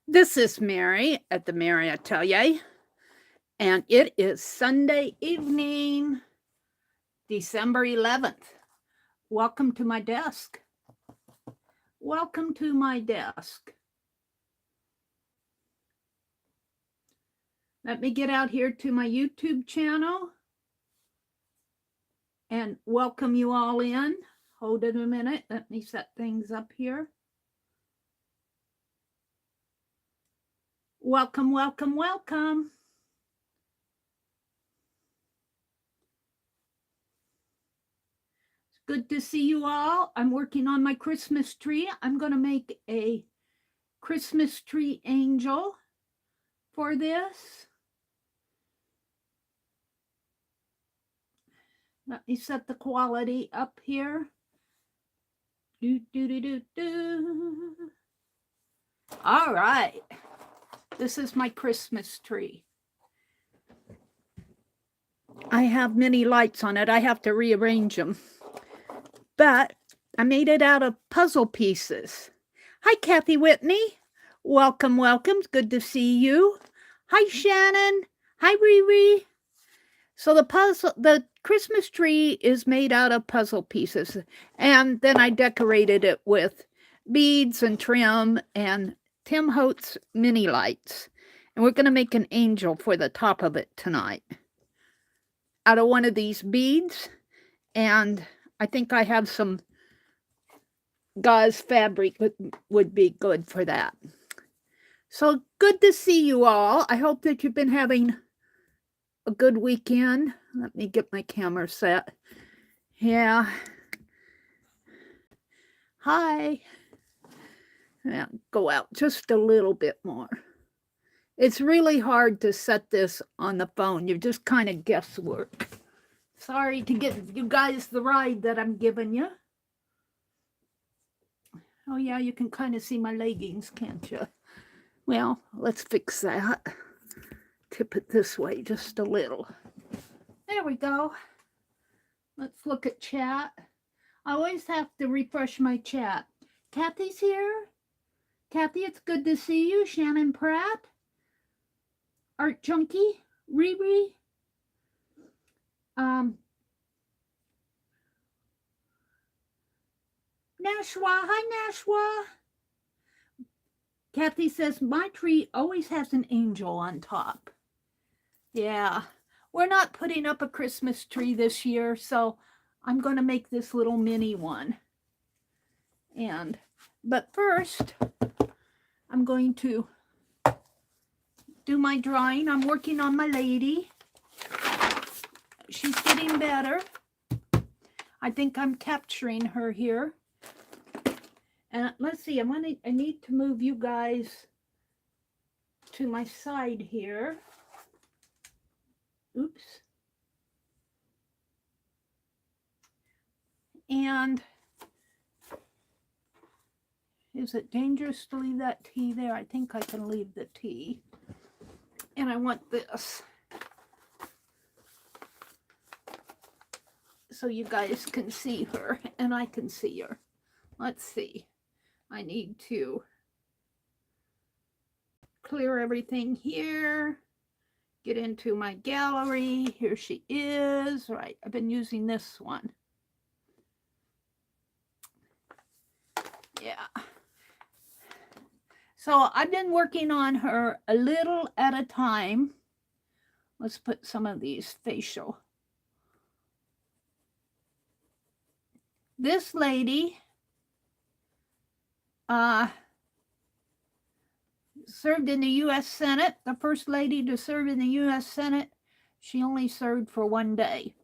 This is Meri at the Meri Atelier, and it is Sunday evening, December 11th. Welcome to my desk. Welcome to my desk. Let me get out here to my YouTube channel and welcome you all in. Hold it a minute. Let me set things up here. Welcome, welcome, welcome. It's good to see you all. I'm working on my Christmas tree. I'm going to make a Christmas tree angel for this. Let me set the quality up here. Do, do, do, do, do. All right. This is my Christmas tree. I have many lights on it. I have to rearrange them. But I made it out of puzzle pieces. Hi, Kathy Whitney. Welcome, welcome. It's good to see you. Hi, Shannon. Hi, Riri. So the Christmas tree is made out of puzzle pieces. And then I decorated it with beads and trim and Tim Holtz mini lights. And we're going to make an angel for the top of it tonight out of one of these beads. And I think I have some gauze fabric that would be good for that. So good to see you all. I hope that you've been having a good weekend. Let me get my camera set. Yeah. Hi. Yeah, go out just a little bit more. It's really hard to set this on the phone. You're just kind of guesswork. Sorry to give you guys the ride that I'm giving you. Oh yeah, you can kind of see my leggings, can't you? Well, let's fix that. Tip it this way just a little. There we go. Let's look at chat. I always have to refresh my chat. Kathy's here. Kathy, it's good to see you. Shannon Pratt. Art Junkie. Riri. Nashwa. Hi, Nashwa. Kathy says, my tree always has an angel on top. Yeah, we're not putting up a Christmas tree this year, so I'm going to make this little mini one. But first, I'm going to do my drawing. I'm working on my lady. She's getting better. I think I'm capturing her here. And let's see, I need to move you guys to my side here. Oops. And is it dangerous to leave that T there? I think I can leave the T. And I want this so you guys can see her and I can see her. Let's see. I need to clear everything here. Get into my gallery. Here she is. Right, I've been using this one. Yeah. So I've been working on her a little at a time. Let's put some of these facial. This lady served in the U.S. Senate, the first lady to serve in the U.S. Senate. She only served for one day.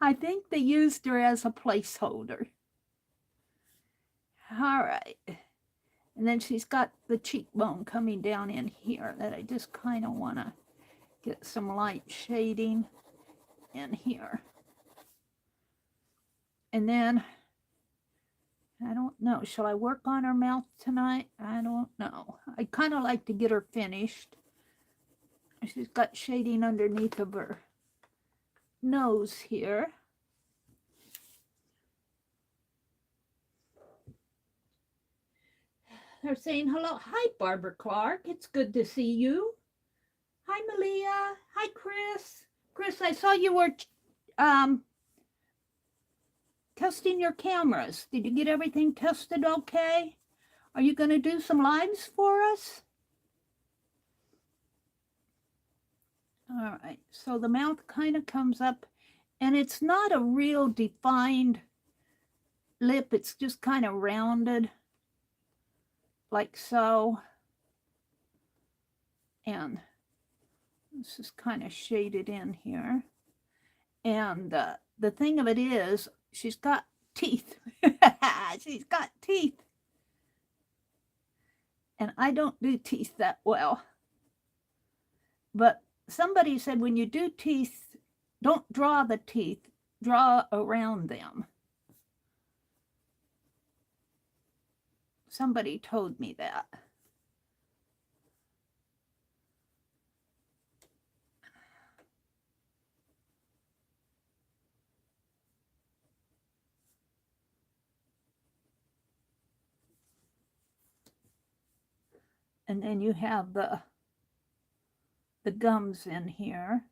I think they used her as a placeholder. All right. And then she's got the cheekbone coming down in here that I just kind of want to get some light shading in here. And then, I don't know, shall I work on her mouth tonight? I don't know. I kind of like to get her finished. She's got shading underneath of her nose here. they're saying hello. Hi, Barbara Clark. It's good to see you. Hi, Malia. Hi, Chris. Chris, I saw you were testing your cameras. Did you get everything tested okay? Are you going to do some lives for us? All right, so the mouth kind of comes up, and it's not a real defined lip. It's just kind of rounded, like so. And this is kind of shaded in here. And the thing of it is, she's got teeth. She's got teeth. And I don't do teeth that well. But somebody said when you do teeth, don't draw the teeth, draw around them. Somebody told me that. And then you have the gums in here.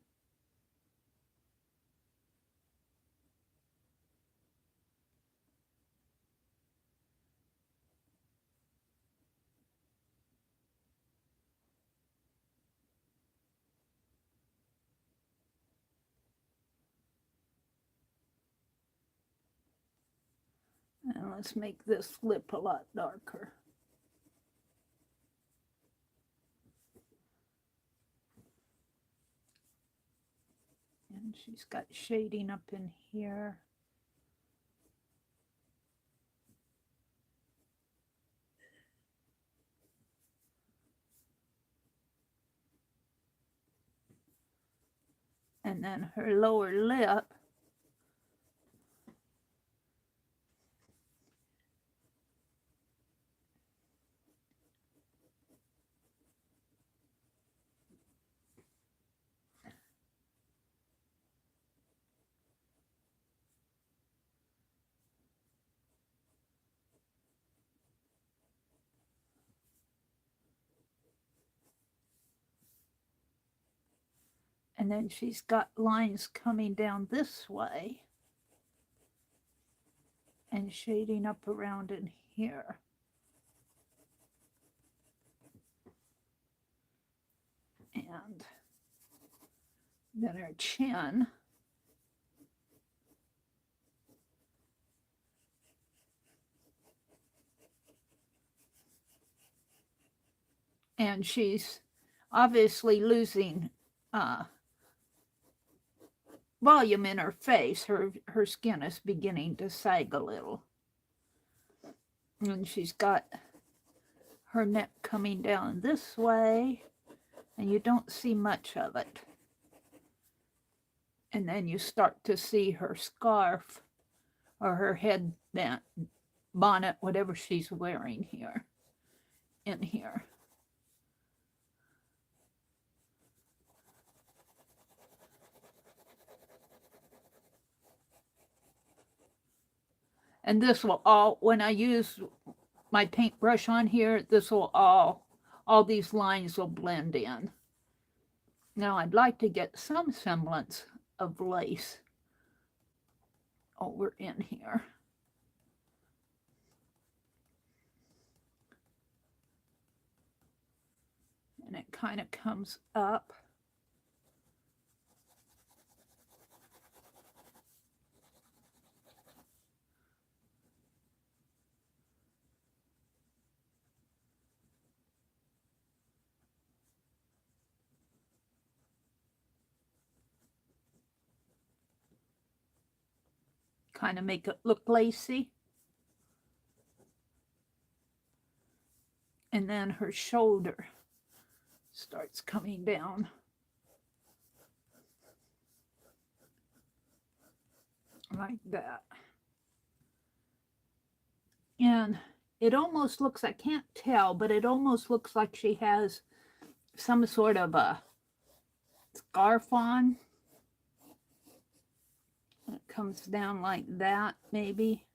And let's make this lip a lot darker. And she's got shading up in here. And then her lower lip. And then she's got lines coming down this way and shading up around in here. And then her chin. And she's obviously losing volume in her face. Her skin is beginning to sag a little. And she's got her neck coming down this way, and you don't see much of it. And then you start to see her scarf or her head bonnet, whatever she's wearing here, in here. And this will all, when I use my paintbrush on here, this will all these lines will blend in. Now I'd like to get some semblance of lace over in here. And it kind of comes up. Kind of make it look lacy. And then her shoulder starts coming down. Like that. And it almost looks, I can't tell, but it almost looks like she has some sort of a scarf on. It comes down like that, maybe.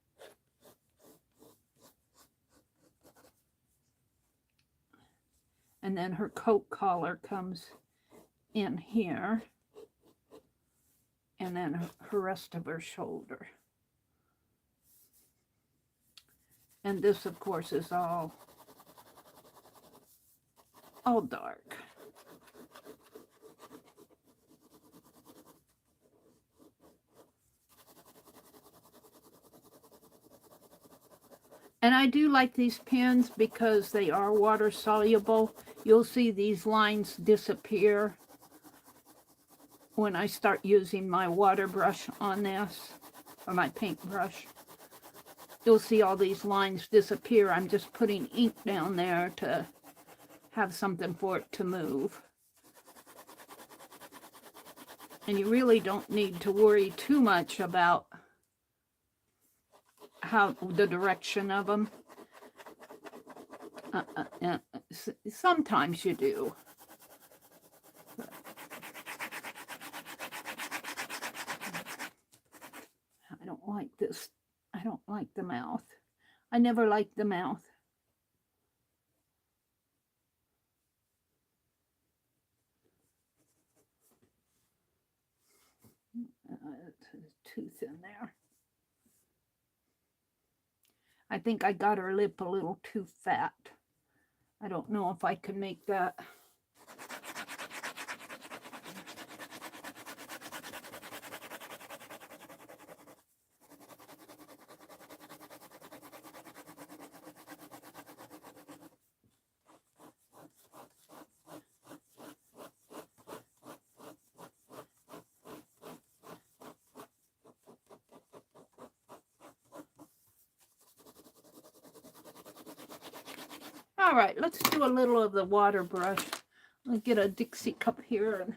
And then her coat collar comes in here. And then her rest of her shoulder. And this, of course, is all dark. And I do like these pens because they are water soluble. You'll see these lines disappear when I start using my water brush on this, or my paintbrush. You'll see all these lines disappear. I'm just putting ink down there to have something for it to move. And you really don't need to worry too much about how the direction of them. Sometimes you do. I don't like this. I don't like the mouth. I never liked the mouth. Tooth in there. I think I got her lip a little too fat. I don't know if I can make that. All right, let's do a little of the water brush. I'll get a Dixie cup here and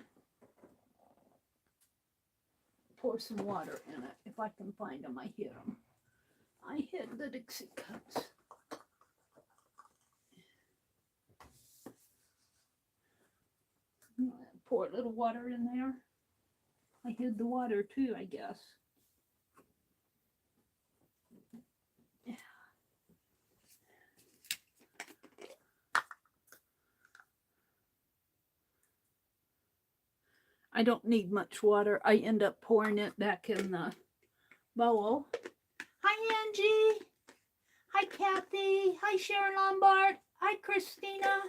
pour some water in it. If I can find them, I hid them. I hid the Dixie cups. Pour a little water in there. I hid the water too, I guess. I don't need much water. I end up pouring it back in the bowl. Hi, Angie. Hi, Kathy. Hi, Sharon Lombard. Hi, Christina.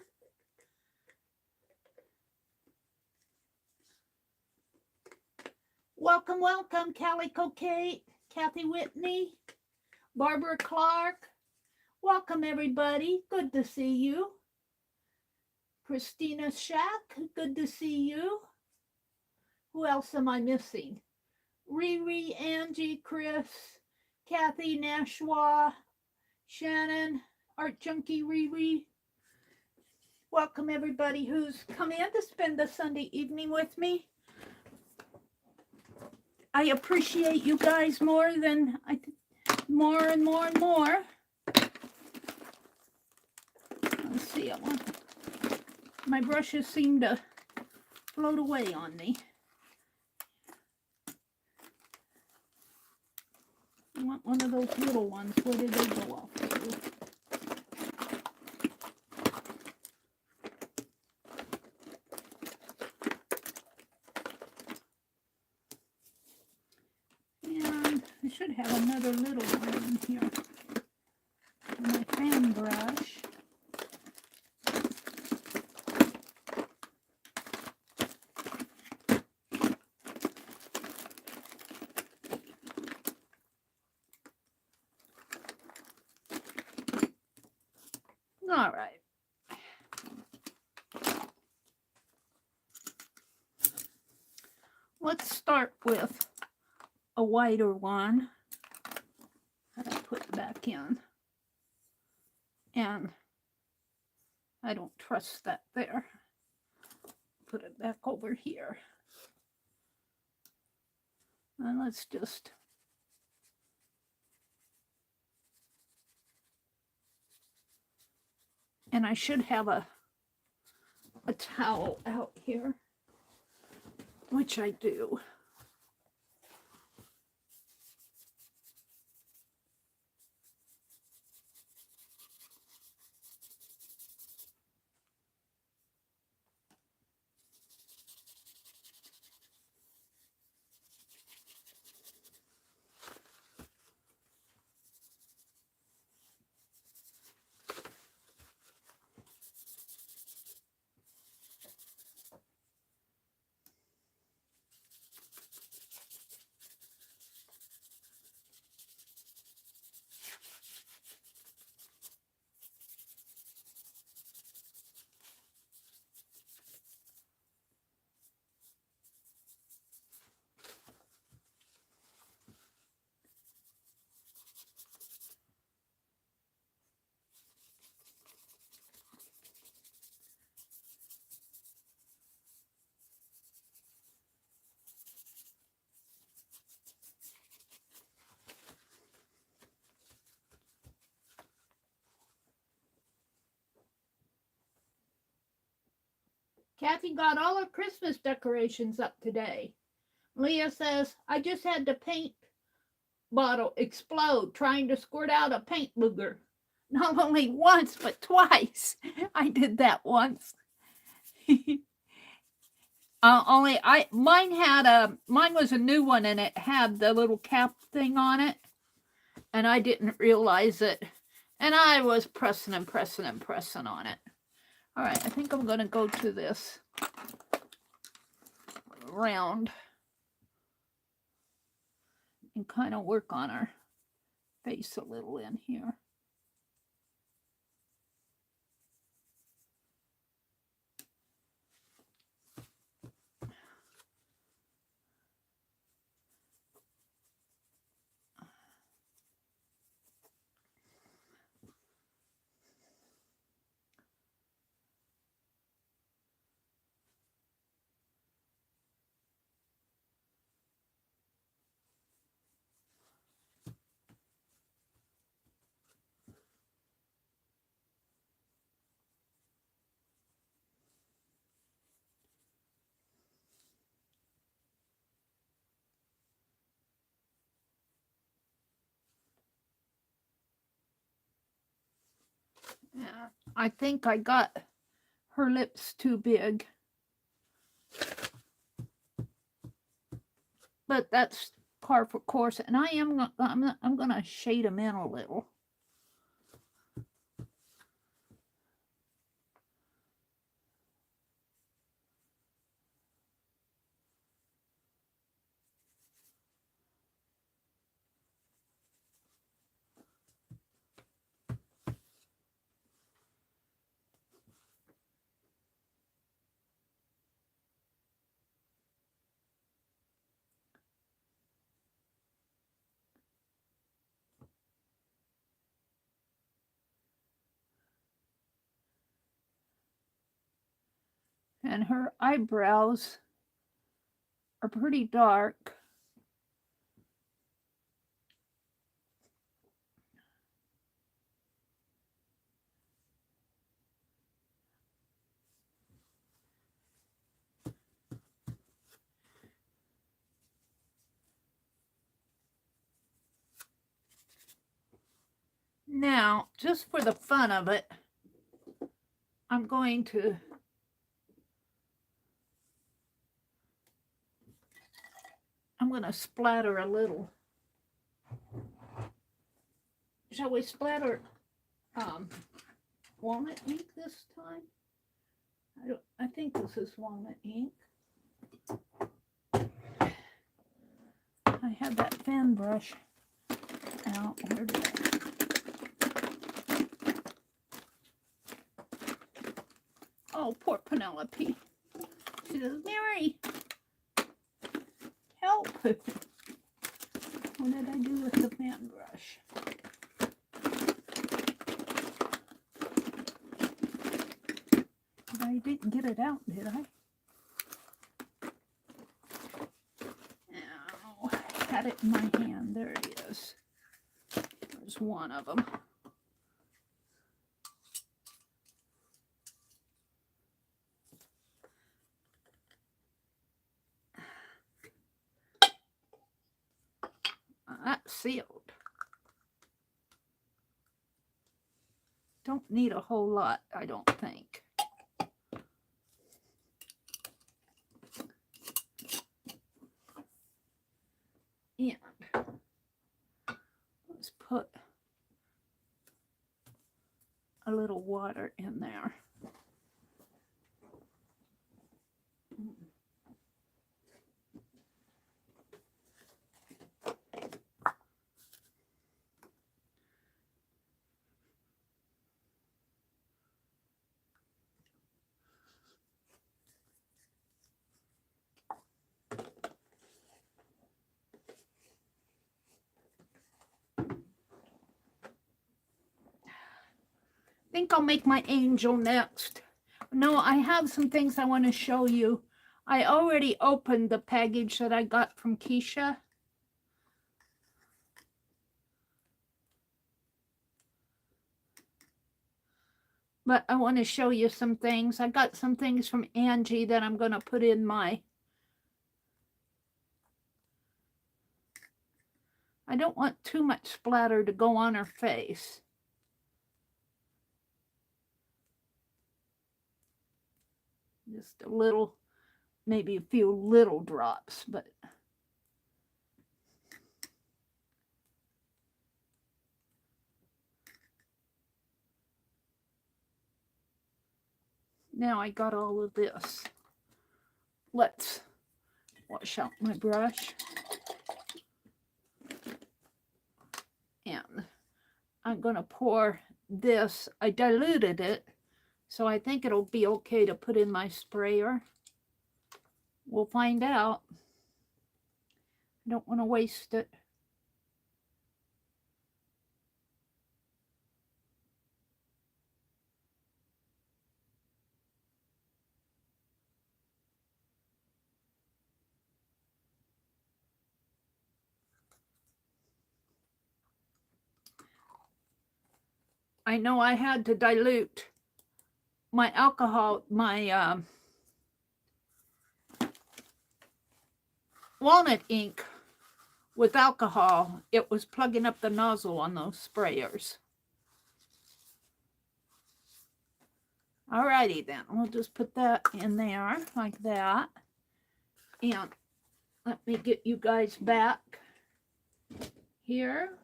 Welcome, welcome, Calico Kate, Kathy Whitney, Barbara Clark. Welcome, everybody. Good to see you. Christina Shack, good to see you. Who else am I missing? Riri, Angie, Chris, Kathy, Nashwa, Shannon, Art Junkie, Riri. Welcome everybody who's come in to spend the Sunday evening with me. I appreciate you guys more than more and more and more. Let's see, my brushes seem to float away on me. I want one of those little ones. Where did they go off to? And I should have another little one in here. My fan brush. All right. Let's start with a whiter one that I put back in. And I don't trust that there. Put it back over here. And let's just and I should have a towel out here, which I do. Kathy got all her Christmas decorations up today. Leah says, I just had the paint bottle explode trying to squirt out a paint booger. Not only once, but twice. I did that once. Mine was a new one and it had the little cap thing on it. And I didn't realize it. And I was pressing and pressing and pressing on it. All right, I think I'm going to go to this round and kind of work on her face a little in here. Yeah, I think I got her lips too big. But that's par for course, and I'm gonna shade them in a little. And her eyebrows are pretty dark. Now, just for the fun of it, I'm going to splatter a little. Shall we splatter walnut ink this time? I think this is walnut ink. I had that fan brush out. Where did I? Oh, poor Penelope. She says, Meri, help. What did I do with the fan brush? I didn't get it out, did I? Oh, I had it in my hand. There it is. There's one of them. That's sealed. Don't need a whole lot, I don't think. And let's put a little water in there. I think I'll make my angel next. No, I have some things I want to show you. I already opened the package that I got from Keisha. But I want to show you some things. I got some things from Angie that I'm going to put in my... I don't want too much splatter to go on her face. Just a little, maybe a few little drops, but... Now I got all of this. Let's wash out my brush. And I'm going to pour this. I diluted it, so I think it'll be okay to put in my sprayer. We'll find out. I don't want to waste it. I know I had to dilute my alcohol, my walnut ink with alcohol. It was plugging up the nozzle on those sprayers. Alrighty then, we'll just put that in there like that. And let me get you guys back here.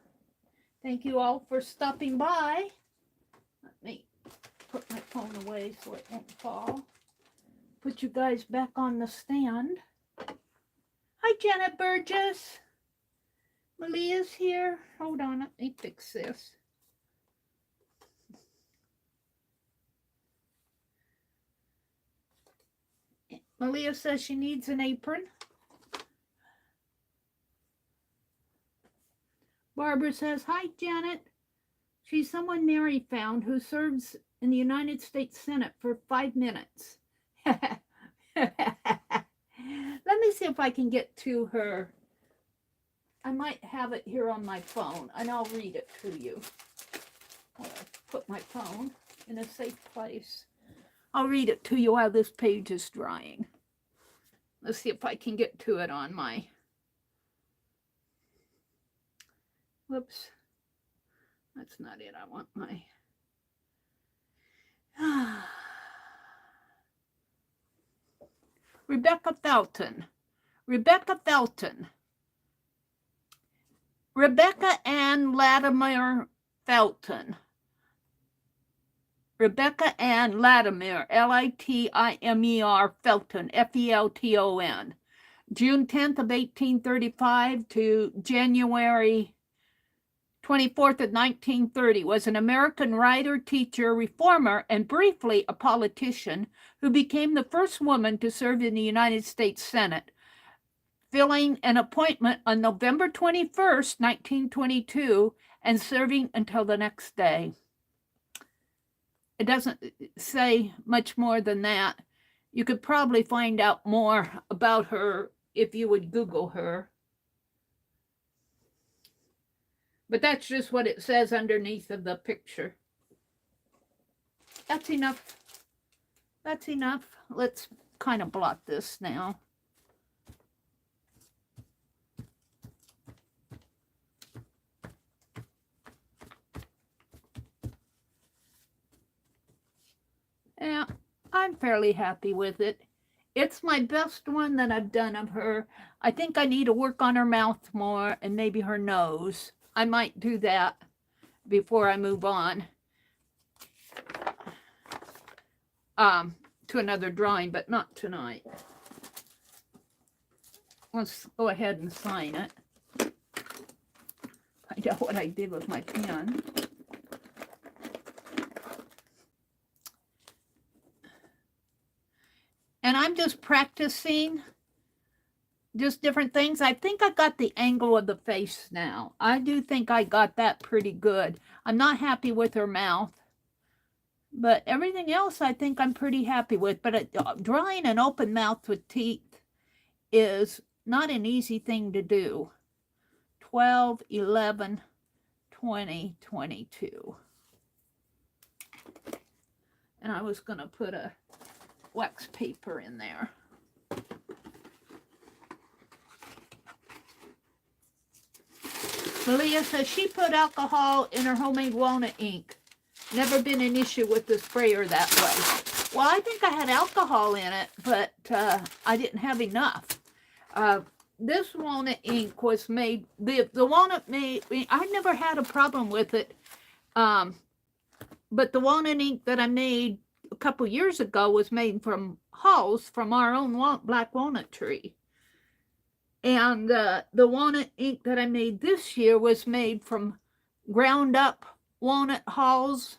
Thank you all for stopping by. Let me put my phone away so it won't fall. Put you guys back on the stand. Hi, Janet Burgess. Malia's here. Hold on, let me fix this. Malia says she needs an apron. Barbara says, hi, Janet. She's someone Meri found who serves in the United States Senate for 5 minutes. Let me see if I can get to her. I might have it here on my phone, and I'll read it to you. I'll put my phone in a safe place. I'll read it to you while this page is drying. Let's see if I can get to it on my... Whoops. That's not it. I want my... Rebecca Felton. Rebecca Felton. Rebecca Ann Latimer Felton. Rebecca Ann Latimer, L-I-T-I-M-E-R, Felton, F-E-L-T-O-N. June 10th of 1835 to January 24th of 1930, was an American writer, teacher, reformer, and briefly a politician who became the first woman to serve in the United States Senate, filling an appointment on November 21st, 1922, and serving until the next day. It doesn't say much more than that. You could probably find out more about her if you would Google her. But that's just what it says underneath of the picture. That's enough. That's enough. Let's kind of blot this now. Yeah, I'm fairly happy with it. It's my best one that I've done of her. I think I need to work on her mouth more and maybe her nose. I might do that before I move on to another drawing, but not tonight. Let's go ahead and sign it. Find out what I did with my pen. And I'm just practicing just different things. I think I got the angle of the face now. I do think I got that pretty good. I'm not happy with her mouth, but everything else I think I'm pretty happy with. But drawing an open mouth with teeth is not an easy thing to do. 12, 11, 20, 22. And I was going to put a wax paper in there. Malia says she put alcohol in her homemade walnut ink. Never been an issue with the sprayer that way. Well, I think I had alcohol in it, but I didn't have enough. This walnut ink was made, the walnut made, I never had a problem with it. But the walnut ink that I made a couple years ago was made from hulls from our own black walnut tree. And the walnut ink that I made this year was made from ground up walnut hulls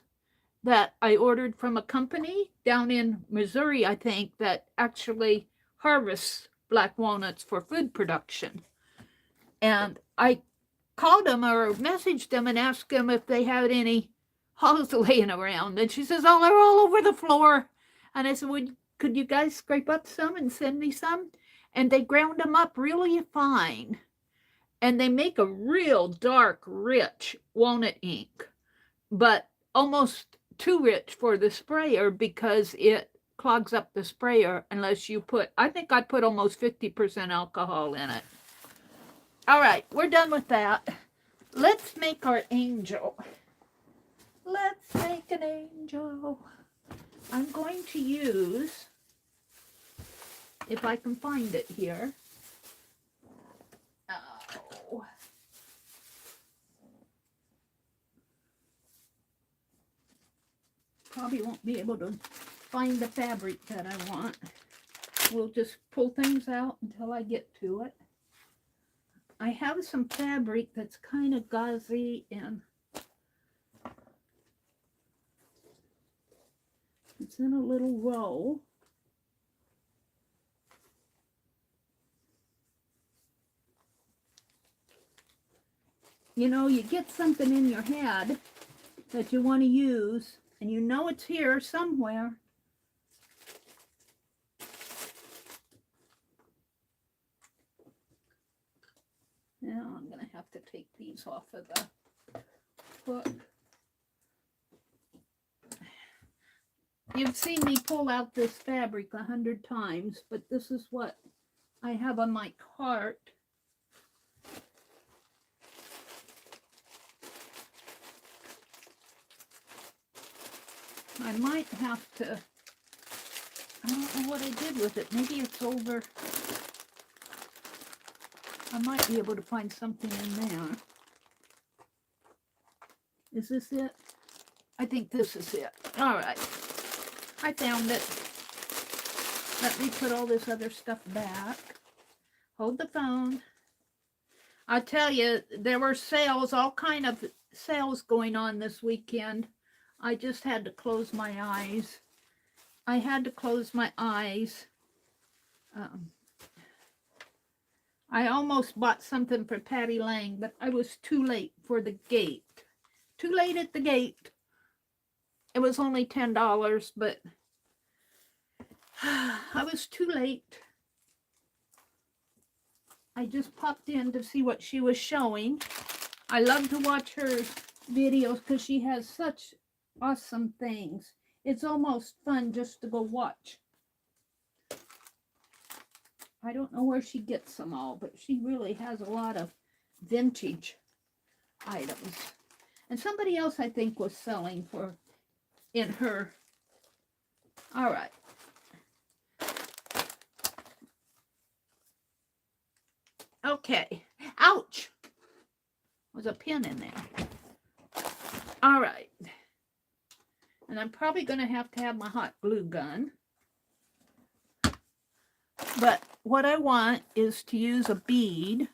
that I ordered from a company down in Missouri, I think, that actually harvests black walnuts for food production. And I called them or messaged them and asked them if they had any hulls laying around. And she says, oh, they're all over the floor. And I said, well, could you guys scrape up some and send me some? And they ground them up really fine. And they make a real dark, rich walnut ink, but almost too rich for the sprayer because it clogs up the sprayer unless you put, I think I put almost 50% alcohol in it. All right, we're done with that. Let's make our angel. Let's make an angel. I'm going to use, if I can find it here. Oh. Probably won't be able to find the fabric that I want. We'll just pull things out until I get to it. I have some fabric that's kind of gauzy and it's in a little roll. You know, you get something in your head that you want to use, and you know it's here somewhere. Now I'm going to have to take these off of the hook. You've seen me pull out this fabric 100 times, but this is what I have on my cart. I might have to, I don't know what I did with it. Maybe it's over. I might be able to find something in there. Is this it? I think this is it. All right. I found it. Let me put all this other stuff back. Hold the phone. I tell you, there were sales, all kind of sales going on this weekend. I just had to close my eyes. I had to close my eyes. I almost bought something for Patty Lang, but I was too late for the gate. Too late at the gate. It was only $10, but I was too late. I just popped in to see what she was showing. I love to watch her videos because she has such awesome things. It's almost fun just to go watch. I don't know where she gets them all, but she really has a lot of vintage items. And somebody else I think was selling for in her. All right. Okay. Ouch. There's a pin in there. All right. And I'm probably going to have my hot glue gun. But what I want is to use a bead,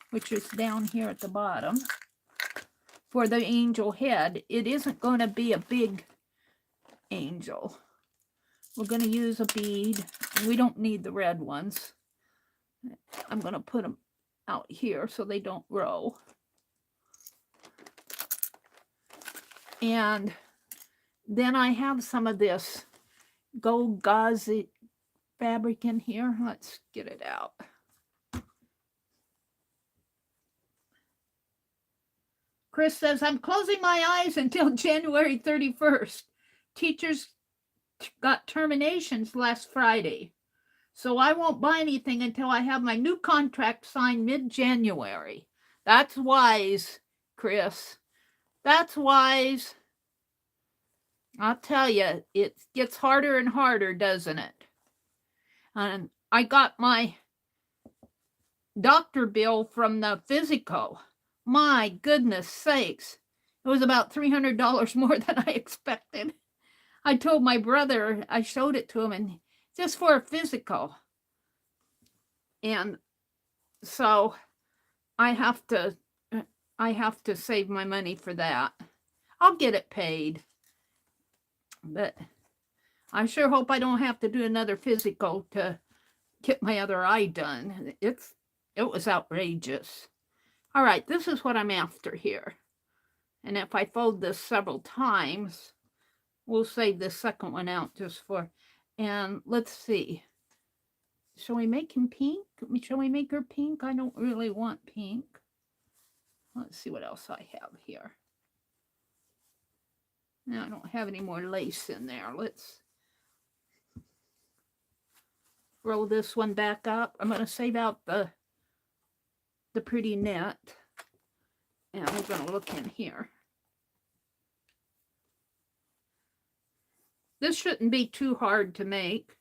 which is down here at the bottom, for the angel head. It isn't going to be a big angel. We're going to use a bead. We don't need the red ones. I'm going to put them out here so they don't roll. And then I have some of this gold gauzy fabric in here. Let's get it out. Chris says, I'm closing my eyes until January 31st. Teachers got terminations last Friday. So I won't buy anything until I have my new contract signed mid-January. That's wise, Chris. That's wise. I'll tell you, it gets harder and harder, doesn't it? And I got my doctor bill from the physico. My goodness sakes. It was about $300 more than I expected. I told my brother, I showed it to him, and just for a physical. And so I have to save my money for that. I'll get it paid. But I sure hope I don't have to do another physical to get my other eye done. It was outrageous. All right, this is what I'm after here. And if I fold this several times, we'll save this second one out just for, and let's see. Shall we make him pink? Shall we make her pink? I don't really want pink. Let's see what else I have here. Now I don't have any more lace in there. Let's roll this one back up. I'm going to save out the pretty net. And we're going to look in here. This shouldn't be too hard to make.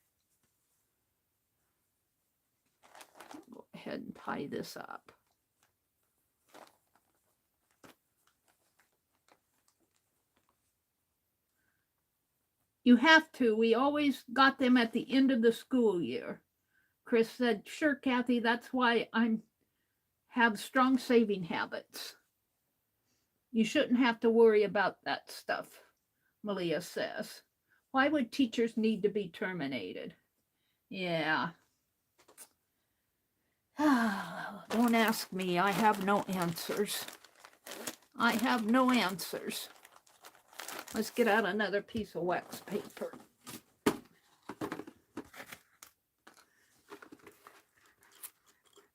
Go ahead and tie this up. You have to. We always got them at the end of the school year. Chris said, sure, Kathy, that's why I have strong saving habits. You shouldn't have to worry about that stuff, Malia says. Why would teachers need to be terminated? Yeah. Don't ask me. I have no answers. I have no answers. Let's get out another piece of wax paper.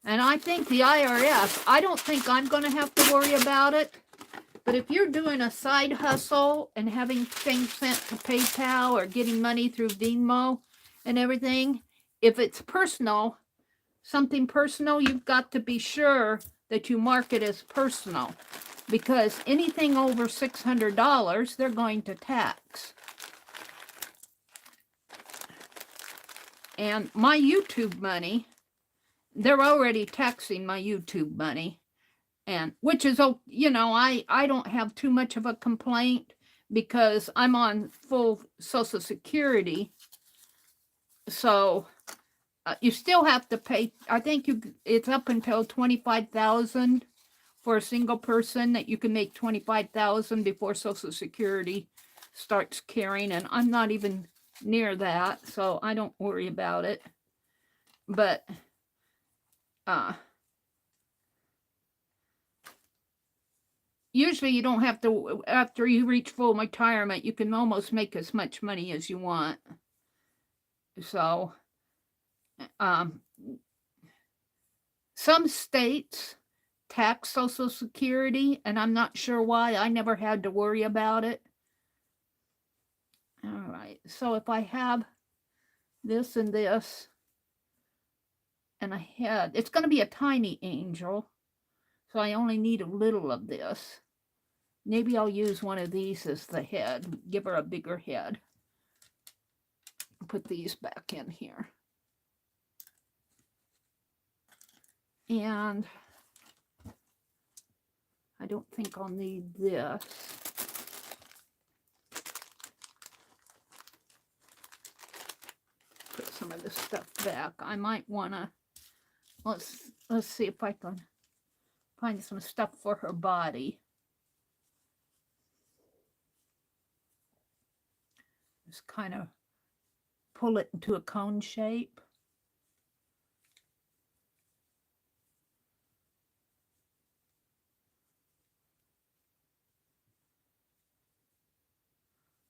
And I think the IRS, I don't think I'm going to have to worry about it. But if you're doing a side hustle and having things sent to PayPal or getting money through Venmo and everything, if it's personal, something personal, you've got to be sure that you mark it as personal. Because anything over $600, they're going to tax. And my YouTube money, they're already taxing my YouTube money. And which is, you know, I don't have too much of a complaint because I'm on full Social Security. So you still have to pay. I think it's up until $25,000 for a single person that you can make $25,000 before Social Security starts carrying. And I'm not even near that, so I don't worry about it. But usually you don't have to, after you reach full retirement, you can almost make as much money as you want. So, some states tax Social Security, and I'm not sure why. I never had to worry about it. All right, so if I have this and this, and a head, it's going to be a tiny angel, so I only need a little of this. Maybe I'll use one of these as the head, give her a bigger head. Put these back in here. And I don't think I'll need this. Put some of this stuff back. I might want to, let's see if I can find some stuff for her body. Just kind of pull it into a cone shape.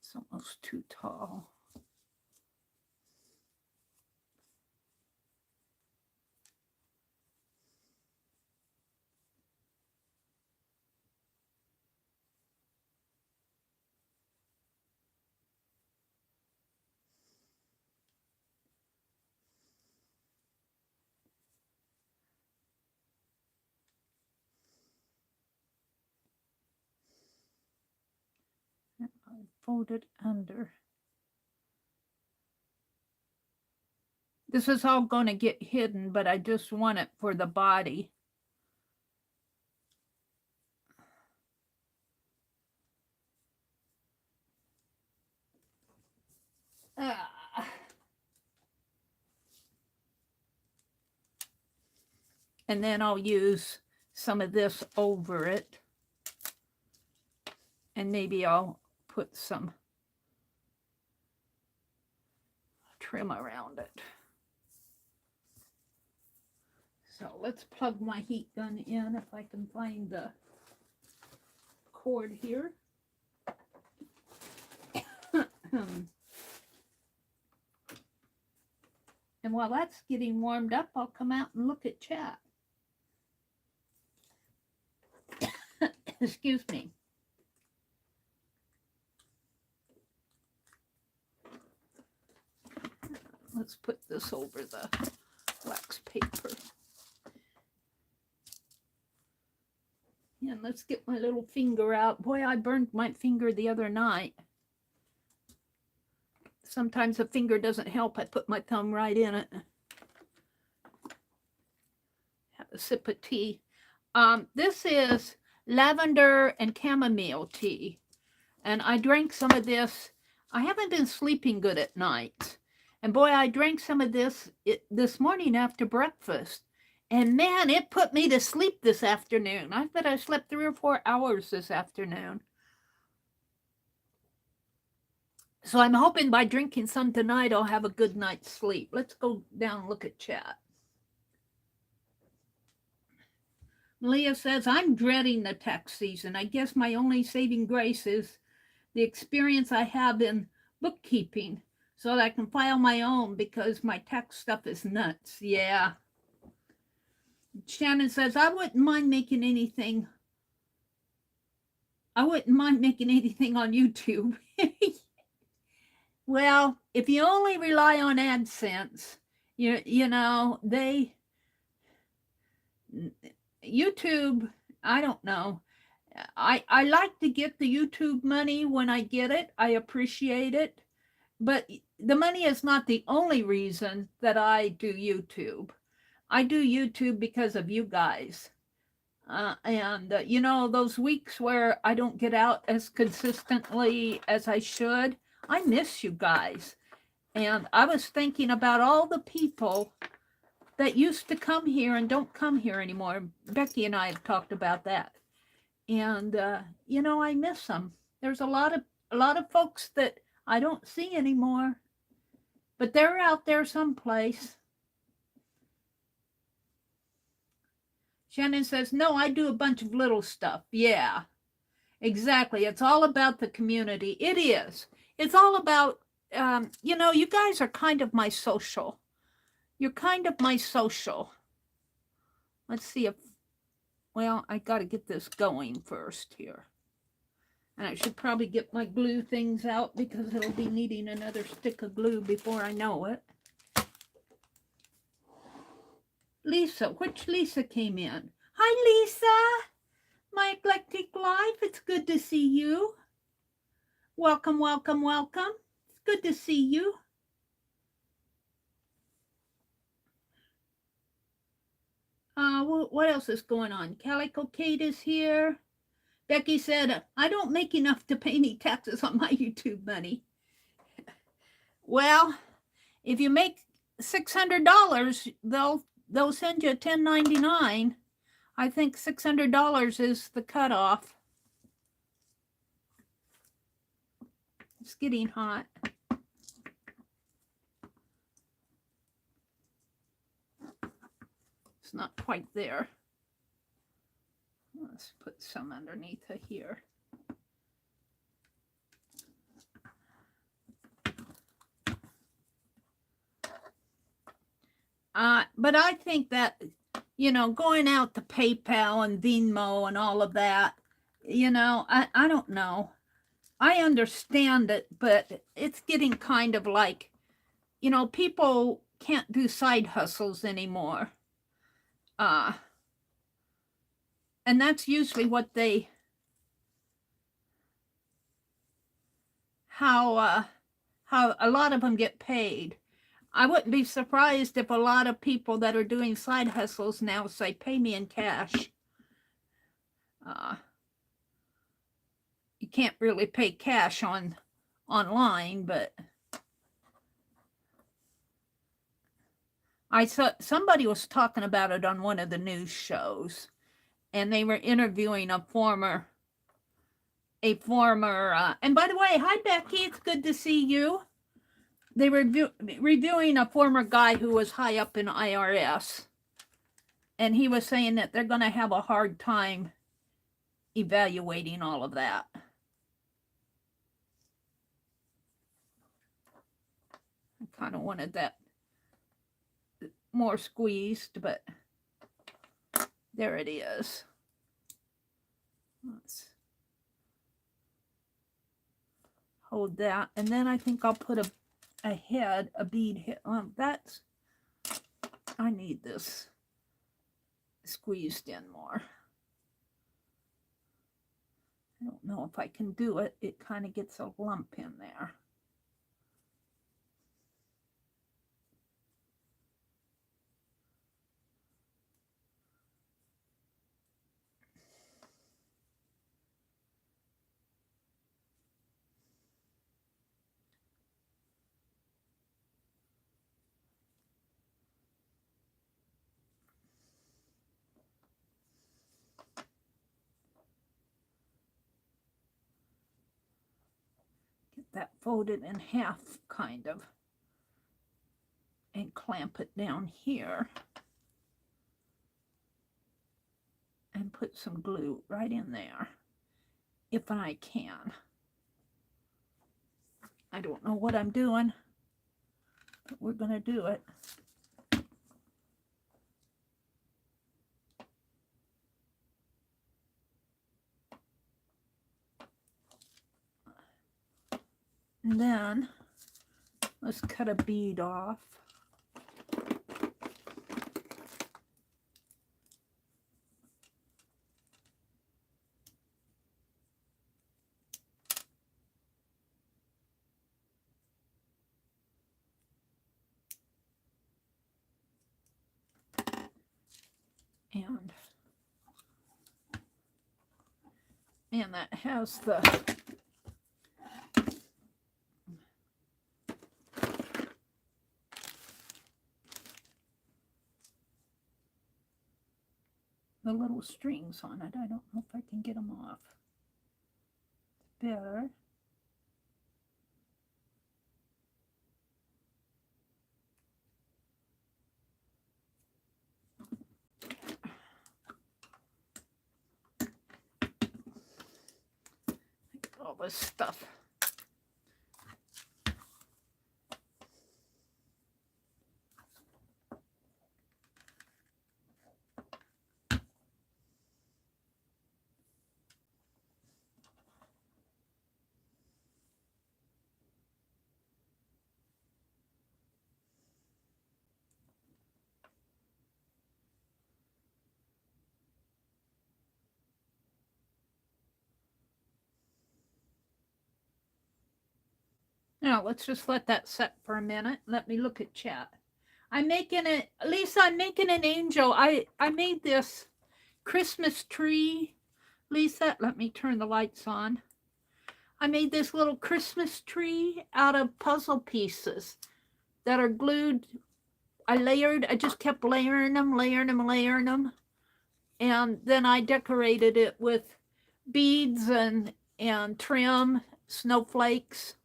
It's almost too tall. fold it under. This is all going to get hidden, but I just want it for the body. And then I'll use some of this over it. And maybe I'll put some trim around it. So let's plug my heat gun in if I can find the cord here. And while that's getting warmed up, I'll come out and look at chat. Excuse me. Let's put this over the wax paper. And let's get my little finger out. Boy, I burned my finger the other night. Sometimes a finger doesn't help. I put my thumb right in it. Have a sip of tea. This is lavender and chamomile tea. And I drank some of this. I haven't been sleeping good at night. And boy, I drank some of this this morning after breakfast. And man, it put me to sleep this afternoon. I bet I slept 3 or 4 hours this afternoon. So I'm hoping by drinking some tonight, I'll have a good night's sleep. Let's go down and look at chat. Malia says, I'm dreading the tax season. I guess my only saving grace is the experience I have in bookkeeping so that I can file my own because my tax stuff is nuts. Yeah. Shannon says, I wouldn't mind making anything. on YouTube. Well, if you only rely on AdSense, you know, YouTube, I don't know. I like to get the YouTube money when I get it. I appreciate it. But the money is not the only reason that I do YouTube. I do YouTube because of you guys. You know, those weeks where I don't get out as consistently as I should, I miss you guys. And I was thinking about all the people that used to come here and don't come here anymore. Becky and I have talked about that. And, you know, I miss them. There's a lot of folks that I don't see anymore, but they're out there someplace. Shannon says, no, I do a bunch of little stuff. Yeah, exactly. It's all about the community. It is. It's all about, you know, you guys are kind of my social. You're kind of my social. Let's see if, well, I got to get this going first here. And I should probably get my glue things out because it'll be needing another stick of glue before I know it. Lisa, which Lisa came in? Hi, Lisa. My Eclectic Life. It's good to see you. Welcome, welcome, welcome. It's good to see you. What else is going on? Calico Kate is here. Becky said, I don't make enough to pay any taxes on my YouTube money. Well, if you make $600, they'll send you a 1099. I think $600 is the cutoff. It's getting hot. It's not quite there. Let's put some underneath here. But I think that, you know, going out to PayPal and Venmo and all of that, you know, I don't know. I understand it, but it's getting kind of like, you know, people can't do side hustles anymore. And that's usually what they how a lot of them get paid. I wouldn't be surprised if a lot of people that are doing side hustles now say, pay me in cash. You can't really pay cash online, but I saw somebody was talking about it on one of the news shows, and they were interviewing a former, and by the way, hi Becky, it's good to see you. They were reviewing a former guy who was high up in IRS, and he was saying that they're going to have a hard time evaluating all of that. I kind of wanted that more squeezed, but there it is. Let's hold that, and then I think I'll put a bead head. I need this squeezed in more. I don't know if I can do it. It kind of gets a lump in there. That folded in half, kind of, and clamp it down here and put some glue right in there if I can. I don't know what I'm doing, but we're going to do it. And then let's cut a bead off. And that has the little strings on it. I don't know if I can get them off. Better. All this stuff. Now, let's just let that set for a minute. Let me look at chat. I'm making it, Lisa, I'm making an angel. I made this Christmas tree. Lisa, let me turn the lights on. I made this little Christmas tree out of puzzle pieces that are glued. I just kept layering them. And then I decorated it with beads and trim, snowflakes.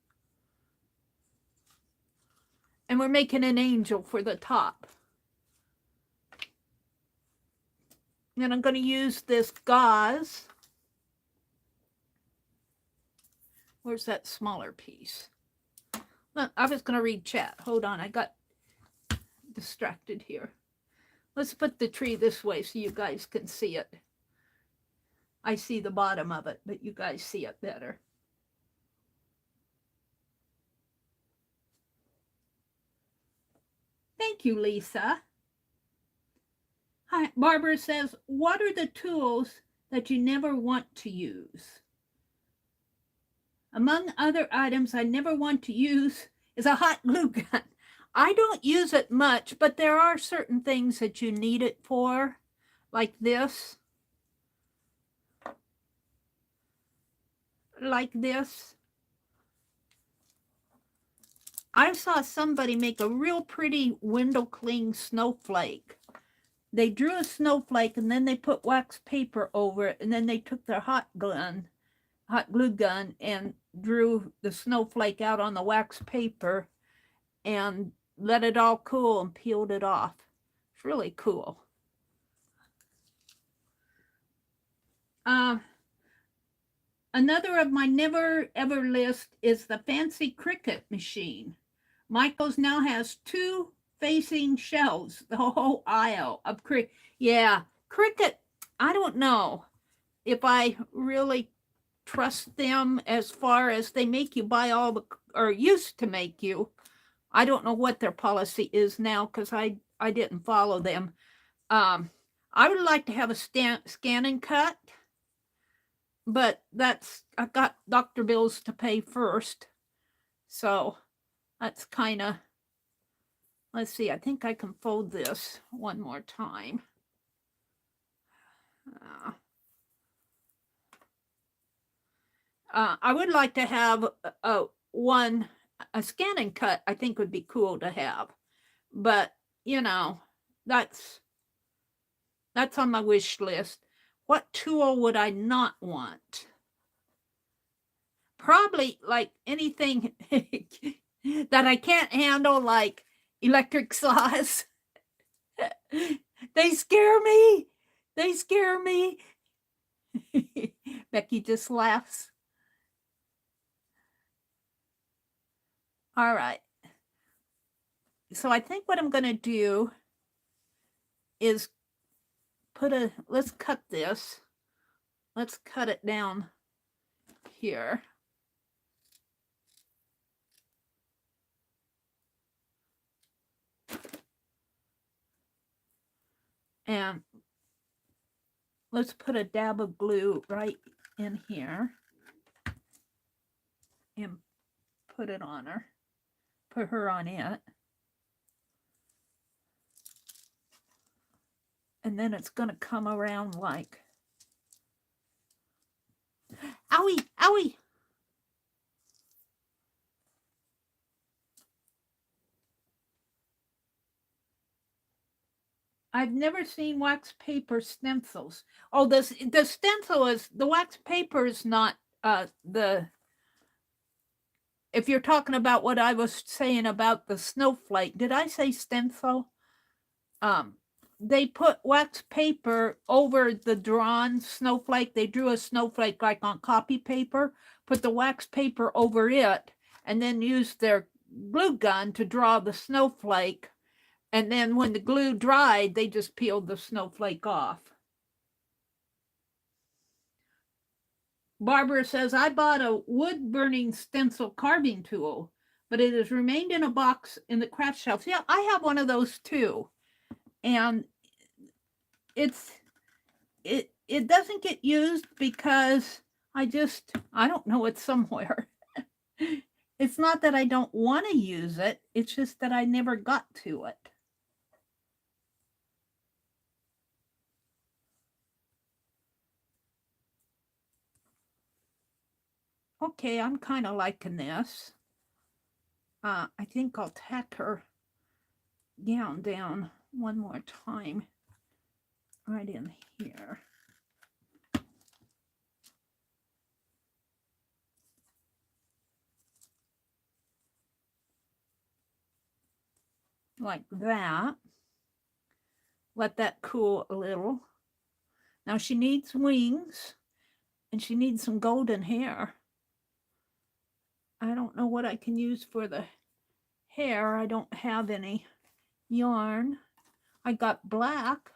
And we're making an angel for the top. And I'm going to use this gauze. Where's that smaller piece? Look, I was going to read chat. Hold on, I got distracted here. Let's put the tree this way so you guys can see it. I see the bottom of it, but you guys see it better. Thank you, Lisa. Hi, Barbara says, what are the tools that you never want to use? Among other items I never want to use is a hot glue gun. I don't use it much, but there are certain things that you need it for, like this. Like this. I saw somebody make a real pretty window cling snowflake. They drew a snowflake and then they put wax paper over it, and then they took their hot glue gun, and drew the snowflake out on the wax paper and let it all cool and peeled it off. It's really cool. Another of my never ever list is the fancy Cricut machine. Michael's now has 2 facing shelves, the whole aisle of Cricut. Yeah, Cricut, I don't know if I really trust them as far as they make you buy all the, or used to make you. I don't know what their policy is now because I didn't follow them. I would like to have a scan and cut, but I've got doctor bills to pay first. So that's kind of, let's see, I think I can fold this one more time. I would like to have a scan and cut. I think would be cool to have, but you know, that's on my wish list. What tool would I not want? Probably like anything that I can't handle, like electric saws. They scare me. They scare me. Becky just laughs. All right. So I think what I'm going to do is let's cut this. Let's cut it down here. And let's put a dab of glue right in here and put it on her. Put her on it. And then it's going to come around like, owie, owie. I've never seen wax paper stencils. Oh, the stencil is, the wax paper is not if you're talking about what I was saying about the snowflake, did I say stencil? They put wax paper over the drawn snowflake. They drew a snowflake like on copy paper, put the wax paper over it, and then used their glue gun to draw the snowflake. And then when the glue dried, they just peeled the snowflake off. Barbara says, I bought a wood-burning stencil carving tool, but it has remained in a box in the craft shelf. Yeah, I have one of those too. And it doesn't get used because I don't know, it's somewhere. It's not that I don't want to use it. It's just that I never got to it. Okay, I'm kind of liking this. I think I'll tack her gown down one more time right in here. Like that. Let that cool a little. Now she needs wings and she needs some golden hair. I don't know what I can use for the hair. I don't have any yarn. I got black.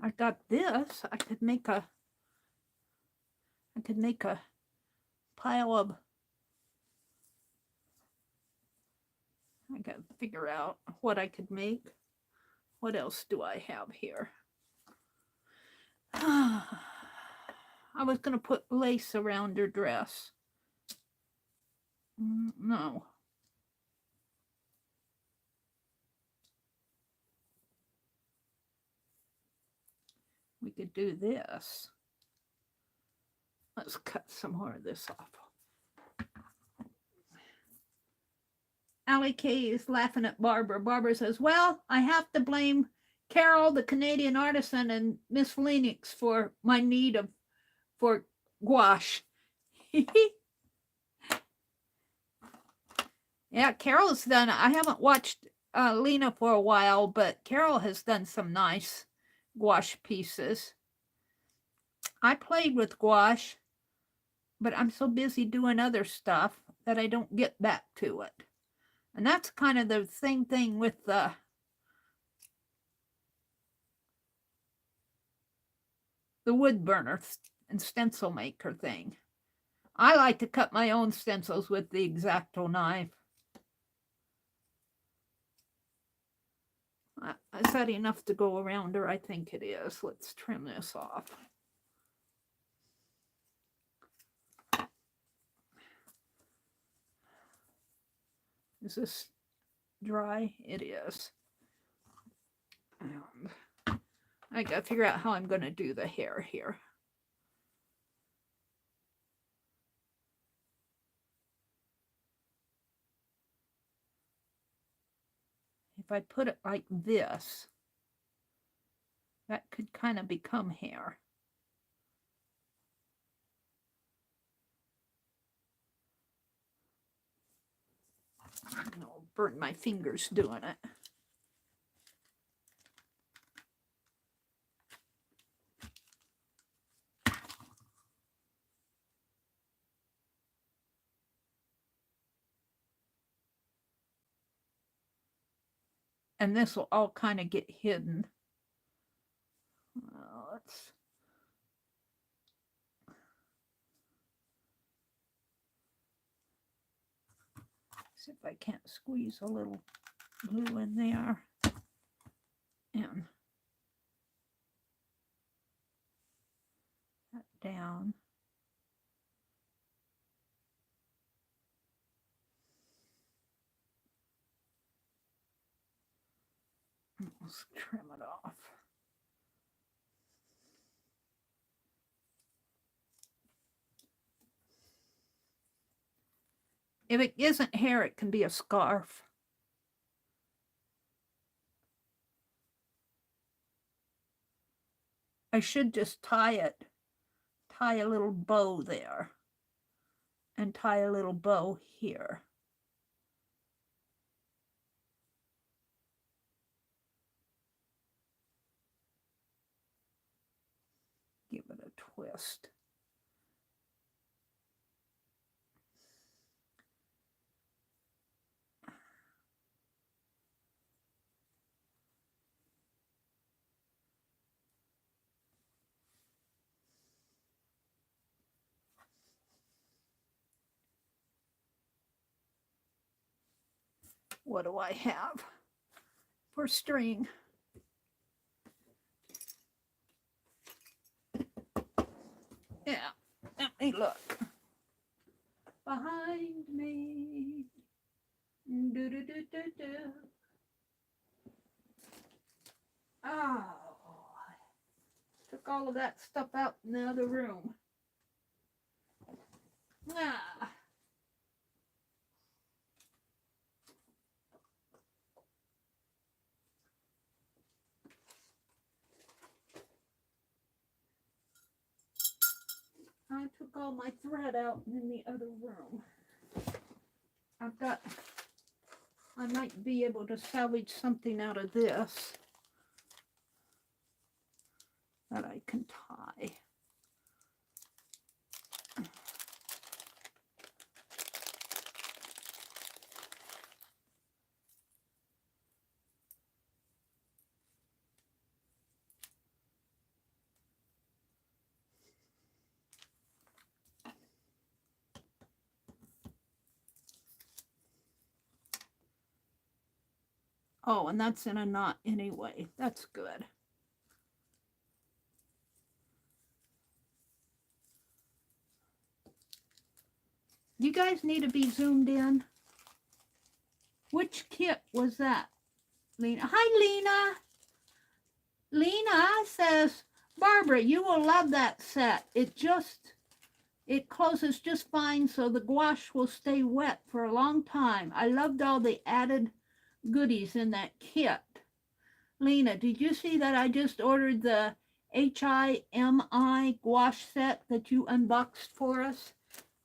I got this. I could make a pile of, I gotta figure out what I could make. What else do I have here? I was gonna put lace around her dress. No. We could do this. Let's cut some more of this off. Allie K is laughing at Barbara. Barbara says, well, I have to blame Carol, the Canadian artisan, and Miss Lennox for my need for gouache. Yeah, Carol's done, I haven't watched Lena for a while, but Carol has done some nice gouache pieces. I played with gouache, but I'm so busy doing other stuff that I don't get back to it. And that's kind of the same thing with the wood burner and stencil maker thing. I like to cut my own stencils with the X-Acto knife. Is that enough to go around her? I think it is. Let's trim this off. Is this dry? It is. I gotta figure out how I'm gonna do the hair here. If I put it like this, that could kind of become hair. I'll burn my fingers doing it. And this will all kind of get hidden. Let's see if I can't squeeze a little glue in there. And that down. Let's trim it off. If it isn't hair, it can be a scarf. I should just tie it, tie a little bow there, and tie a little bow here. Give it a twist. What do I have for string? Yeah, let me look. Behind me. Do, do, do, do, do. Oh, took all of that stuff out in the other room. Ah. I took all my thread out in the other room. I might be able to salvage something out of this that I can tie. Oh, and that's in a knot anyway. That's good. You guys need to be zoomed in. Which kit was that, Lena? Hi, Lena. Lena says, Barbara, you will love that set. It closes just fine, so the gouache will stay wet for a long time. I loved all the added goodies in that kit. Lena, did you see that I just ordered the HIMI gouache set that you unboxed for us?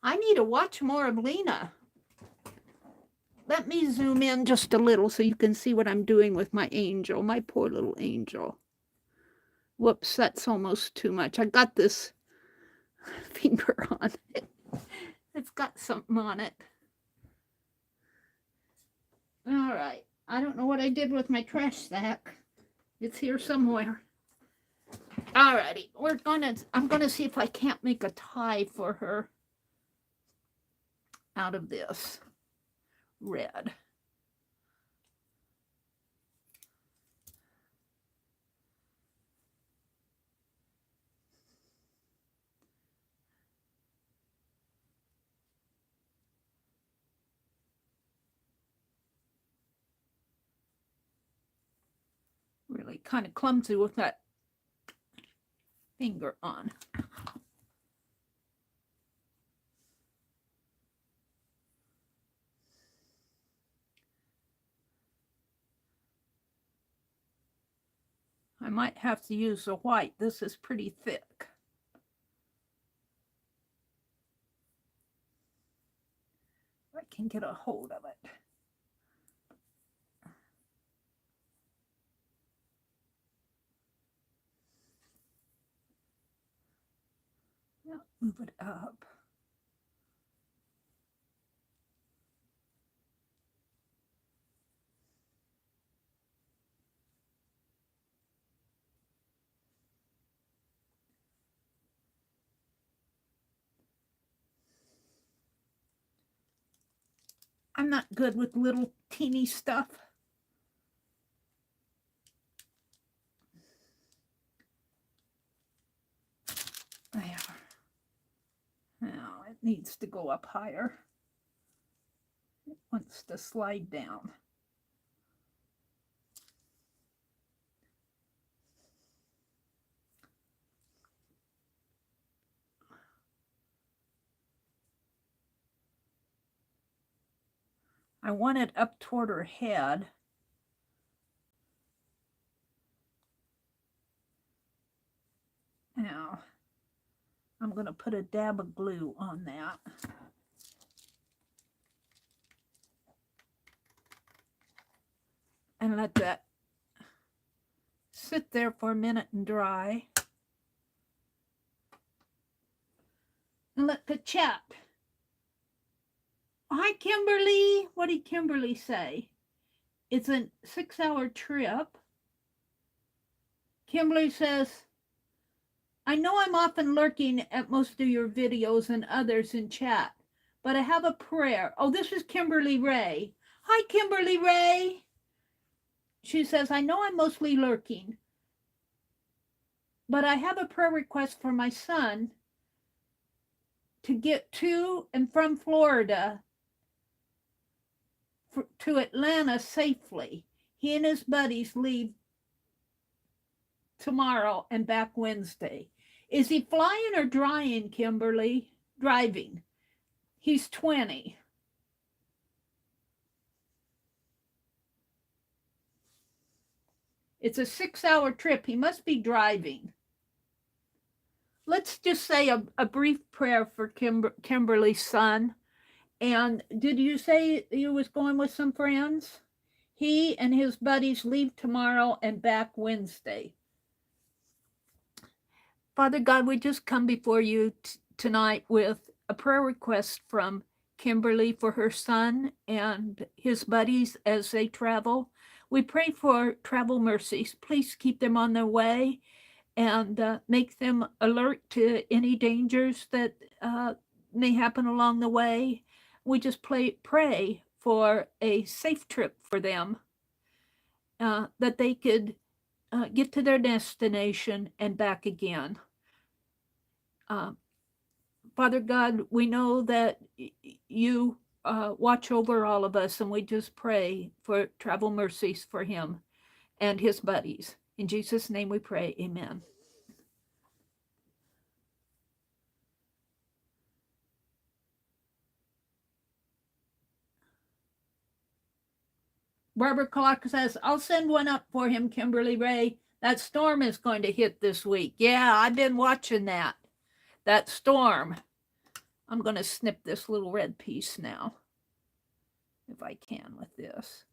I need to watch more of Lena. Let me zoom in just a little so you can see what I'm doing with my angel, my poor little angel. Whoops, that's almost too much. I got this finger on it. It's got something on it. All right. I don't know what I did with my trash sack. It's here somewhere. All righty. I'm gonna see if I can't make a tie for her out of this red. Really kind of clumsy with that finger on. I might have to use the white. This is pretty thick. I can get a hold of it. Yeah, move it up. I'm not good with little teeny stuff. There. Now it needs to go up higher. It wants to slide down. I want it up toward her head. Now, I'm going to put a dab of glue on that. And let that sit there for a minute and dry. And let the chat. Hi, Kimberly. What did Kimberly say? It's a 6-hour trip. Kimberly says, I know I'm often lurking at most of your videos and others in chat, but I have a prayer. Oh, this is Kimberly Ray. Hi, Kimberly Ray. She says, I know I'm mostly lurking, but I have a prayer request for my son to get to and from Florida to Atlanta safely. He and his buddies leave tomorrow and back Wednesday. Is he flying or drying, Kimberly? Driving. He's 20. It's a 6-hour trip. He must be driving. Let's just say a brief prayer for Kimberly's son. And did you say you was going with some friends? He and his buddies leave tomorrow and back Wednesday. Father God, we just come before you tonight with a prayer request from Kimberly for her son and his buddies as they travel. We pray for travel mercies. Please keep them on their way and make them alert to any dangers that may happen along the way. We just pray for a safe trip for them, that they could get to their destination and back again. Father Father God, we know that you watch over all of us, and we just pray for travel mercies for him and his buddies. In Jesus' name we pray, amen. Barbara Clark says, I'll send one up for him, Kimberly Ray. That storm is going to hit this week. Yeah, I've been watching that. That storm. I'm going to snip this little red piece now, if I can with this.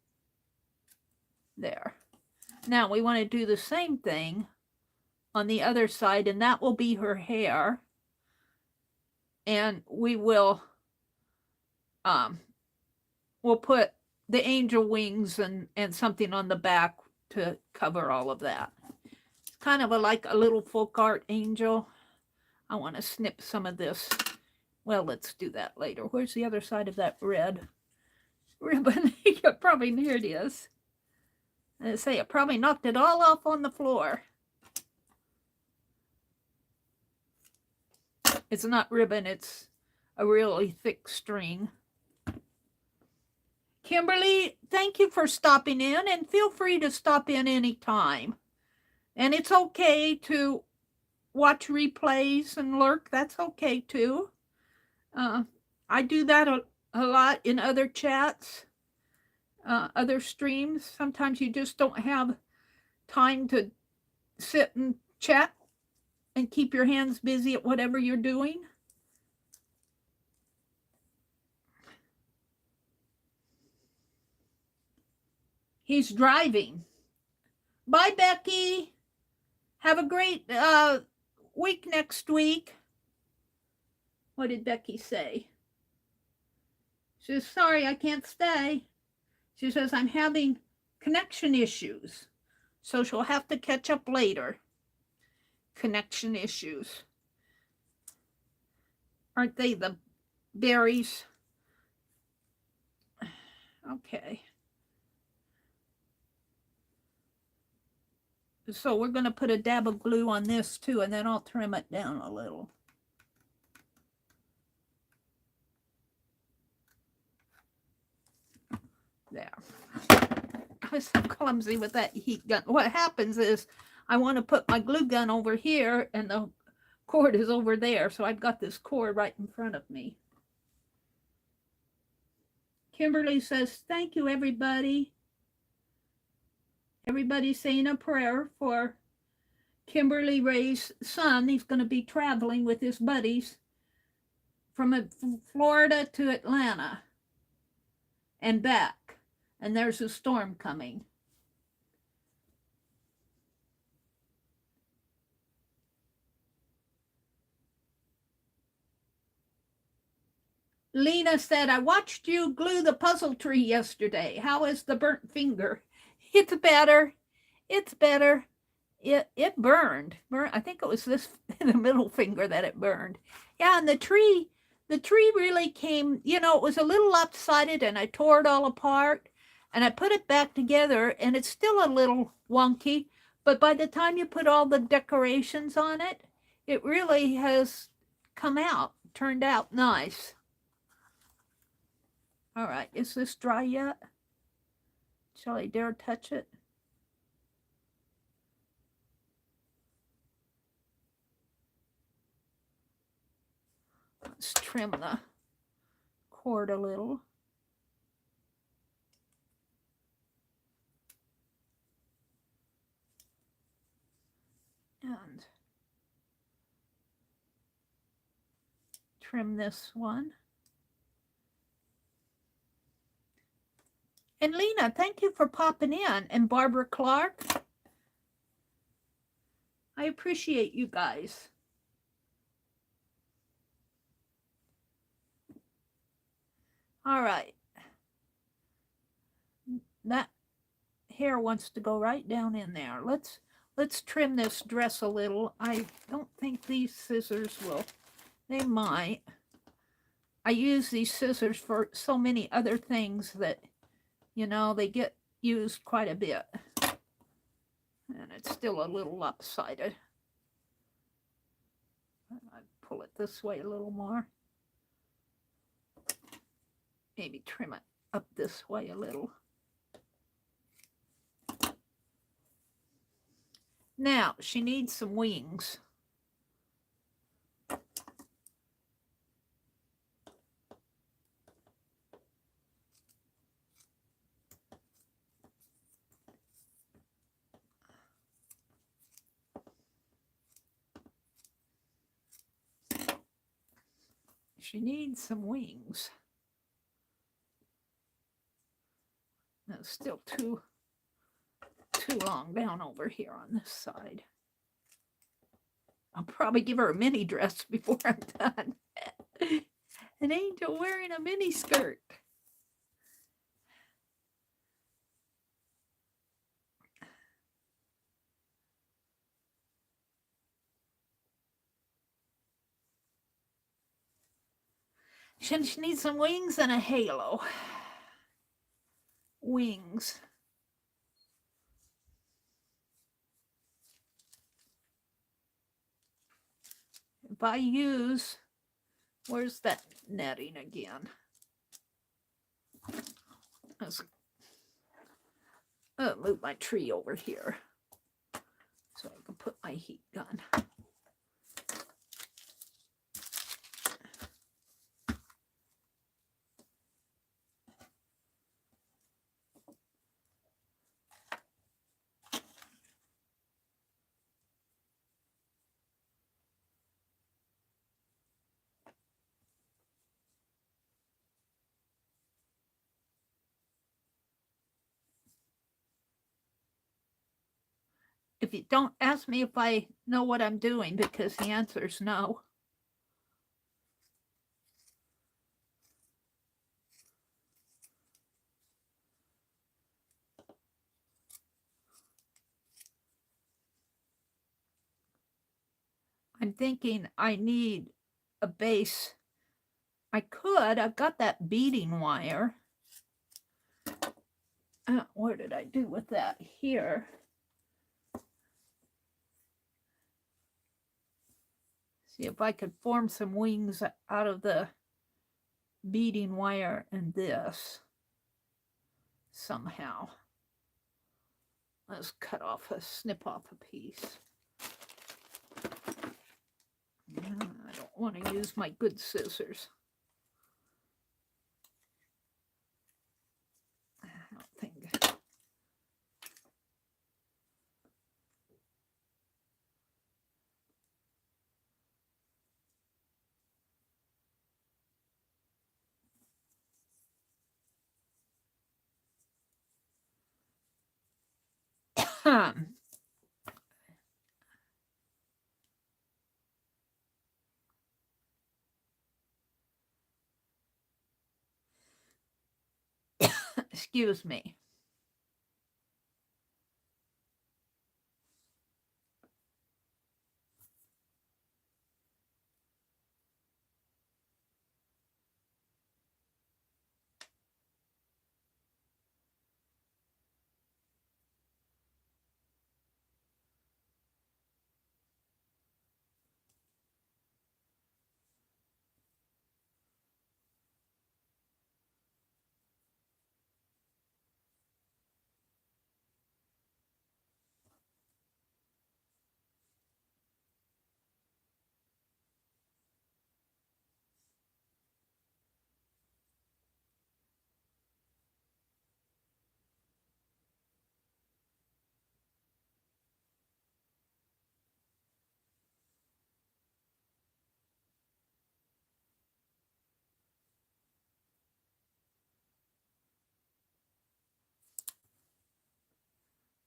There. Now we want to do the same thing on the other side, and that will be her hair. And we will we'll put the angel wings and something on the back to cover all of that. It's kind of like a little folk art angel. I want to snip some of this. Well, let's do that later. Where's the other side of that red ribbon? Probably, here it is. I say, I probably knocked it all off on the floor. It's not ribbon, it's a really thick string. Kimberly, thank you for stopping in, and feel free to stop in anytime. And it's okay to watch replays and lurk. That's okay too. I do that a lot in other chats, other streams. Sometimes you just don't have time to sit and chat and keep your hands busy at whatever you're doing. He's driving. Bye, Becky. Have a great week next week. What did Becky say? She says, sorry, I can't stay. She says, I'm having connection issues, so she'll have to catch up later. Connection issues. Aren't they the berries? Okay. So we're going to put a dab of glue on this too, and then I'll trim it down a little. There. I was so clumsy with that heat gun. What happens is I want to put my glue gun over here and the cord is over there. So I've got this cord right in front of me. Kimberly says, thank you, everybody. Everybody's saying a prayer for Kimberly Ray's son. He's going to be traveling with his buddies from Florida to Atlanta and back. And there's a storm coming. Lena said, I watched you glue the puzzle tree yesterday. How is the burnt finger? It's better. It's better. It burned. I think it was this the middle finger that it burned. Yeah, and the tree really came, you know, it was a little lopsided and I tore it all apart. And I put it back together, and it's still a little wonky, but by the time you put all the decorations on it, it really has turned out nice. All right, is this dry yet? Shall I dare touch it? Let's trim the cord a little. And trim this one. And Lena, thank you for popping in. And Barbara Clark, I appreciate you guys. All right. That hair wants to go right down in there. Let's trim this dress a little. I don't think these scissors will. They might. I use these scissors for so many other things that, you know, they get used quite a bit. And it's still a little lopsided. I pull it this way a little more. Maybe trim it up this way a little. Now, she needs some wings. She needs some wings. That's still too long down over here on this side. I'll probably give her a mini dress before I'm done. An angel wearing a mini skirt. She needs some wings and a halo. Wings. If I use, where's that netting again? I'll move my tree over here so I can put my heat gun. If you don't ask me if I know what I'm doing, because the answer is no. I'm thinking I need a base. I've got that beading wire. What did I do with that here? See if I could form some wings out of the beading wire and this somehow. Let's snip off a piece. I don't want to use my good scissors. I don't think. Excuse me.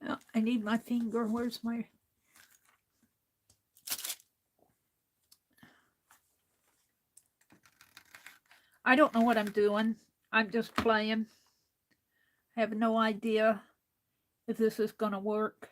Oh, I need my finger. Where's my... I don't know what I'm doing. I'm just playing. I have no idea if this is going to work.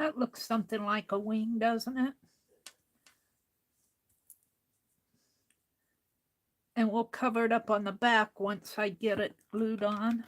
That looks something like a wing, doesn't it? And we'll cover it up on the back once I get it glued on.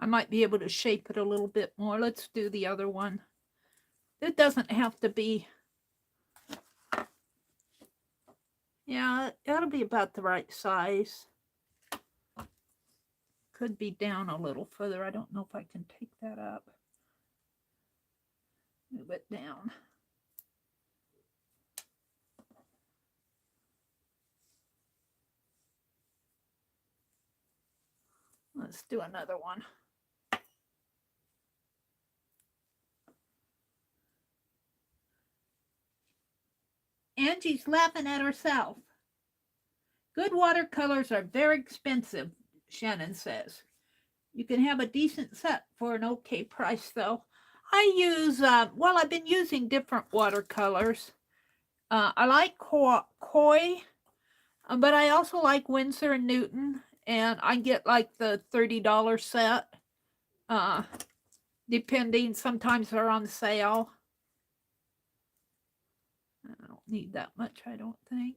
I might be able to shape it a little bit more. Let's do the other one. It doesn't have to be. Yeah, that'll be about the right size. Could be down a little further. I don't know if I can take that up. Move it down. Let's do another one. Angie's laughing at herself. Good watercolors are very expensive, Shannon says. You can have a decent set for an okay price, though. I use, well, I've been using different watercolors. I like Koi, but I also like Winsor and Newton, and I get like the $30 set, depending. Sometimes they're on sale. I don't need that much, I don't think.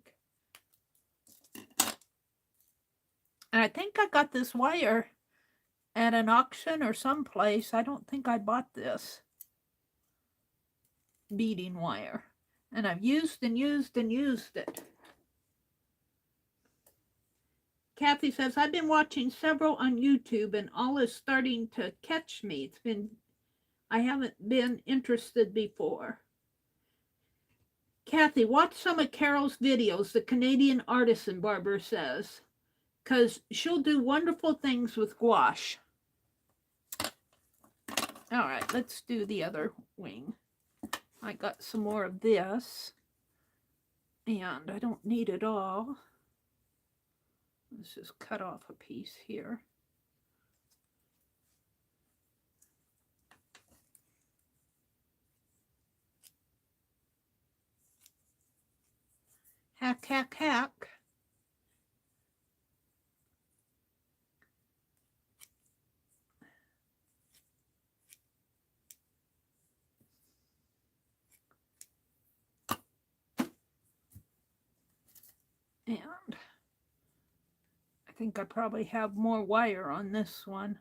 And I think I got this wire at an auction or someplace. I don't think I bought this beading wire. And I've used and used and used it. Kathy says, I've been watching several on YouTube and all is starting to catch me. I haven't been interested before. Kathy, watch some of Carol's videos, the Canadian artisan, Barbara says, because she'll do wonderful things with gouache. All right, let's do the other wing. I got some more of this, and I don't need it all. Let's just cut off a piece here. Hack, hack, hack. And I think I probably have more wire on this one.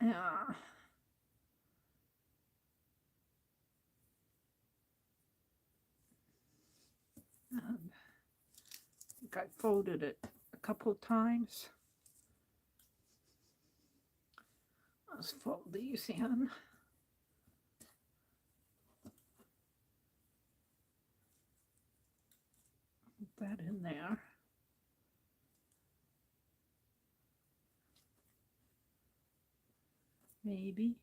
Yeah. I think I folded it a couple of times. Let's fold these in. Put that in there. Maybe.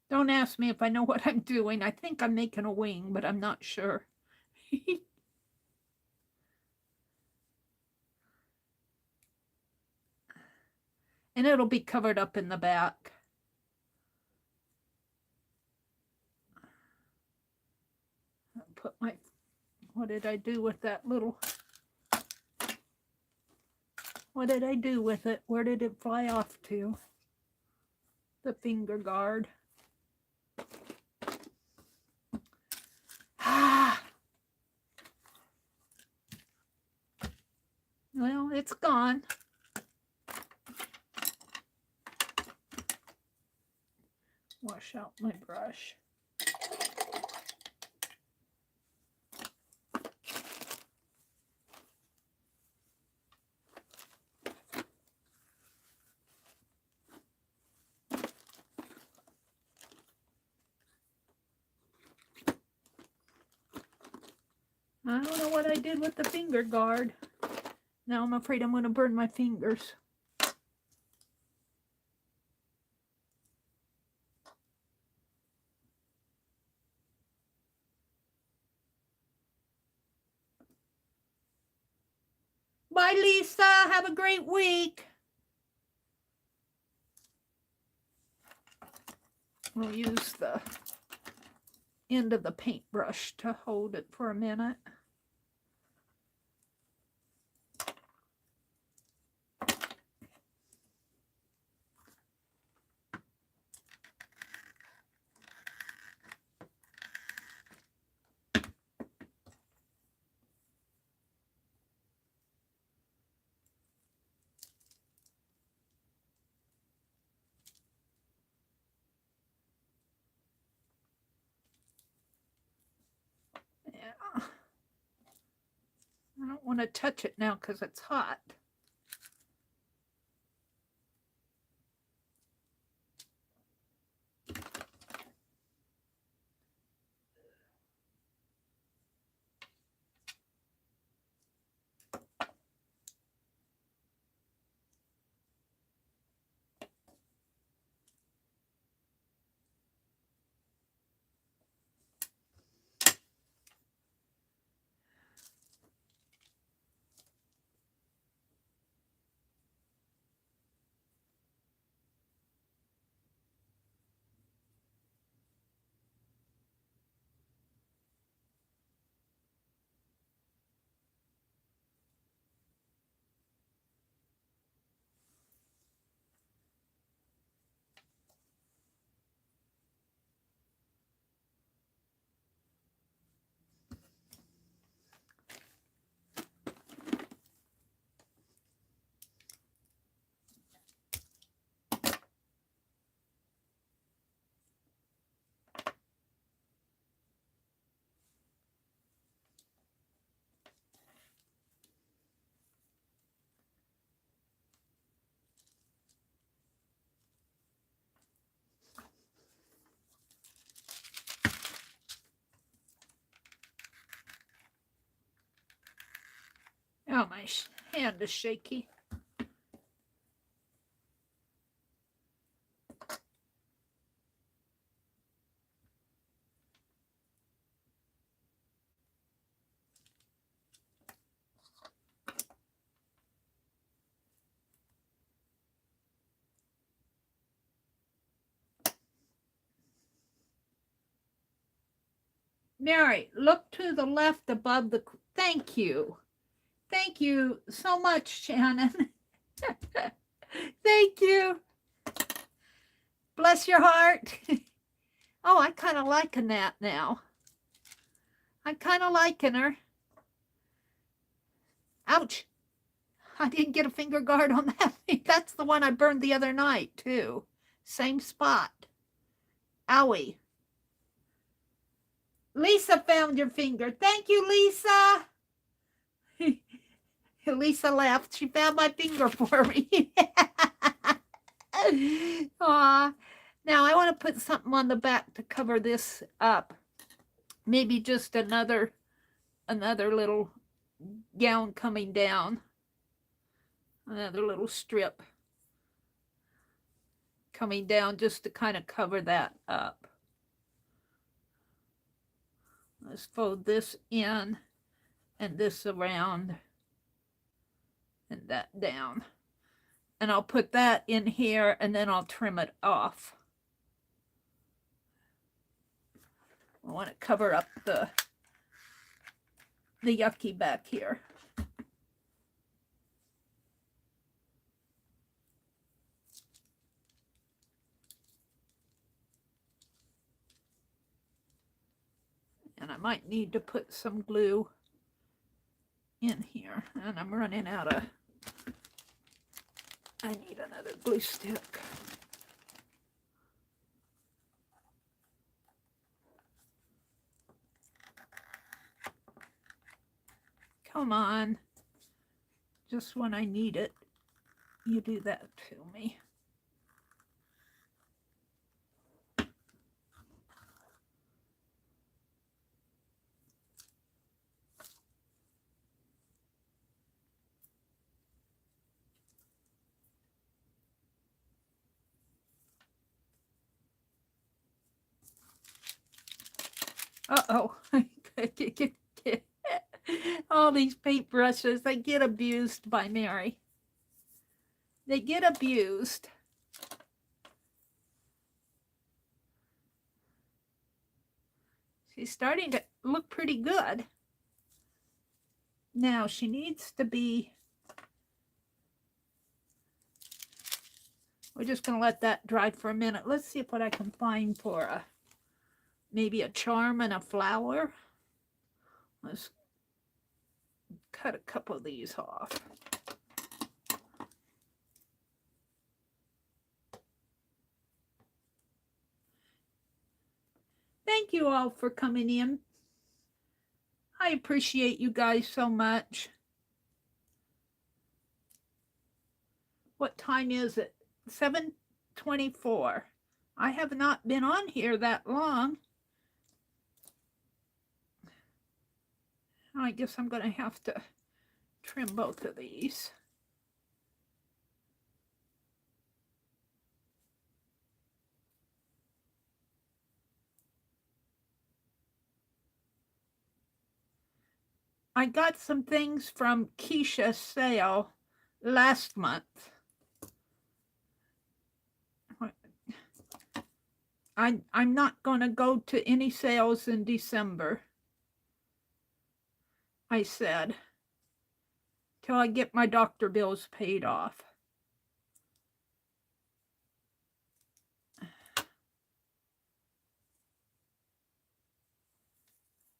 Don't ask me if I know what I'm doing. I think I'm making a wing, but I'm not sure. And it'll be covered up in the back. I'll put my, what did I do with that little, what did I do with it? Where did it fly off to? The finger guard. Well, it's gone. Wash out my brush. I don't know what I did with the finger guard. Now I'm afraid I'm going to burn my fingers. Bye, Lisa. Have a great week. We'll use the end of the paintbrush to hold it for a minute. Yeah. I don't want to touch it now because it's hot. Oh, my hand is shaky. Mary, look to the left above the... Thank you. Thank you so much, Shannon. Thank you. Bless your heart. Oh, I kind of liking that now. I'm kind of liking her. Ouch. I didn't get a finger guard on that. That's the one I burned the other night, too. Same spot. Owie. Lisa found your finger. Thank you, Lisa. Lisa laughed. She found my finger for me. Aw. Now I want to put something on the back to cover this up. Maybe just another little gown coming down. Another little strip coming down just to kind of cover that up. Let's fold this in and this around and that down. And I'll put that in here and then I'll trim it off. I want to cover up the yucky back here. And I might need to put some glue in here. And I'm running out of... I need another glue stick. Come on. Just when I need it, you do that to me. Uh-oh. All these paintbrushes, they get abused by Meri. They get abused. She's starting to look pretty good. Now she needs to be, we're just going to let that dry for a minute. Let's see what I can find for maybe a charm and a flower. Let's cut a couple of these off. Thank you all for coming in. I appreciate you guys so much. What time is it? 7:24. I have not been on here that long. I guess I'm going to have to trim both of these. I got some things from Keisha's sale last month. I'm not going to go to any sales in December, I said, till I get my doctor bills paid off.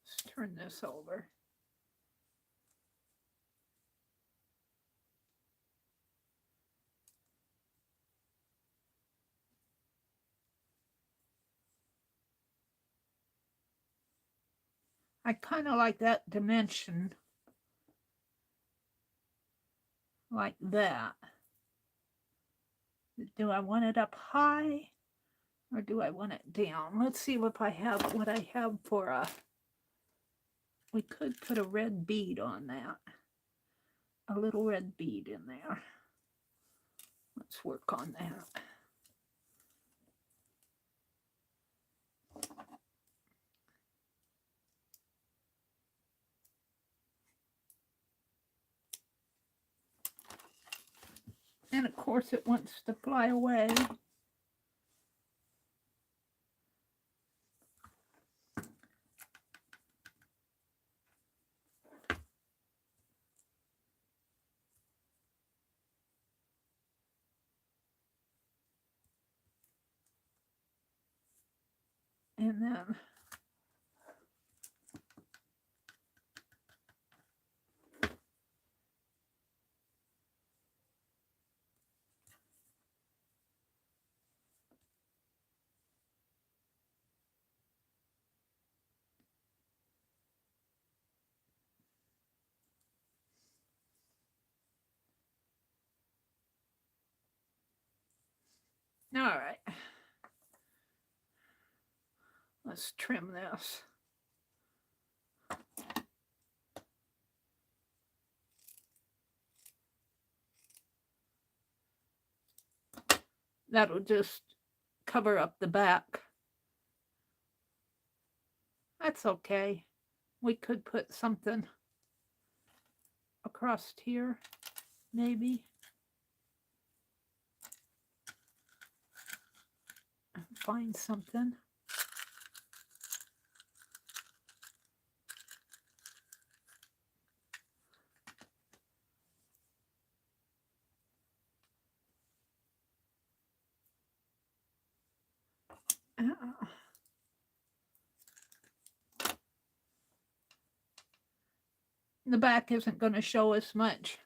Let's turn this over. I kind of like that dimension, like that. Do I want it up high or do I want it down? Let's see if I have what I have for a, we could put a red bead on that. A little red bead in there. Let's work on that. And of course it wants to fly away. And then all right. Let's trim this. That'll just cover up the back. That's okay. We could put something across here, maybe. Find something. The back isn't going to show as much.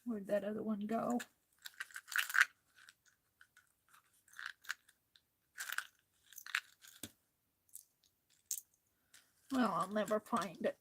Where'd that other one go? Well, I'll never find it.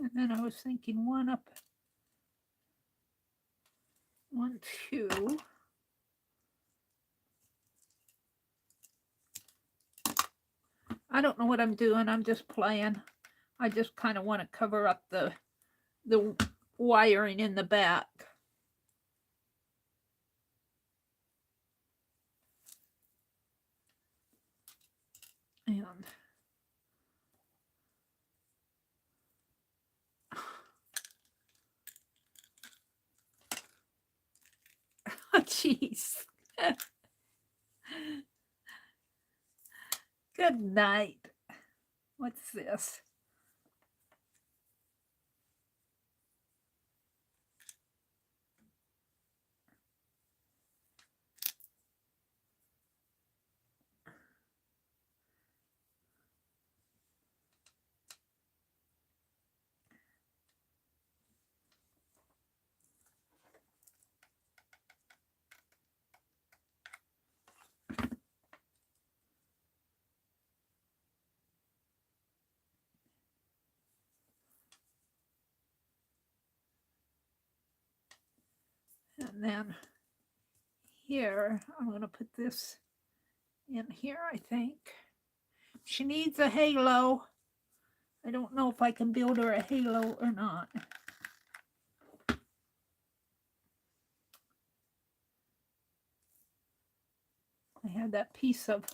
And then I was thinking one up, 1, 2. I don't know what I'm doing. I'm just playing. I just kind of want to cover up the wiring in the back. And oh, jeez. Good night. What's this? And then here, I'm going to put this in here, I think. She needs a halo. I don't know if I can build her a halo or not. I had that piece of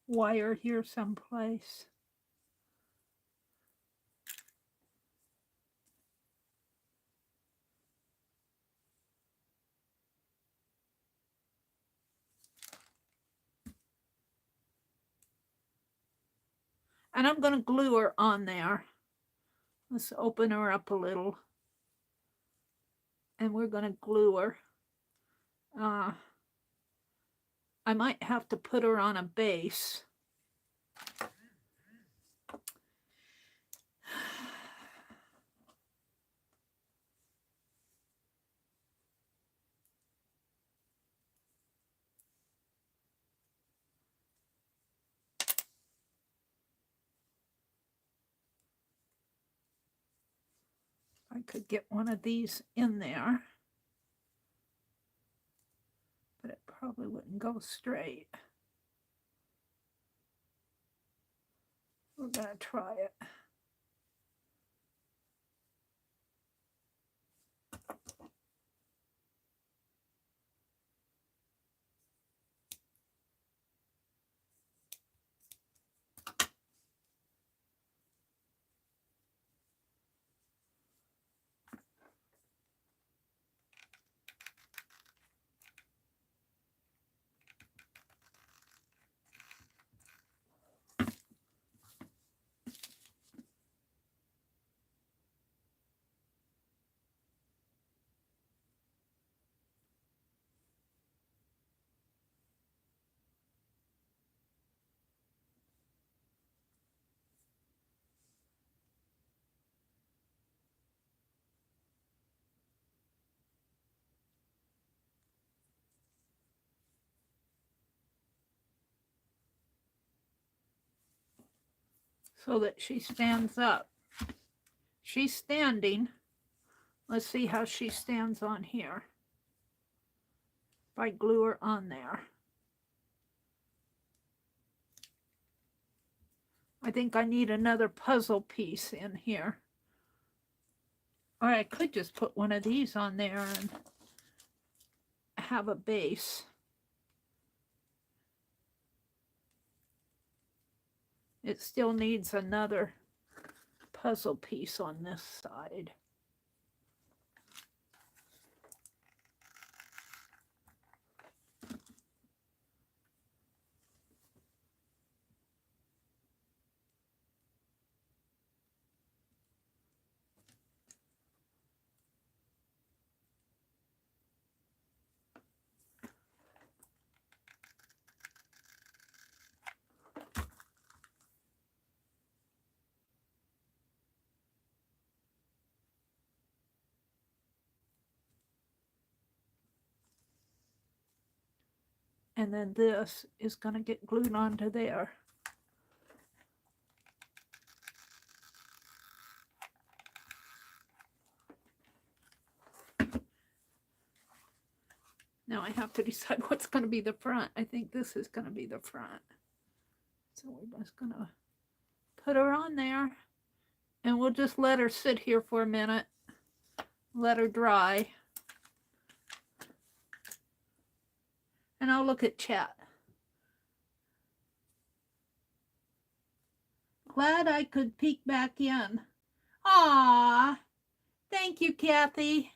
wire here someplace. And I'm going to glue her on there. Let's open her up a little. And we're going to glue her. I might have to put her on a base. I could get one of these in there, but it probably wouldn't go straight. We're going to try it. So that she stands up. She's standing. Let's see how she stands on here. If I glue her on there. I think I need another puzzle piece in here. Or I could just put one of these on there and have a base. It still needs another puzzle piece on this side. And then this is going to get glued onto there. Now I have to decide what's going to be the front. I think this is going to be the front. So we're just going to put her on there. And we'll just let her sit here for a minute. Let her dry. And I'll look at chat. Glad I could peek back in. Ah, thank you, Kathy.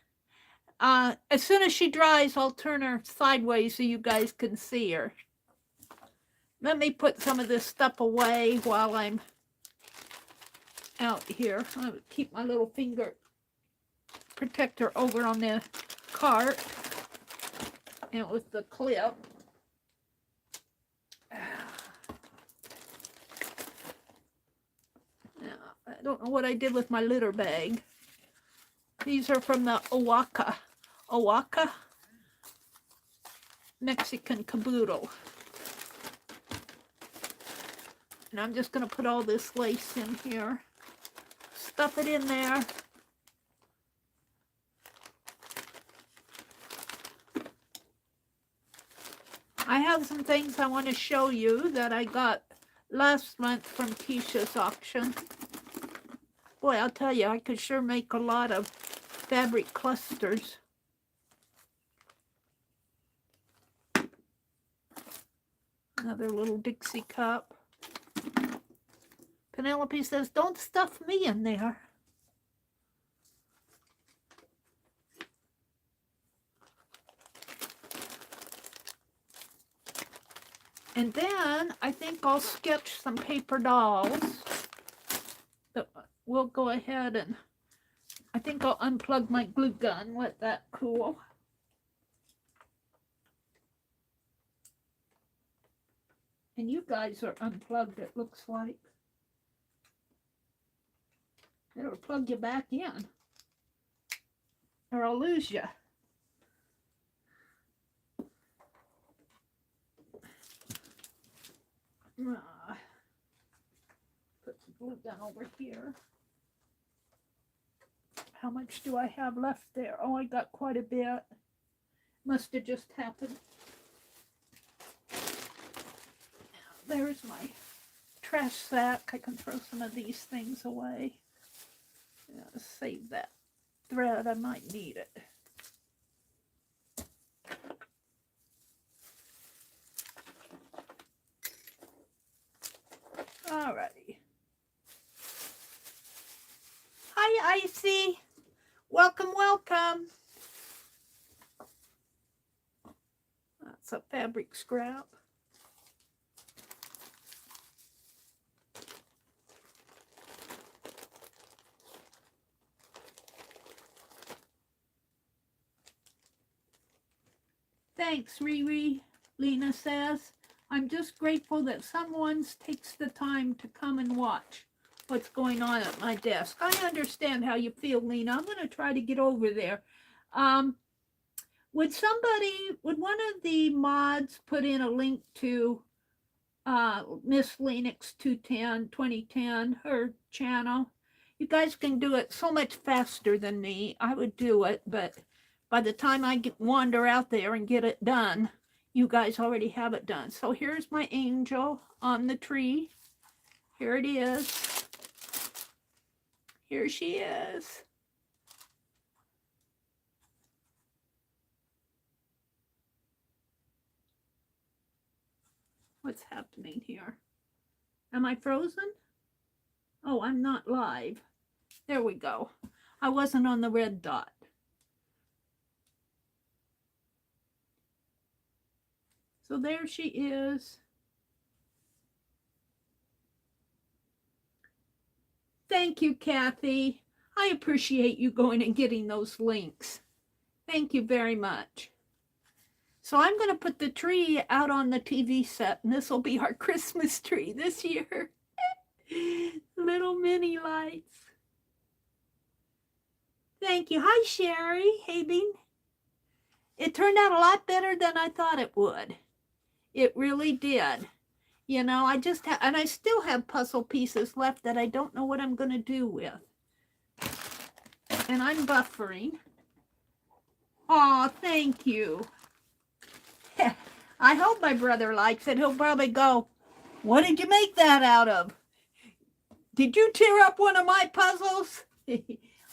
As soon as she dries, I'll turn her sideways so you guys can see her. Let me put some of this stuff away while I'm out here. I'll keep my little finger protector over on the cart and with the clip. Now, I don't know what I did with my litter bag. These are from the Oaxaca Mexican caboodle. And I'm just going to put all this lace in here. Stuff it in there. I have some things I want to show you that I got last month from Keisha's auction. Boy, I'll tell you, I could sure make a lot of fabric clusters. Another little Dixie cup. Penelope says, don't stuff me in there. And then I think I'll sketch some paper dolls. But we'll go ahead and I think I'll unplug my glue gun. Let that cool. And you guys are unplugged, it looks like. It'll plug you back in, or I'll lose you. Put the glue gun over here. How much do I have left there? Oh, I got quite a bit. Must have just happened. There's my trash sack. I can throw some of these things away. Yeah, save that thread. I might need it. Alrighty. Hi, Icy. Welcome, welcome. That's a fabric scrap. Thanks, Riri, Lena says. I'm just grateful that someone takes the time to come and watch what's going on at my desk. I understand how you feel, Lena. I'm going to try to get over there. Would one of the mods put in a link to Miss Linux 2010, her channel? You guys can do it so much faster than me. I would do it, but by the time I wander out there and get it done, you guys already have it done. So here's my angel on the tree. Here it is. Here she is. What's happening here? Am I frozen? Oh, I'm not live. There we go. I wasn't on the red dot. So there she is. Thank you, Kathy. I appreciate you going and getting those links. Thank you very much. So I'm going to put the tree out on the TV set, and this will be our Christmas tree this year. Little mini lights. Thank you. Hi, Sherry Habing. It turned out a lot better than I thought it would. It really did. You know, I just have, and I still have puzzle pieces left that I don't know what I'm going to do with. And I'm buffering. Aw, thank you. I hope my brother likes it. He'll probably go, what did you make that out of? Did you tear up one of my puzzles?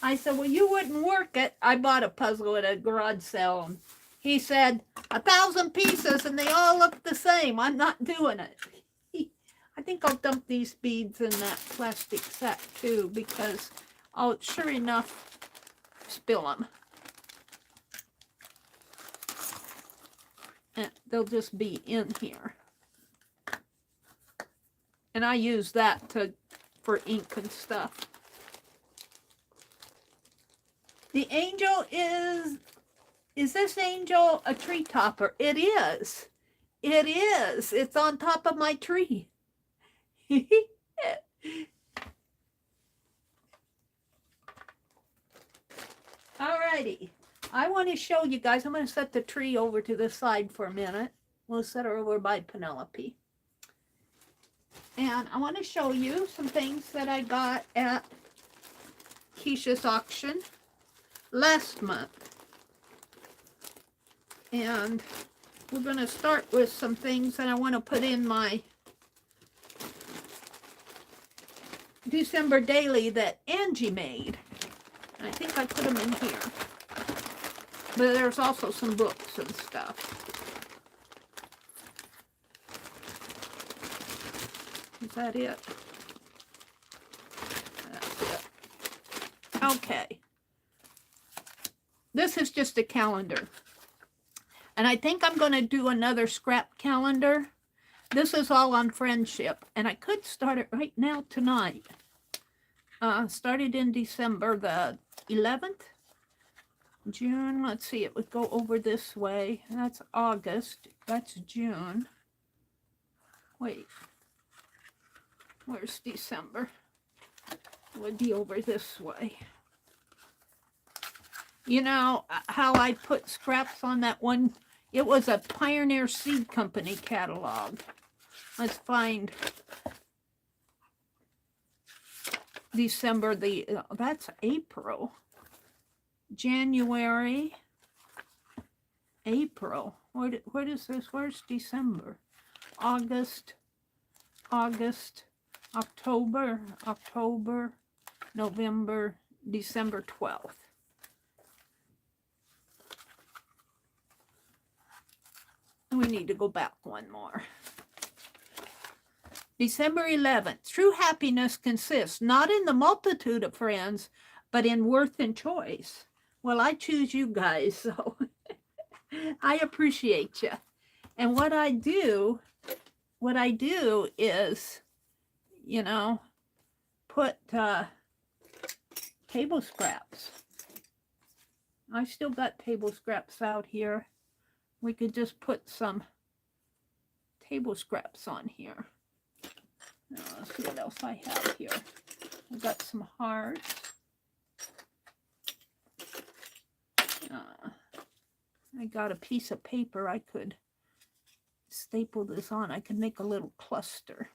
I said, well, you wouldn't work it. I bought a puzzle at a garage sale. And he said, 1,000 pieces and they all look the same. I'm not doing it. I think I'll dump these beads in that plastic sack too, because I'll sure enough spill them. And they'll just be in here. And I use that for ink and stuff. The angel is this angel a tree topper? It is. It is. It's on top of my tree. Alrighty. I want to show you guys. I'm going to set the tree over to the side for a minute. We'll set her over by Penelope. And I want to show you some things that I got at Keisha's auction last month. And we're going to start with some things that I want to put in my December daily that Angie made. And I think I put them in here. But there's also some books and stuff. Is that it? That's it. Okay. This is just a calendar. And I think I'm going to do another scrap calendar. This is all on friendship. And I could start it right now tonight. Started in December the 11th. June, let's see, it would go over this way. That's August. That's June. Wait. Where's December? It would be over this way. You know how I put scraps on that one? It was a Pioneer Seed Company catalog. Let's find December that's April. January, April. What is this? Where's December? August, October, November, December 12th. We need to go back one more. December 11th. True happiness consists not in the multitude of friends, but in worth and choice. Well, I choose you guys, so I appreciate you. And what I do is, you know, put table scraps. I still got table scraps out here. We could just put some table scraps on here. Now, let's see what else I have here. I've got some hearts. I got a piece of paper. I could staple this on. I could make a little cluster.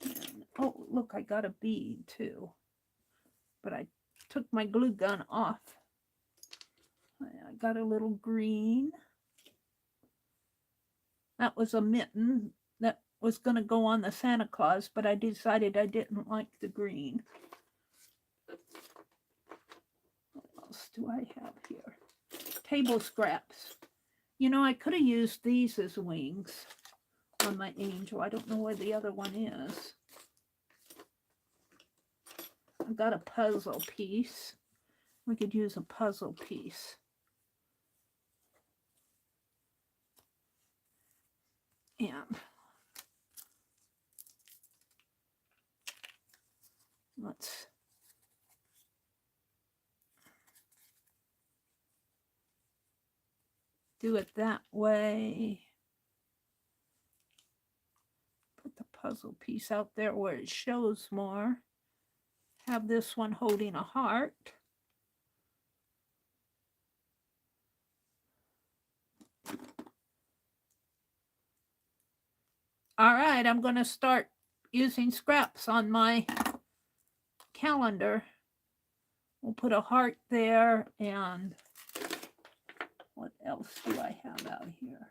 And, oh, look, I got a bead too. But I took my glue gun off. I got a little green. That was a mitten that was going to go on the Santa Claus, but I decided I didn't like the green. What else do I have here? Table scraps. You know, I could have used these as wings on my angel. I don't know where the other one is. I've got a puzzle piece. We could use a puzzle piece. And let's do it that way. Put the puzzle piece out there where it shows more. Have this one holding a heart. All right, I'm going to start using scraps on my calendar. We'll put a heart there, and what else do I have out here?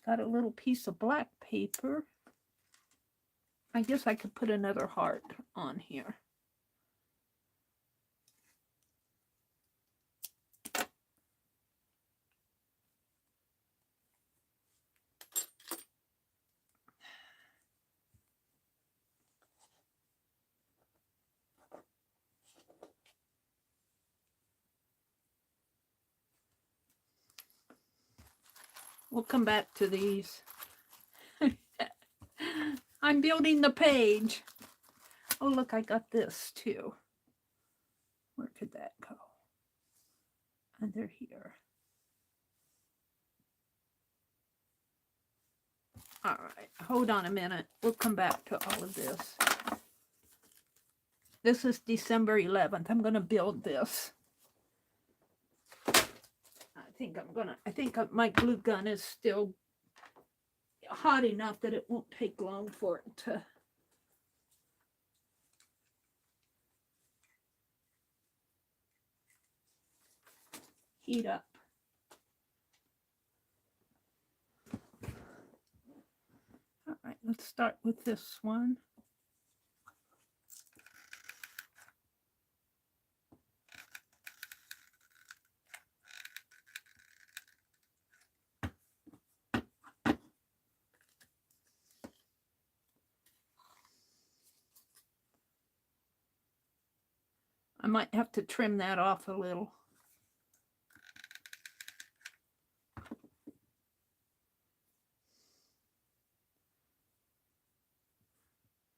Got a little piece of black paper. I guess I could put another heart on here. We'll come back to these. I'm building the page. Oh, look, I got this too. Where could that go? Under here. All right, hold on a minute. We'll come back to all of this. This is December 11th. I'm going to build this. I think my glue gun is still hot enough that it won't take long for it to heat up. All right, let's start with this one. I might have to trim that off a little.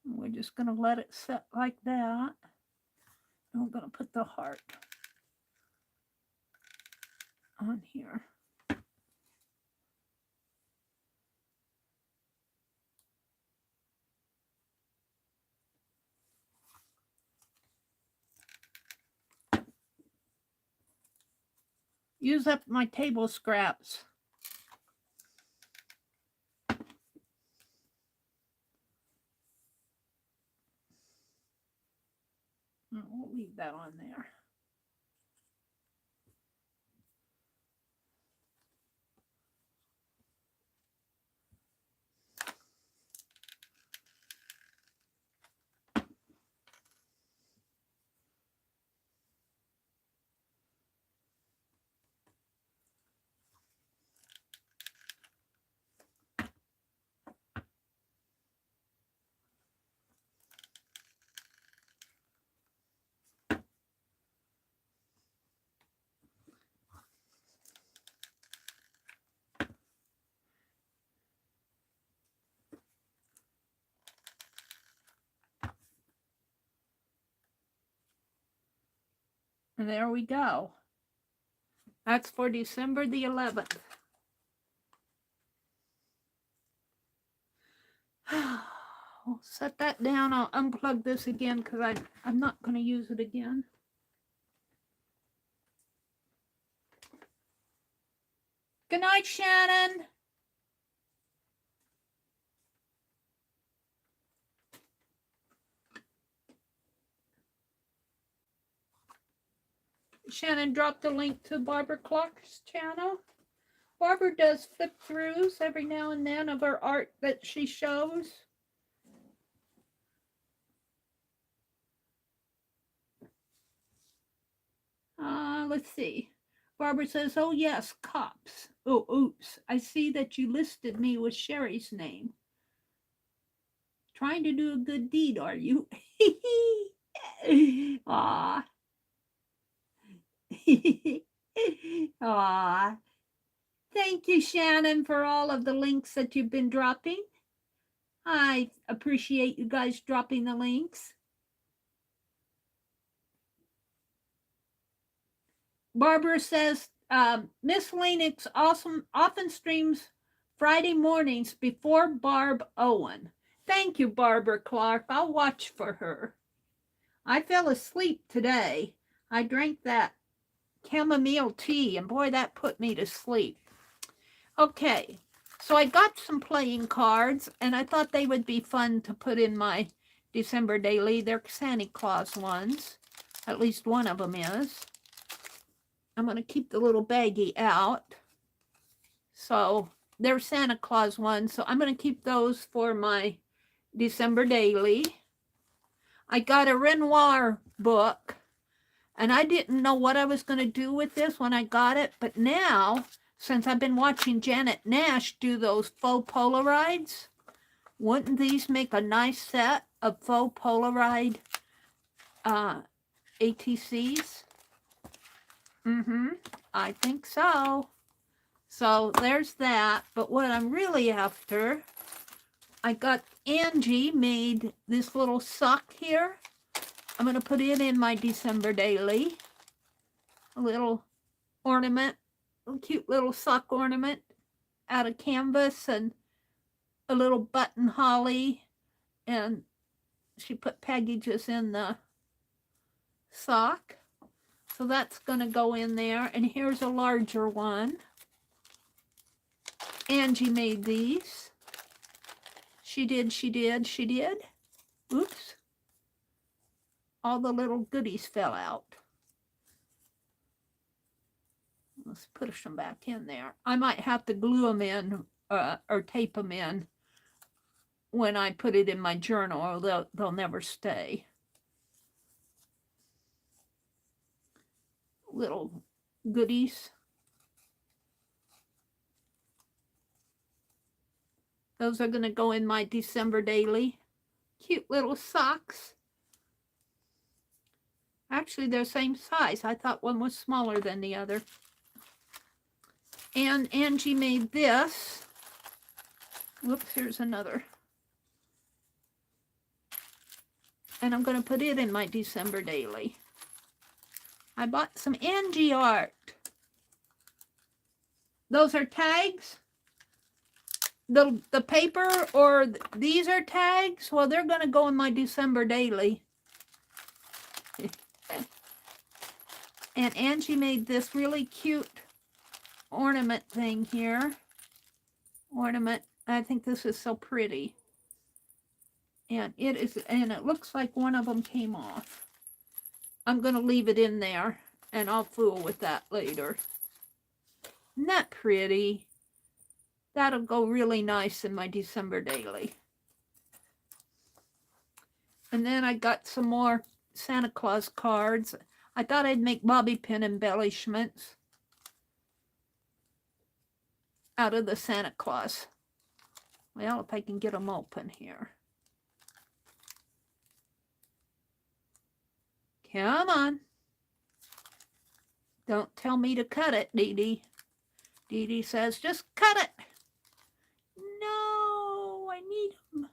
We're just going to let it set like that. And we're going to put the heart on here. Use up my table scraps. We'll leave that on there. And there we go. That's for December the 11th. We'll set that down. I'll unplug this again because I'm not going to use it again. Good night, Shannon. Shannon dropped a link to Barbara Clark's channel. Barbara does flip throughs every now and then of her art that she shows. Let's see. Barbara says, oh yes, cops. Oh, oops. I see that you listed me with Sherry's name. Trying to do a good deed, are you? Aw. Aw. Thank you, Shannon, for all of the links that you've been dropping. I appreciate you guys dropping the links. Barbara says, Miss Lennox often streams Friday mornings before Barb Owen. Thank you, Barbara Clark. I'll watch for her. I fell asleep today. I drank that chamomile tea, and boy, that put me to sleep. Okay, so I got some playing cards, and I thought they would be fun to put in my December daily. They're Santa Claus ones. At least one of them is. I'm going to keep the little baggie out. So they're Santa Claus ones. So I'm going to keep those for my December daily. I got a Renoir book. And I didn't know what I was going to do with this when I got it. But now, since I've been watching Janet Nash do those faux Polaroids, wouldn't these make a nice set of faux Polaroid ATCs? I think so. So there's that. But what I'm really after, I got Angie made this little sock here. I'm going to put it in my December daily. A little ornament, a cute little sock ornament out of canvas and a little button holly. And she put packages in the sock. So that's going to go in there. And here's a larger one. Angie made these. She did. Oops. All the little goodies fell out. Let's push them back in there. I might have to glue them in or tape them in when I put it in my journal, or they'll never stay. Little goodies. Those are going to go in my December daily. Cute little socks. Actually, they're same size. I thought one was smaller than the other. And Angie made this. Whoops, here's another. And I'm going to put it in my December daily. I bought some Angie art. Those are tags. The paper or these are tags. Well, they're going to go in my December daily. And Angie made this really cute ornament thing here. Ornament. I think this is so pretty. And it is, and it looks like one of them came off. I'm going to leave it in there and I'll fool with that later. Isn't that pretty? That'll go really nice in my December daily. And then I got some more Santa Claus cards. I thought I'd make bobby pin embellishments out of the Santa Claus. Well, if I can get them open here. Come on. Don't tell me to cut it, Dee Dee. Dee Dee says, just cut it. No, I need them.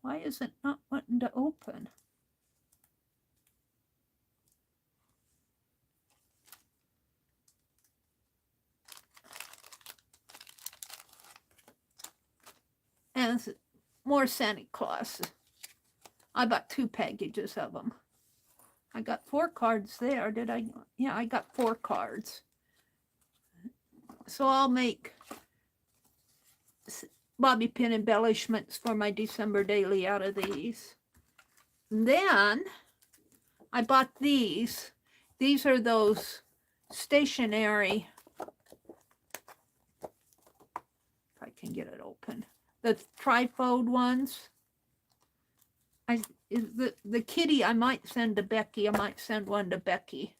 Why is it not wanting to open? And more Santa Claus. I bought 2 packages of them. I got 4 cards there. Did I? Yeah, I got 4 cards. So I'll make bobby pin embellishments for my December daily out of these. And then I bought these. These are those stationery. If I can get it open. The trifold ones. The kitty I might send to Becky. I might send one to Becky.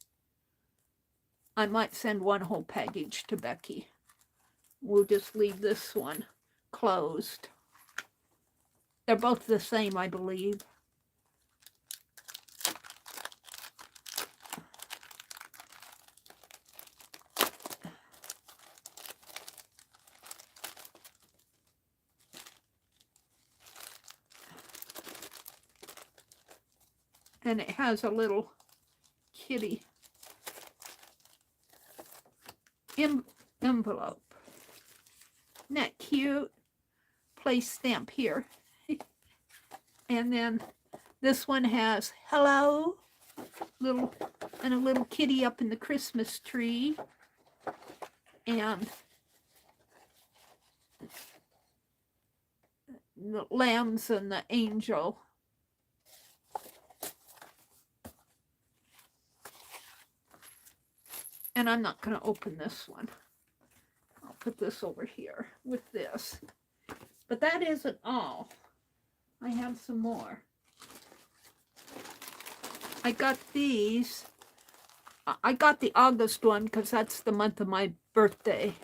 I might send one whole package to Becky. We'll just leave this one closed. They're both the same, I believe. And it has a little kitty envelope. Isn't that cute? Place stamp here. And then this one has hello, little, and a little kitty up in the Christmas tree. And the lambs and the angel. And I'm not going to open this one. I'll put this over here with this. But that isn't all. I have some more. I got these. I got the August one because that's the month of my birthday.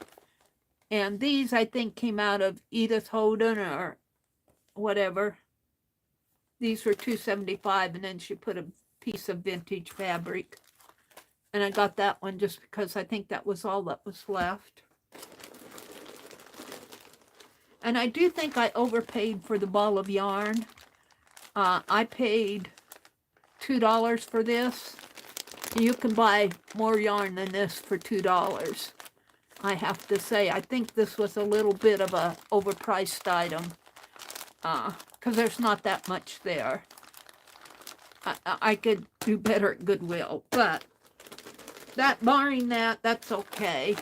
And these, I think, came out of Edith Holden or whatever. These were $2.75, and then she put a piece of vintage fabric. And I got that one just because I think that was all that was left. And I do think I overpaid for the ball of yarn. I paid $2 for this. You can buy more yarn than this for $2. I have to say, I think this was a little bit of a overpriced item. Because there's not that much there. I could do better at Goodwill, but barring that, that's okay.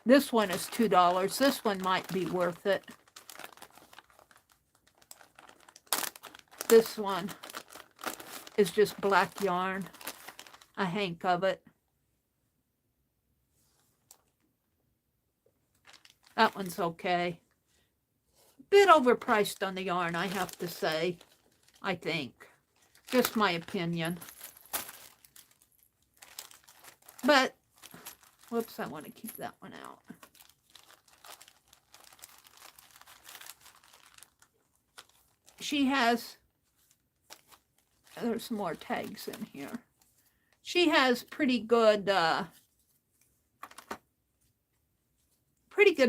This one is $2. This one might be worth it. This one is just black yarn, a hank of it. That one's okay. Bit overpriced on the yarn, I have to say, I think. Just my opinion. But, whoops, I want to keep that one out. She has, there's more tags in here. She has pretty good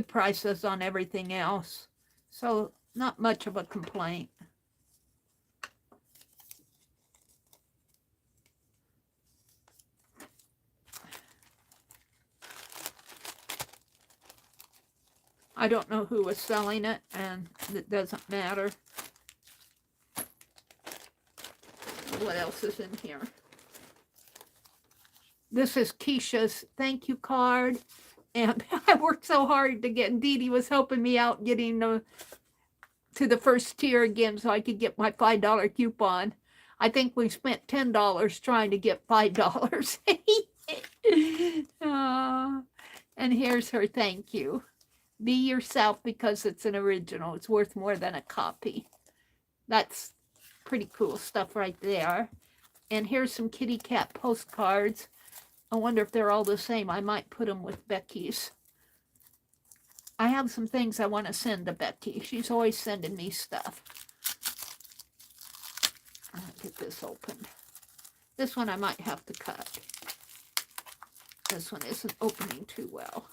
prices on everything else. So, not much of a complaint. I don't know who was selling it, and it doesn't matter. What else is in here? This is Keisha's thank you card. And I worked so hard to get, Dee Dee was helping me out getting to the first tier again so I could get my $5 coupon. I think we spent $10 trying to get $5. And here's her thank you. Be yourself because it's an original. It's worth more than a copy. That's pretty cool stuff right there. And here's some kitty cat postcards. I wonder if they're all the same. I might put them with Becky's. I have some things I want to send to Becky. She's always sending me stuff. I'll get this opened. This one I might have to cut. This one isn't opening too well.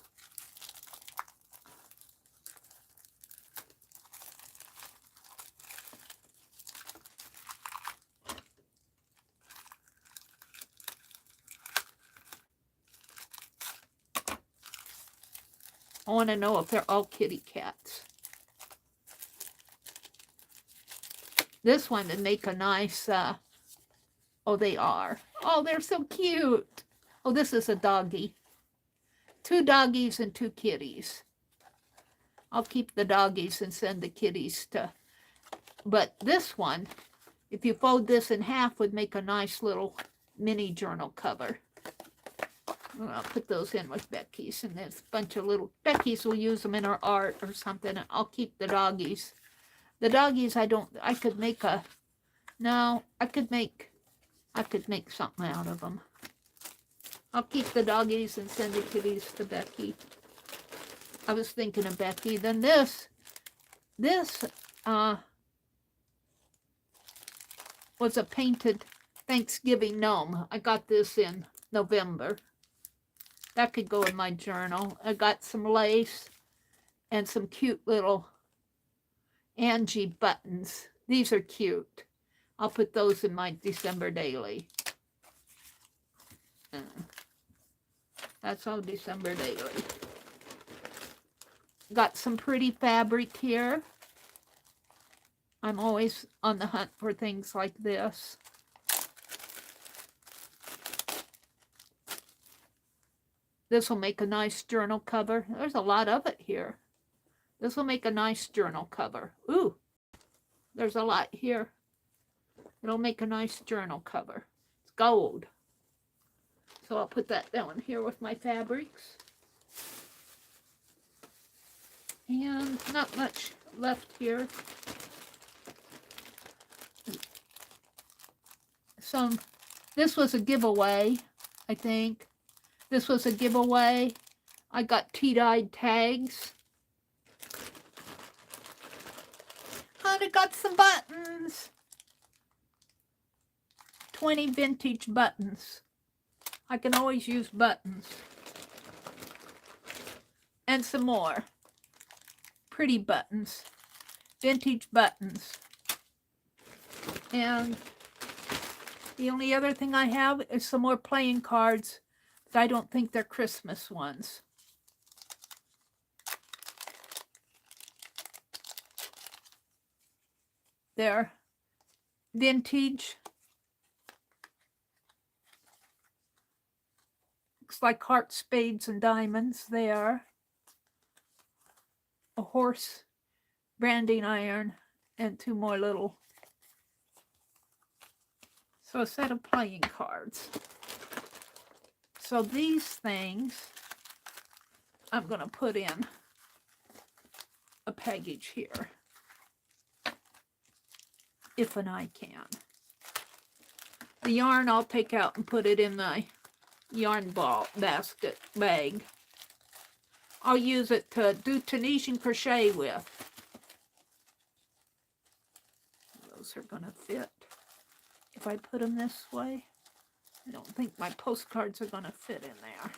I want to know if they're all kitty cats. This one would make a nice, oh, they are. Oh, they're so cute. Oh, this is a doggy. 2 doggies and 2 kitties. I'll keep the doggies and send the kitties to, but this one, if you fold this in half, would make a nice little mini journal cover. I'll put those in with Becky's, and there's a bunch of little, Becky's will use them in her art or something, and I'll keep the doggies. The doggies, I could make a, no, I could make something out of them. I'll keep the doggies and send the kitties to Becky. I was thinking of Becky. Then this was a painted Thanksgiving gnome. I got this in November. That could go in my journal. I got some lace and some cute little Angie buttons. These are cute. I'll put those in my December daily. That's all December daily. Got some pretty fabric here. I'm always on the hunt for things like this. This will make a nice journal cover. There's a lot of it here. This will make a nice journal cover. Ooh, there's a lot here. It'll make a nice journal cover. It's gold. So I'll put that down here with my fabrics. And not much left here. So this was a giveaway, I think. This was a giveaway. I got tea-dyed tags. And I got some buttons. 20 vintage buttons. I can always use buttons. And some more. Pretty buttons. Vintage buttons. And the only other thing I have is some more playing cards, but I don't think they're Christmas ones. They're vintage. Looks like hearts, spades, and diamonds there. A horse, branding iron, and 2 more little. So a set of playing cards. So these things, I'm going to put in a package here. If and I can. The yarn I'll take out and put it in my yarn ball basket bag. I'll use it to do Tunisian crochet with. Those are going to fit. If I put them this way, I don't think my postcards are going to fit in there.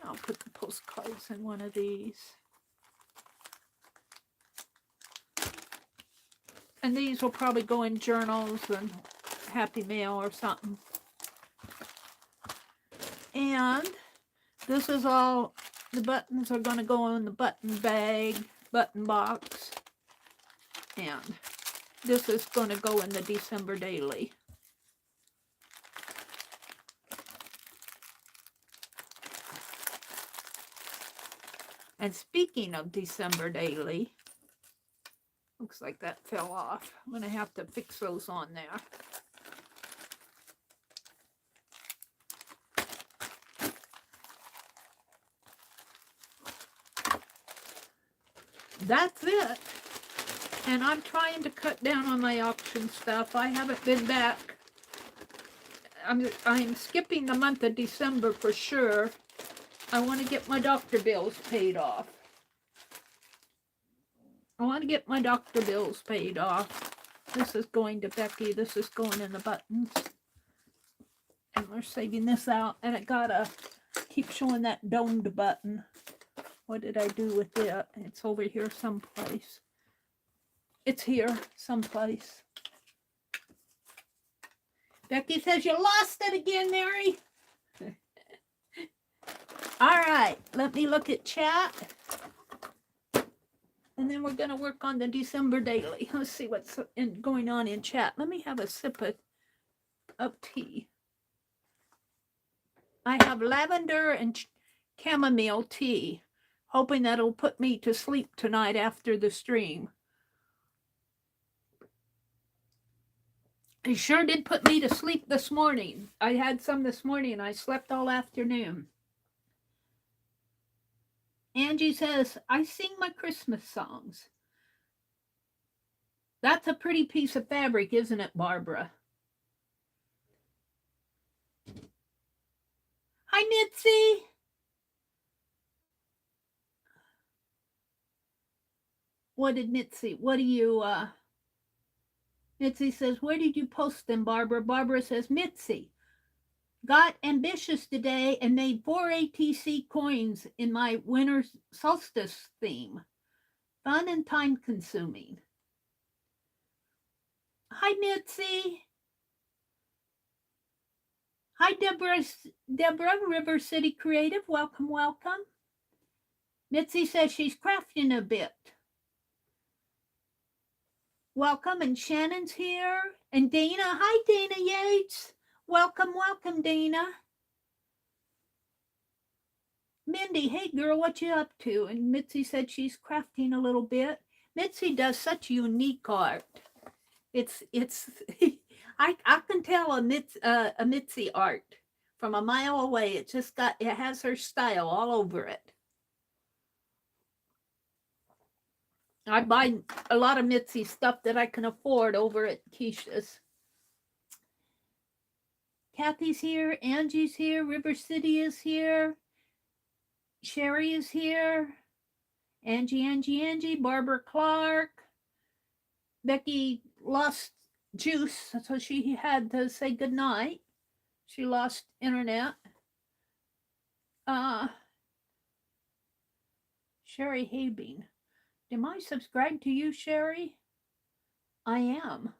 I'll put the postcards in one of these. And these will probably go in journals and Happy Mail or something. And this is all, the buttons are going to go in the button bag, button box. And this is going to go in the December Daily. And speaking of December Daily, looks like that fell off. I'm going to have to fix those on there. That's it. And I'm trying to cut down on my auction stuff. I haven't been back. I'm skipping the month of December for sure. I want to get my doctor bills paid off. This is going to Becky. This is going in the buttons. And we're saving this out. And it gotta keep showing that domed button. What did I do with it? It's over here someplace. It's here someplace. Becky says you lost it again, Meri. All right, let me look at chat. And then we're going to work on the December Daily. Let's see what's going on in chat. Let me have a sip of tea. I have lavender and chamomile tea, hoping that'll put me to sleep tonight after the stream. It sure did put me to sleep this morning. I had some this morning and I slept all afternoon. Angie says, I sing my Christmas songs. That's a pretty piece of fabric, isn't it, Barbara? Hi, Mitzi. What did Mitzi, what do you, Mitzi says, where did you post them, Barbara? Barbara says, Mitzi, got ambitious today and made 4 ATC coins in my winter solstice theme. Fun and time consuming. Hi, Mitzi. Hi, Deborah, River City Creative. Welcome, welcome. Mitzi says she's crafting a bit. Welcome, and Shannon's here. And Dana. Hi, Dana Yates. Welcome, welcome, Dana. Mindy, hey girl, what you up to? And Mitzi said she's crafting a little bit. Mitzi does such unique art. It's I can tell a Mitzi art from a mile away. It has her style all over it. I buy a lot of Mitzi stuff that I can afford over at Keisha's. Kathy's here, Angie's here, River City is here, Sherry is here, Angie, Barbara Clark, Becky lost juice, so she had to say goodnight. She lost internet. Sherry Habing. Am I subscribed to you, Sherry? I am.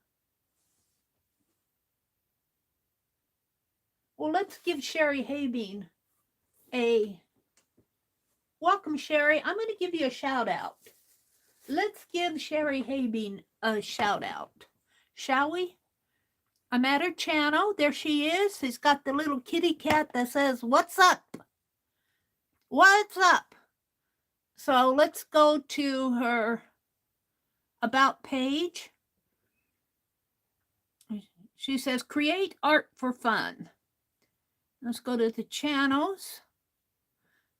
Well, let's give Sherry Habing a welcome, Sherry. I'm going to give you a shout out. Let's give Sherry Habing a shout out, shall we? I'm at her channel. There she is. She's got the little kitty cat that says, "What's up? What's up?" So let's go to her about page. She says, create art for fun. Let's go to the channels.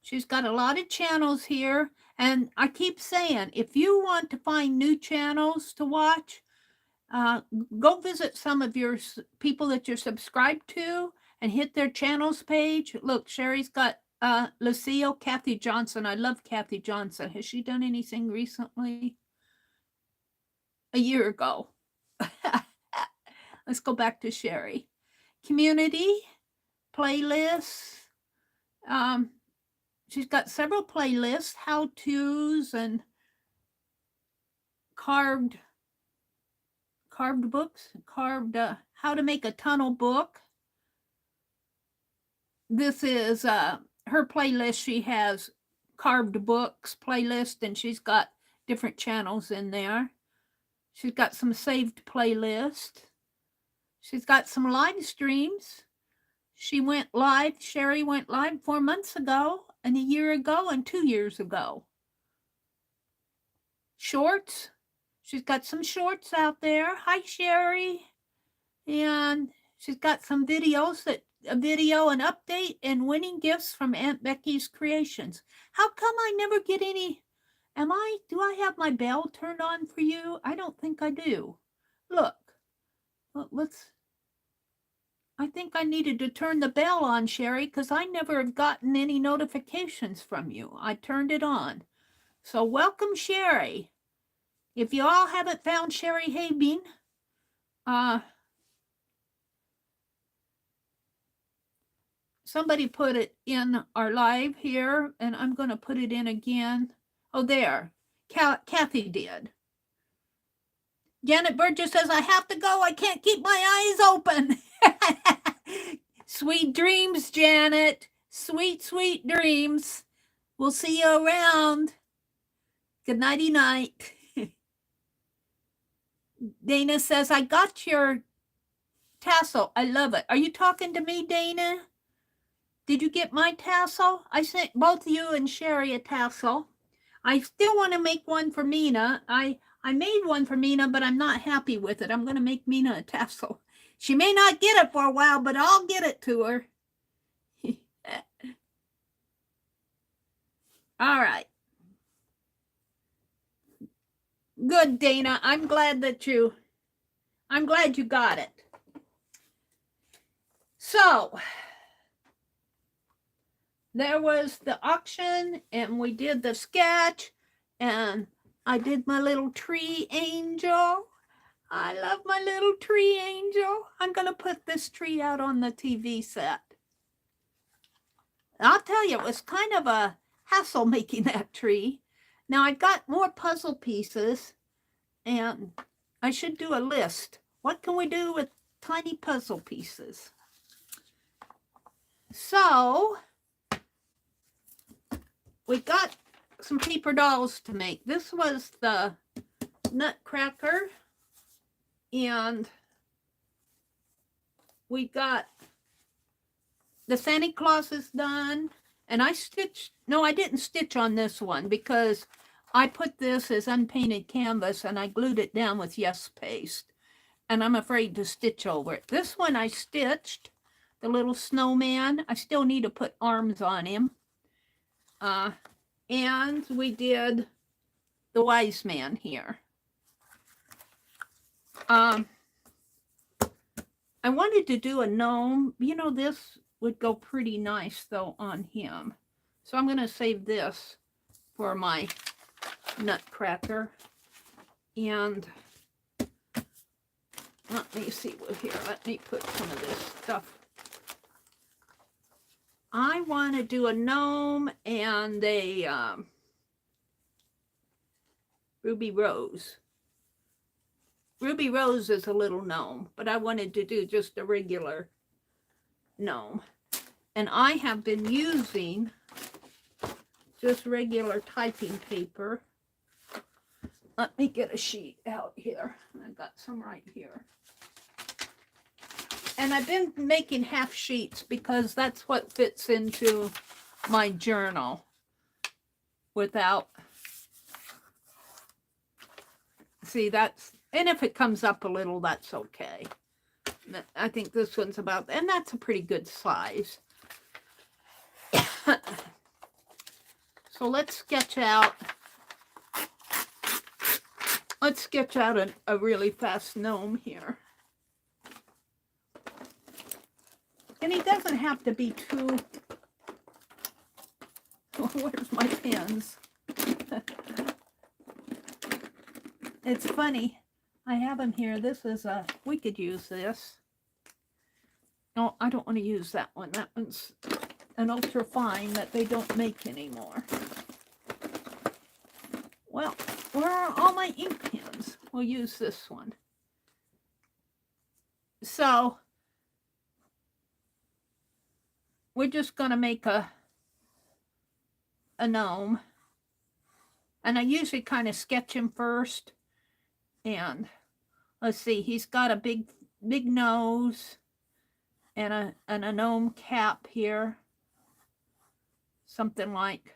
She's got a lot of channels here. And I keep saying, if you want to find new channels to watch, go visit some of your people that you're subscribed to and hit their channels page. Look, Sherry's got Lucille, Kathy Johnson. I love Kathy Johnson. Has she done anything recently? A year ago. Let's go back to Sherry. Community, playlists. She's got several playlists, how-tos and carved books, how to make a tunnel book. This is her playlist. She has carved books playlist, and she's got different channels in there. She's got some saved playlists. She's got some live streams. She went live. Sherry went live 4 months ago, and a year ago, and 2 years ago. Shorts. She's got some shorts out there. Hi, Sherry. And she's got some videos, a video, an update, and winning gifts from Aunt Becky's Creations. How come I never get any? Do I have my bell turned on for you? I don't think I do. Look, I think I needed to turn the bell on, Sherry, because I never have gotten any notifications from you. I turned it on. So welcome, Sherry. If you all haven't found Sherry Habing, somebody put it in our live here, and I'm going to put it in again. Oh, there. Kathy did. Janet Burgess says, I have to go. I can't keep my eyes open. Sweet dreams, Janet. Sweet, sweet dreams. We'll see you around. Good nighty night. Dana says, I got your tassel. I love it. Are you talking to me, Dana? Did you get my tassel? I sent both you and Sherry a tassel. I still want to make one for Mina. I made one for Mina, but I'm not happy with it. I'm going to make Mina a tassel. She may not get it for a while, but I'll get it to her. All right. Good, Dana. I'm glad you got it. So there was the auction, and we did the sketch, and I did my little tree angel. I love my little tree angel. I'm going to put this tree out on the TV set. I'll tell you, it was kind of a hassle making that tree. Now I've got more puzzle pieces, and I should do a list. What can we do with tiny puzzle pieces? So we got some paper dolls to make. This was the Nutcracker, and we got the Santa Claus is done, And I stitched, no, I didn't stitch on this one because I put this as unpainted canvas and I glued it down with Yes Paste. And I'm afraid to stitch over it. This one I stitched, the little snowman. I still need to put arms on him. And we did the wise man here. I wanted to do a gnome. You know, this would go pretty nice, though, on him. So I'm going to save this for my nutcracker. And let me see what here. Let me put some of this stuff. I want to do a gnome and a Ruby Rose. Ruby Rose is a little gnome, but I wanted to do just a regular gnome. And I have been using just regular typing paper. Let me get a sheet out here. I've got some right here. And I've been making half sheets because that's what fits into my journal without, see, that's, and if it comes up a little, that's okay. I think this one's about, and that's a pretty good size. So let's sketch out a really fast gnome here. And he doesn't have to be too, where's my pens? It's funny, I have them here. This is a, we could use this. No, I don't want to use that one. That one's an ultra fine that they don't make anymore. Well, where are all my ink pens? We'll use this one. So we're just going to make a gnome. And I usually kind of sketch him first. And let's see, he's got a big nose and a gnome cap here. Something like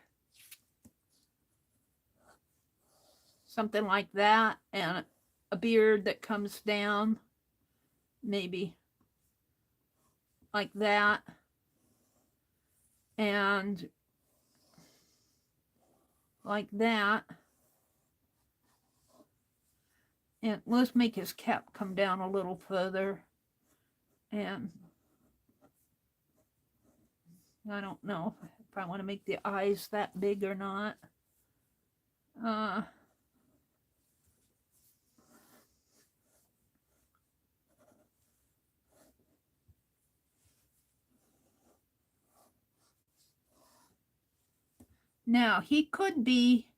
that. And a beard that comes down. Maybe like that. And like that. And let's make his cap come down a little further. And I don't know if I want to make the eyes that big or not. Now, he could be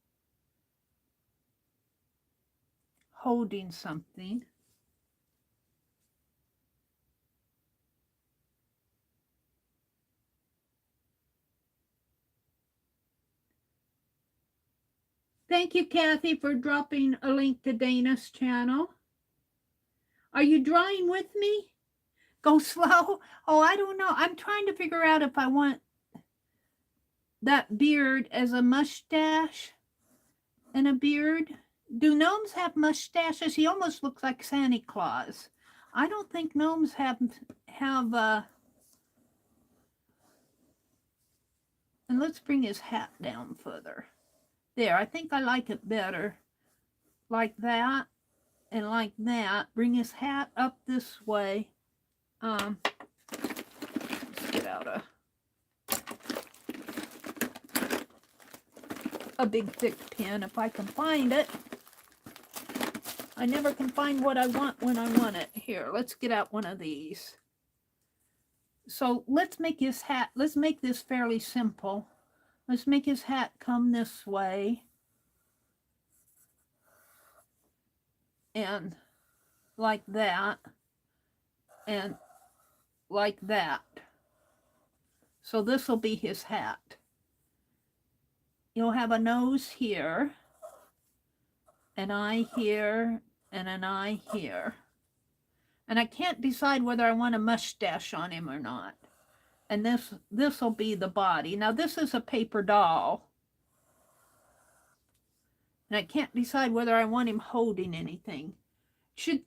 holding something. Thank you, Kathy, for dropping a link to Dana's channel. Are you drawing with me? Go slow? Oh, I don't know. I'm trying to figure out if I want that beard as a mustache and a beard. Do gnomes have mustaches? He almost looks like Santa Claus. I don't think gnomes have and let's bring his hat down further. There, I think I like it better. Like that and like that. Bring his hat up this way. Let's get out a big thick pen if I can find it. I never can find what I want when I want it. Here, let's get out one of these. So let's make his hat, let's make this fairly simple. Let's make his hat come this way. And like that. And like that. So this will be his hat. You'll have a nose here, an eye here, and an eye here. And I can't decide whether I want a mustache on him or not. And this will be the body. Now this is a paper doll. And I can't decide whether I want him holding anything. Should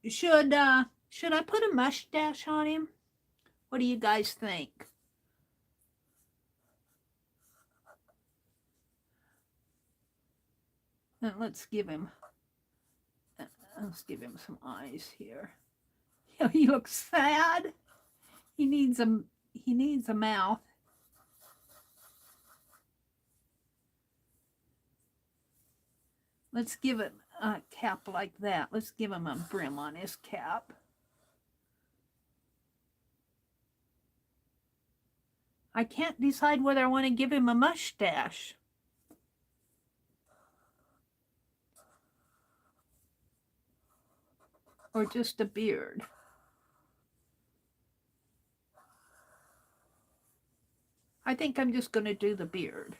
I put a mustache on him? What do you guys think? And let's give him some eyes here. He looks sad. He needs a mouth. Let's give him a cap like that. Let's give him a brim on his cap. I can't decide whether I want to give him a mustache. Or just a beard. I think I'm just going to do the beard.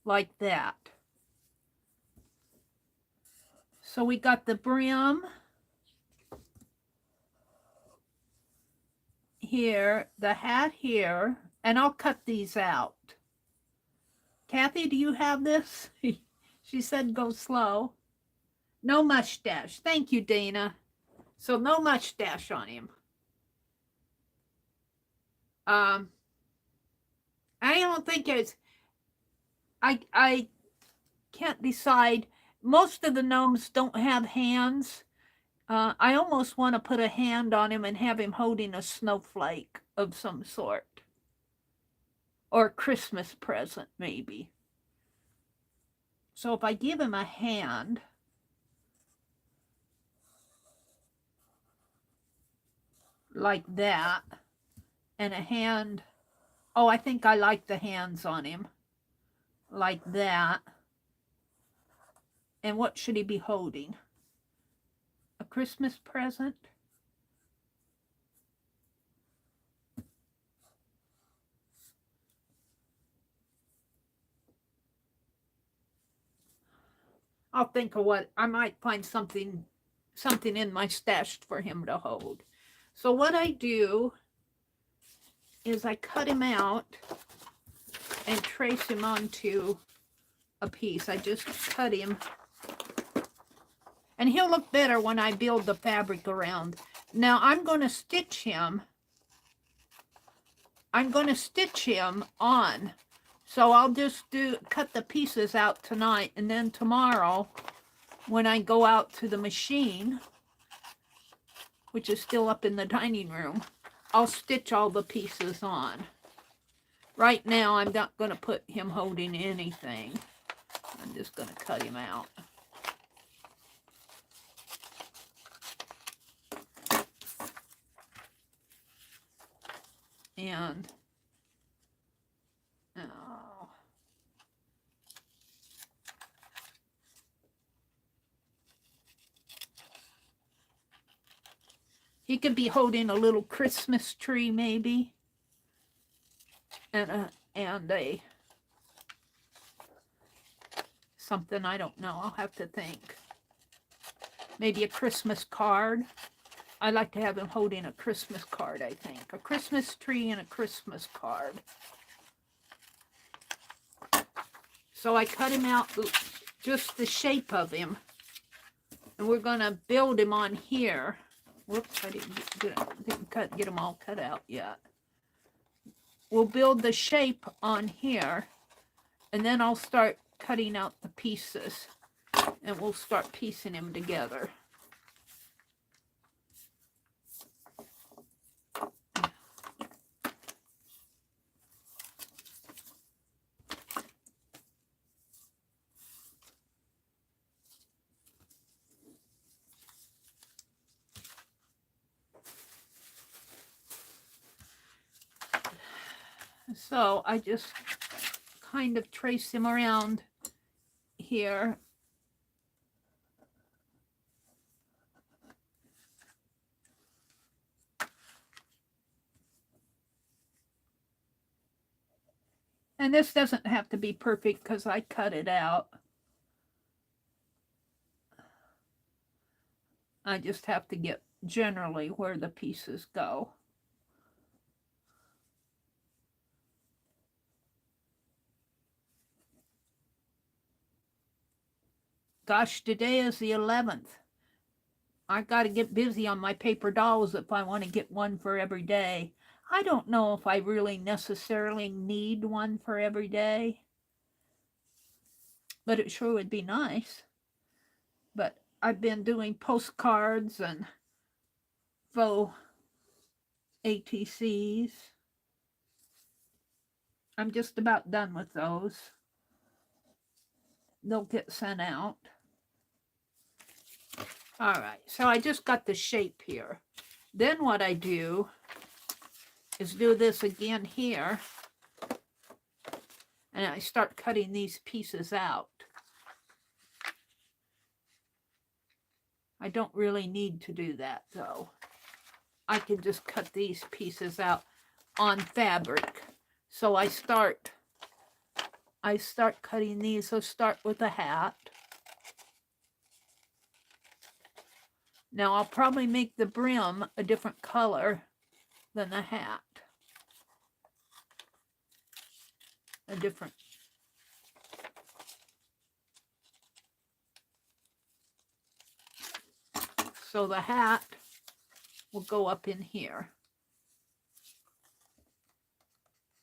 Like that. So we got the brim here, the hat here, and I'll cut these out. Kathy, do you have this? She said go slow. No mustache. Thank you, Dana. So no mustache on him. I don't think it's... I can't decide. Most of the gnomes don't have hands. I almost want to put a hand on him and have him holding a snowflake of some sort. Or a Christmas present, maybe. So if I give him a hand... like that, and a hand... Oh, I think I like the hands on him. Like that. And what should he be holding? A Christmas present? I'll think of what, I might find something in my stash for him to hold. So what I do is I cut him out and trace him onto a piece. I just cut him. And he'll look better when I build the fabric around. Now I'm going to stitch him. I'm going to stitch him on. So I'll just cut the pieces out tonight, and then tomorrow when I go out to the machine, which is still up in the dining room, I'll stitch all the pieces on. Right now I'm not going to put him holding anything. I'm just going to cut him out. And oh, he could be holding a little Christmas tree, maybe, and a something, I don't know. I'll have to think. Maybe a Christmas card. I like to have him holding a Christmas card, I think. A Christmas tree and a Christmas card. So I cut him out just the shape of him. And we're going to build him on here. Whoops, I didn't get them all cut out yet. We'll build the shape on here. And then I'll start cutting out the pieces. And we'll start piecing him together. So I just kind of trace him around here. And this doesn't have to be perfect because I cut it out. I just have to get generally where the pieces go. Gosh, today is the 11th. I got to get busy on my paper dolls if I want to get one for every day. I don't know if I really necessarily need one for every day, but it sure would be nice. But I've been doing postcards and faux ATCs. I'm just about done with those. They'll get sent out. All right, so I just got the shape here. Then what I do is do this again here, and I start cutting these pieces out. I don't really need to do that though. I can just cut these pieces out on fabric. So I start cutting these. So start with a hat. Now I'll probably make the brim a different color than the hat. A different. So the hat will go up in here.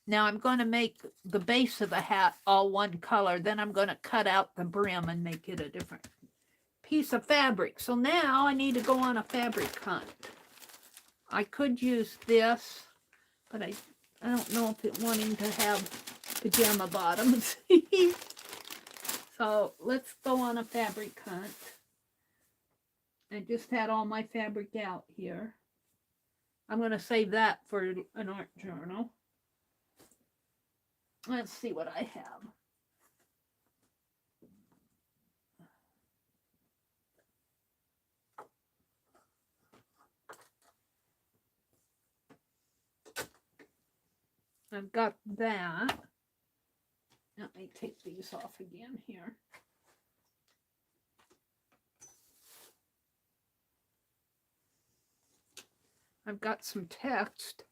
Now I'm going to make the base of the hat all one color. Then I'm going to cut out the brim and make it a different piece of fabric. So now I need to go on a fabric hunt. I could use this, but I don't know if it's wanting to have pajama bottoms. So let's go on a fabric hunt. I just had all my fabric out here. I'm going to save that for an art journal. Let's see what I have. I've got that. Let me take these off again here. I've got some text.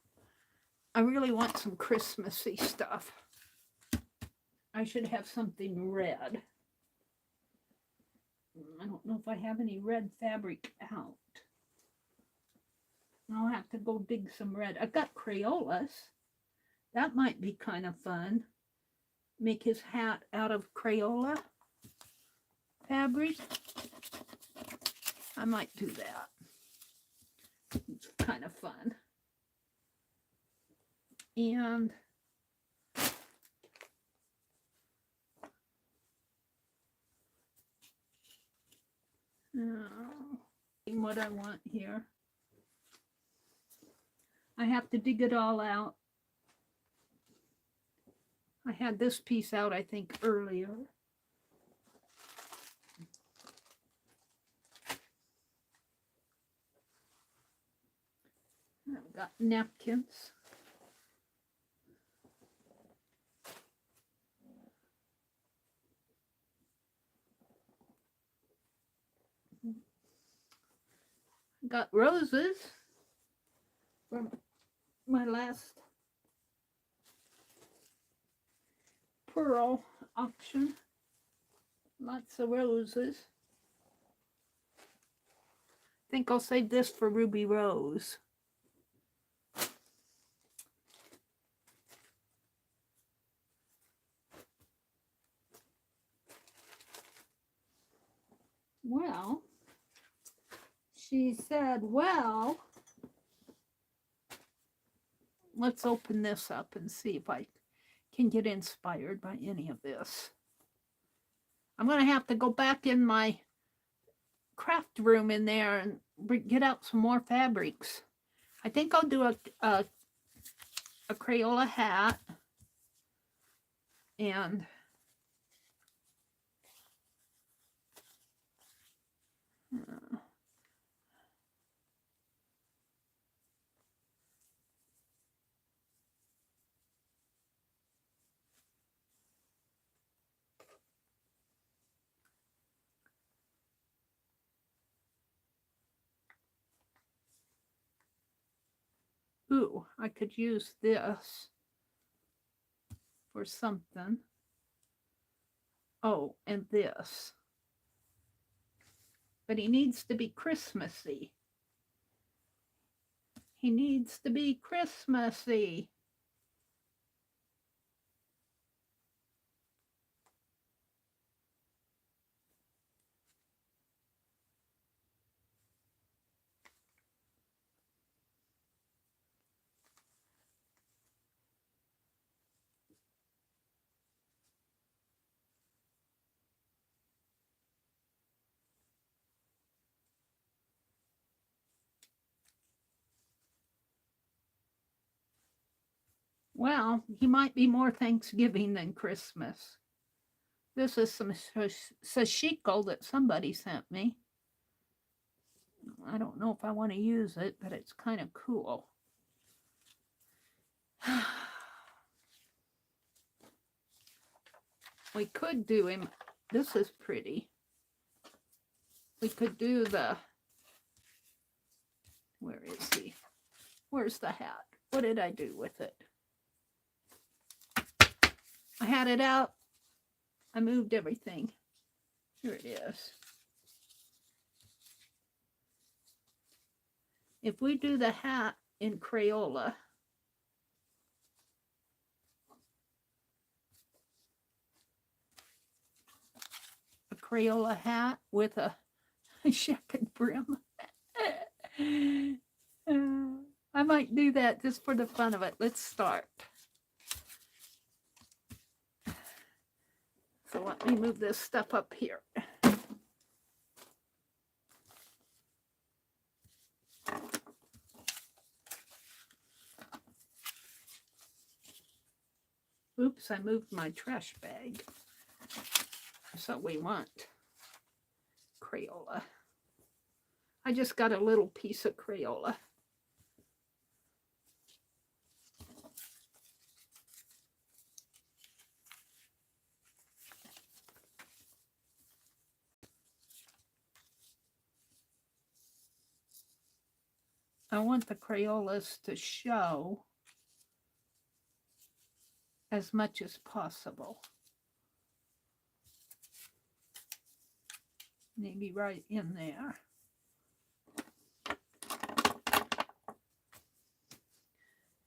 I really want some Christmassy stuff. I should have something red. I don't know if I have any red fabric out. I'll have to go dig some red. I've got Crayolas. That might be kind of fun. Make his hat out of Crayola fabric. I might do that. It's kind of fun. And what I want here. I have to dig it all out. I had this piece out, I think, earlier. I've got napkins. Got roses from my last pearl auction. Lots of roses. I think I'll save this for Ruby Rose. Well, she said, well, let's open this up and see if I can get inspired by any of this. I'm going to have to go back in my craft room in there and get out some more fabrics. I think I'll do a Crayola hat and ooh, I could use this for something. Oh, and this. but he needs to be Christmassy. He needs to be Christmassy. Well, he might be more Thanksgiving than Christmas. This is some sashiko that somebody sent me. I don't know if I want to use it, but it's kind of cool. We could do him. This is pretty. We could do the, where is he? Where's the hat? What did I do with it? I had it out. I moved everything. Here it is. If we do the hat in Crayola, a Crayola hat with a checkered brim. I might do that just for the fun of it. Let's start. So let me move this stuff up here. Oops, I moved my trash bag. So we want Crayola. I just got a little piece of Crayola. I want the Crayolas to show as much as possible. Maybe right in there.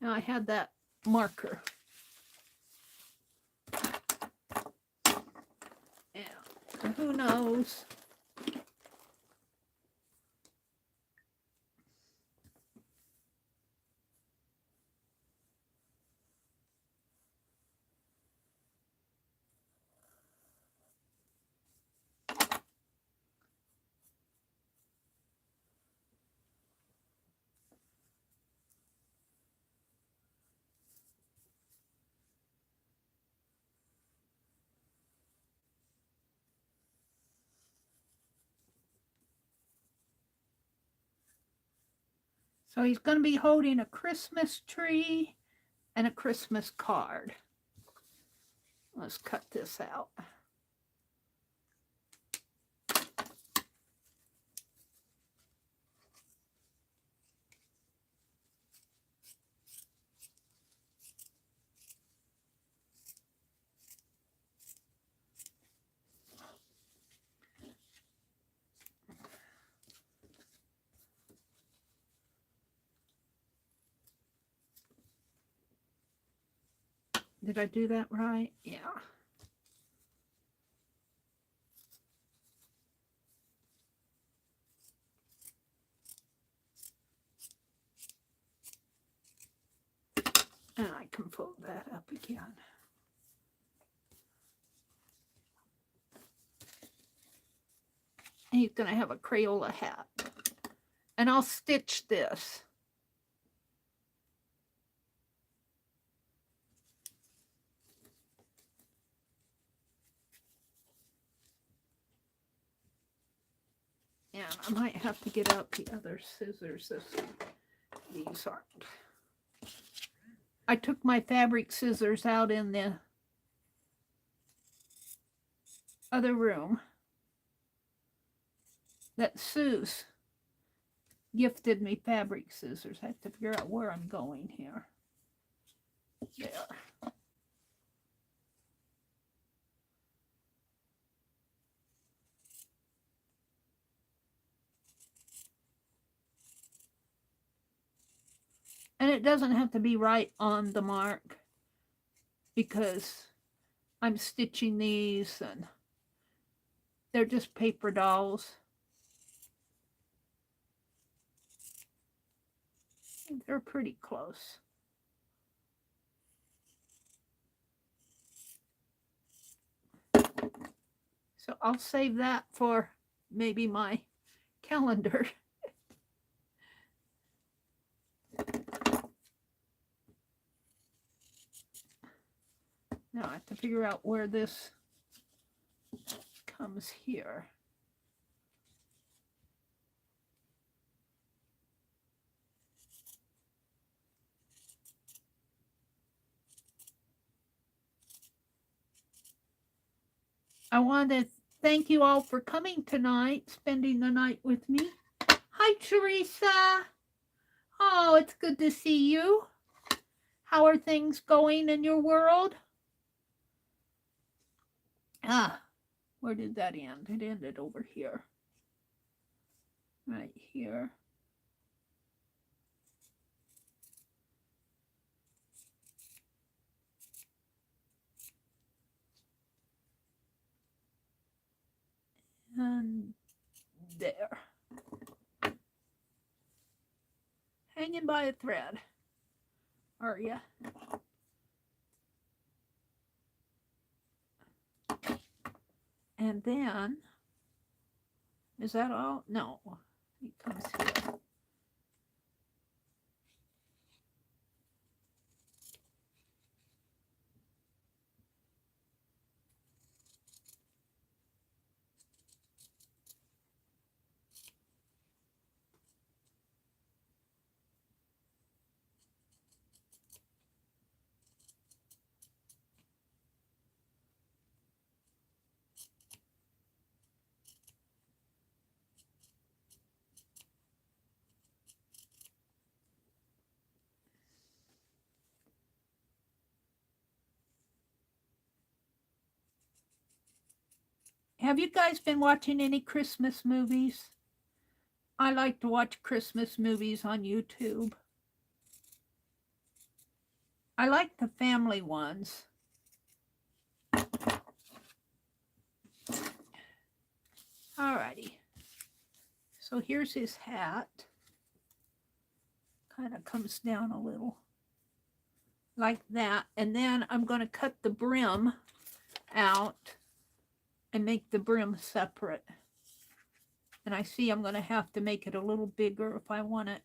Now I had that marker. Yeah, who knows? So he's going to be holding a Christmas tree and a Christmas card. Let's cut this out. Did I do that right? Yeah. And I can fold that up again. And he's going to have a Crayola hat. And I'll stitch this. And I might have to get out the other scissors. These aren't. I took my fabric scissors out in the other room that Sue's gifted me fabric scissors. I have to figure out where I'm going here. There. And it doesn't have to be right on the mark because I'm stitching these and they're just paper dolls. They're pretty close. So I'll save that for maybe my calendar. Now I have to figure out where this comes here. I want to thank you all for coming tonight, spending the night with me. Hi, Teresa. Oh, it's good to see you. How are things going in your world? Ah, where did that end? It ended over here. Right here. And there. Hanging by a thread. Are ya? And then, is that all? No. It comes here. Have you guys been watching any Christmas movies? I like to watch Christmas movies on YouTube. I like the family ones. Alrighty. So here's his hat. Kind of comes down a little like that. And then I'm going to cut the brim out and make the brim separate. And I see I'm going to have to make it a little bigger if I want it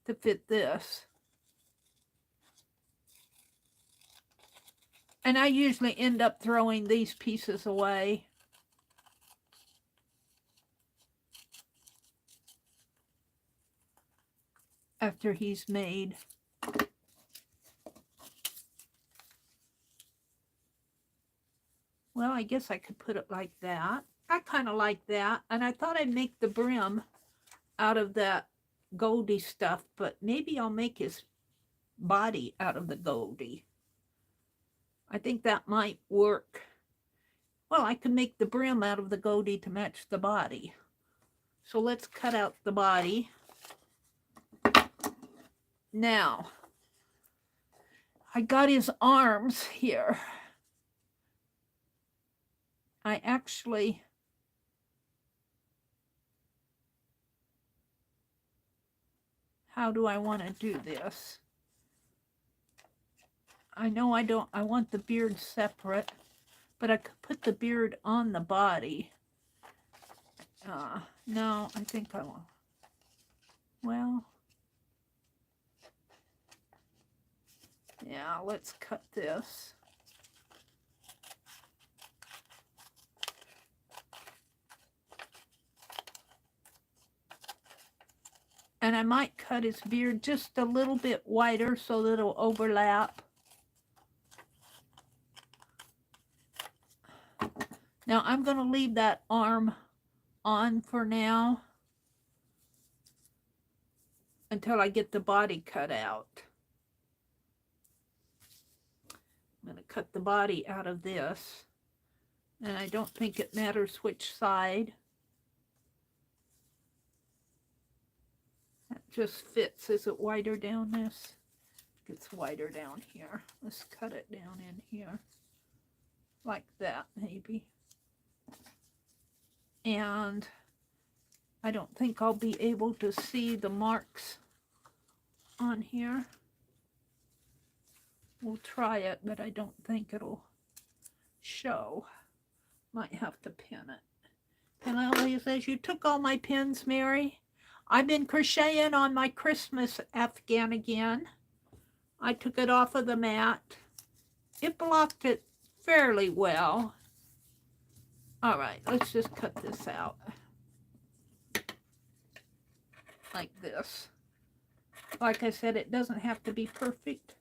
to fit this. And I usually end up throwing these pieces away. After he's made. Well, I guess I could put it like that. I kind of like that. And I thought I'd make the brim out of that goldy stuff, but maybe I'll make his body out of the goldy. I think that might work. Well, I can make the brim out of the goldy to match the body. So let's cut out the body. Now, I got his arms here. I actually how do I want to do this? I know I want the beard separate, but I could put the beard on the body. No, I think I will. Well, yeah, let's cut this. And I might cut his beard just a little bit wider so that it'll overlap. Now I'm going to leave that arm on for now until I get the body cut out. I'm going to cut the body out of this. And I don't think it matters which side. That just fits. Is it wider down this? It's wider down here. Let's cut it down in here. Like that, maybe. And I don't think I'll be able to see the marks on here. We'll try it, but I don't think it'll show. Might have to pin it. Penelope says, you took all my pins, Mary. I've been crocheting on my Christmas afghan again. I took it off of the mat. It blocked it fairly well. All right, let's just cut this out. Like this. Like I said, it doesn't have to be perfect.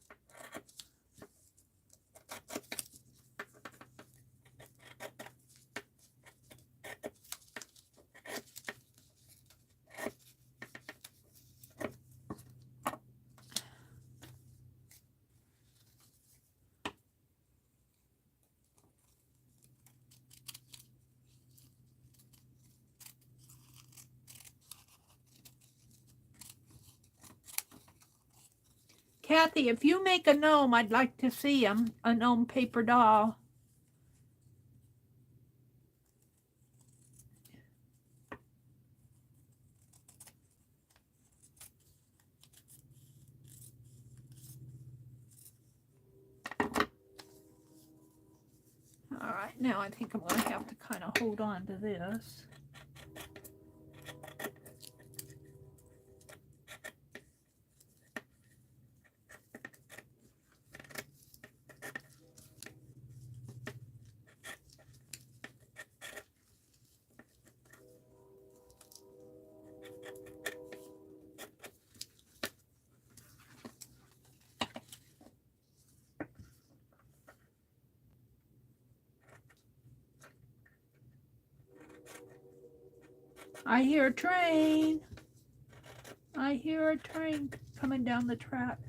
Kathy, if you make a gnome, I'd like to see him. A gnome paper doll. All right, now I think I'm going to have to kind of hold on to this. I hear a train. I hear a train coming down the track.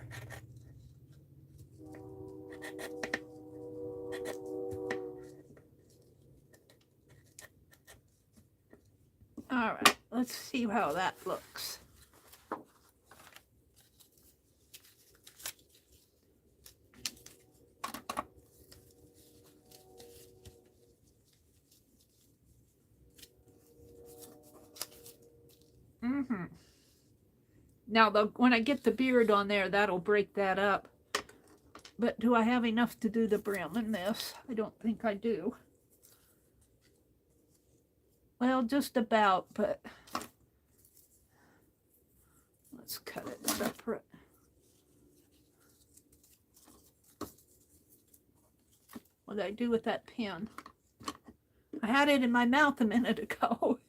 All right, let's see how that looks. Now, when I get the beard on there, that'll break that up. But do I have enough to do the brim in this? I don't think I do. Well, just about, but let's cut it separate. What did I do with that pen? I had it in my mouth a minute ago.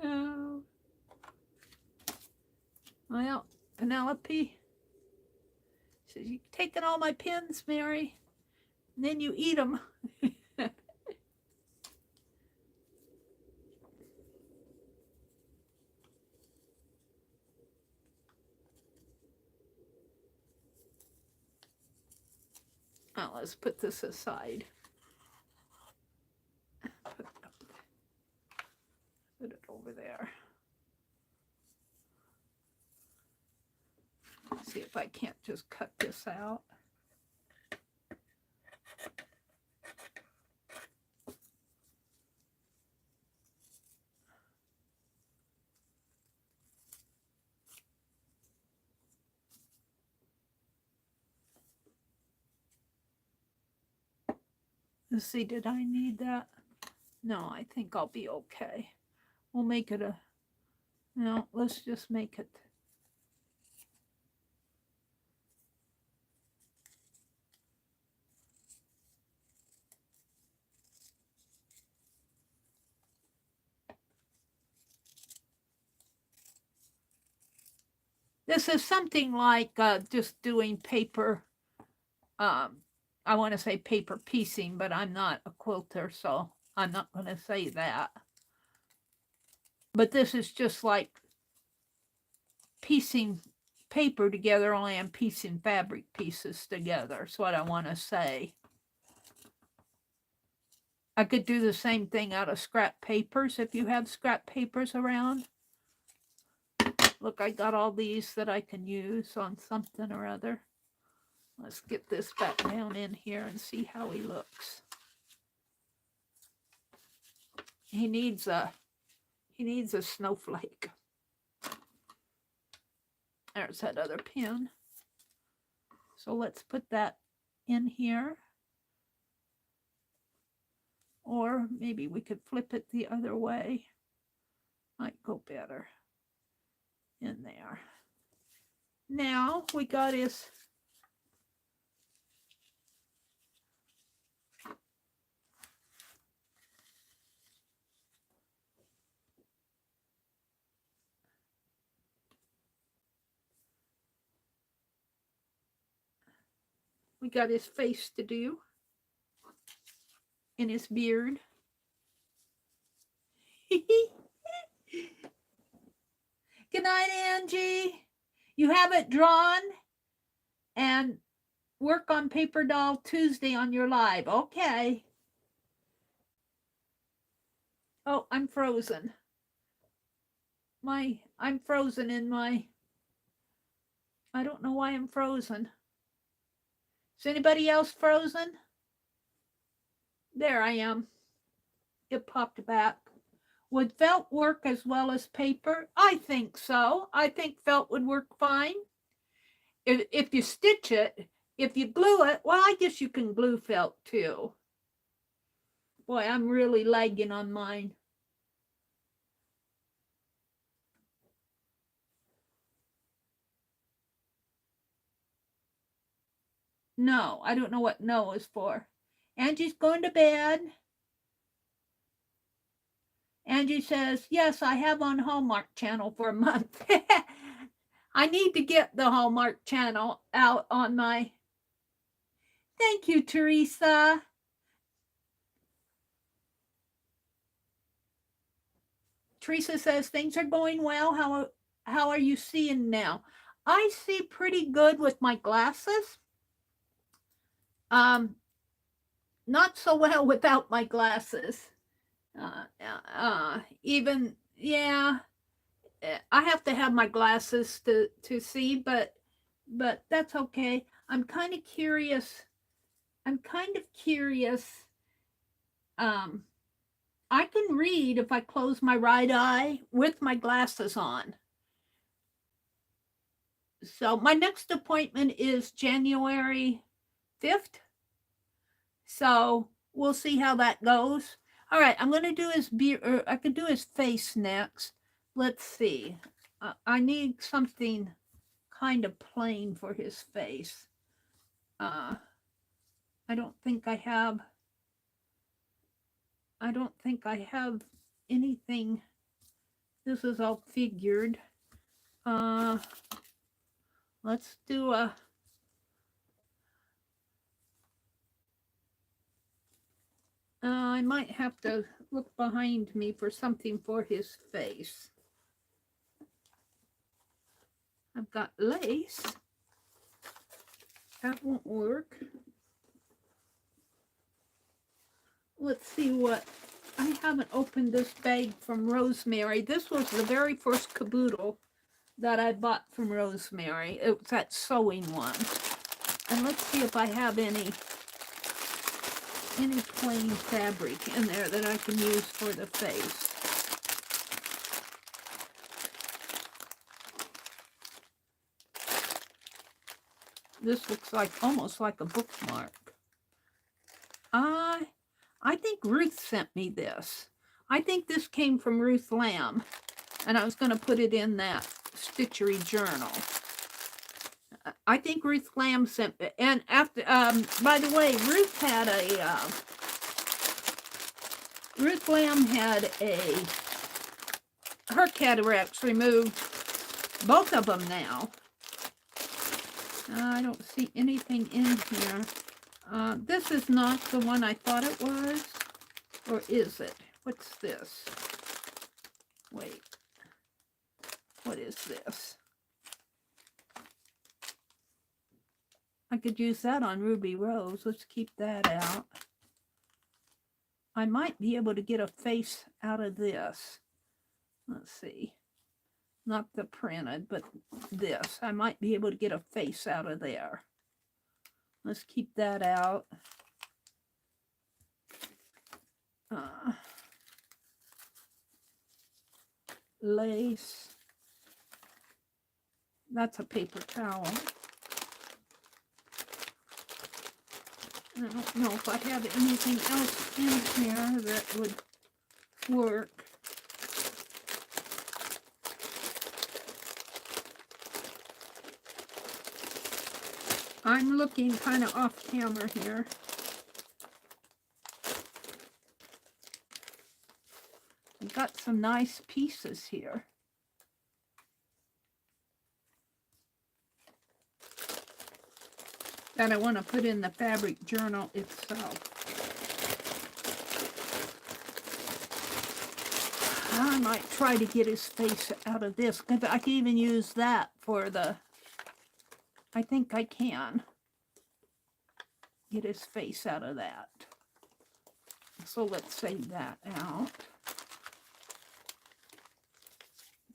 Oh. Well, Penelope says, you've taken all my pins, Mary, and then you eat them. Well, let's put this aside. Put it over there. Let's see if I can't just cut this out. Let's see, did I need that? No, I think I'll be okay. We'll make it a, no, let's just make it. This is something like just doing paper, I want to say paper piecing, but I'm not a quilter, so I'm not going to say that. But this is just like piecing paper together, only I'm piecing fabric pieces together. That's what I want to say. I could do the same thing out of scrap papers if you have scrap papers around. Look, I got all these that I can use on something or other. Let's get this back down in here and see how he looks. He needs a snowflake. There's that other pin. So let's put that in here. Or maybe we could flip it the other way. Might go better in there. Now we got his face to do and his beard. Good night, Angie. You have it drawn and work on Paperdoll Tuesday on your live. Okay. Oh, I'm frozen. I'm frozen in my, I don't know why I'm frozen. Is anybody else frozen? There I am. It popped back. Would felt work as well as paper? I think so. I think felt would work fine. If you stitch it, if you glue it, well, I guess you can glue felt too. Boy, I'm really lagging on mine. No, I don't know what no is for. Angie's going to bed. Angie says, yes, I have on Hallmark Channel for a month. I need to get the Hallmark Channel out on my... Thank you, Teresa. Teresa says, things are going well. How are you seeing now? I see pretty good with my glasses. Not so well without my glasses. Even, yeah, I have to have my glasses to see, but that's okay. I'm kind of curious. I can read if I close my right eye with my glasses on. So my next appointment is January 5th. So we'll see how that goes. All right, I'm going to do his beard, or I could do his face next. Let's see. I need something kind of plain for his face. I don't think I have anything. This is all figured. Let's do a... I might have to look behind me for something for his face. I've got lace. That won't work. Let's see what... I haven't opened this bag from Rosemary. This was the very first caboodle that I bought from Rosemary. It was that sewing one. And let's see if I have any plain fabric in there that I can use for the face. This looks like almost like a bookmark. I think Ruth sent me this. I think this came from Ruth Lamb, and I was going to put it in that Stitchery journal. I think Ruth Lamb sent it. And after, by the way, Ruth Lamb had her cataracts removed, both of them now. I don't see anything in here. This is not the one I thought it was. Or is it? What's this? Wait. What is this? I could use that on Ruby Rose. Let's keep that out. I might be able to get a face out of this. Let's see. Not the printed, but this. I might be able to get a face out of there. Let's keep that out. Lace. That's a paper towel. I don't know if I have anything else in here that would work. I'm looking kind of off camera here. I've got some nice pieces here. That I want to put in the fabric journal itself. I might try to get his face out of this. I can even use that for the... I think I can get his face out of that. So let's save that out.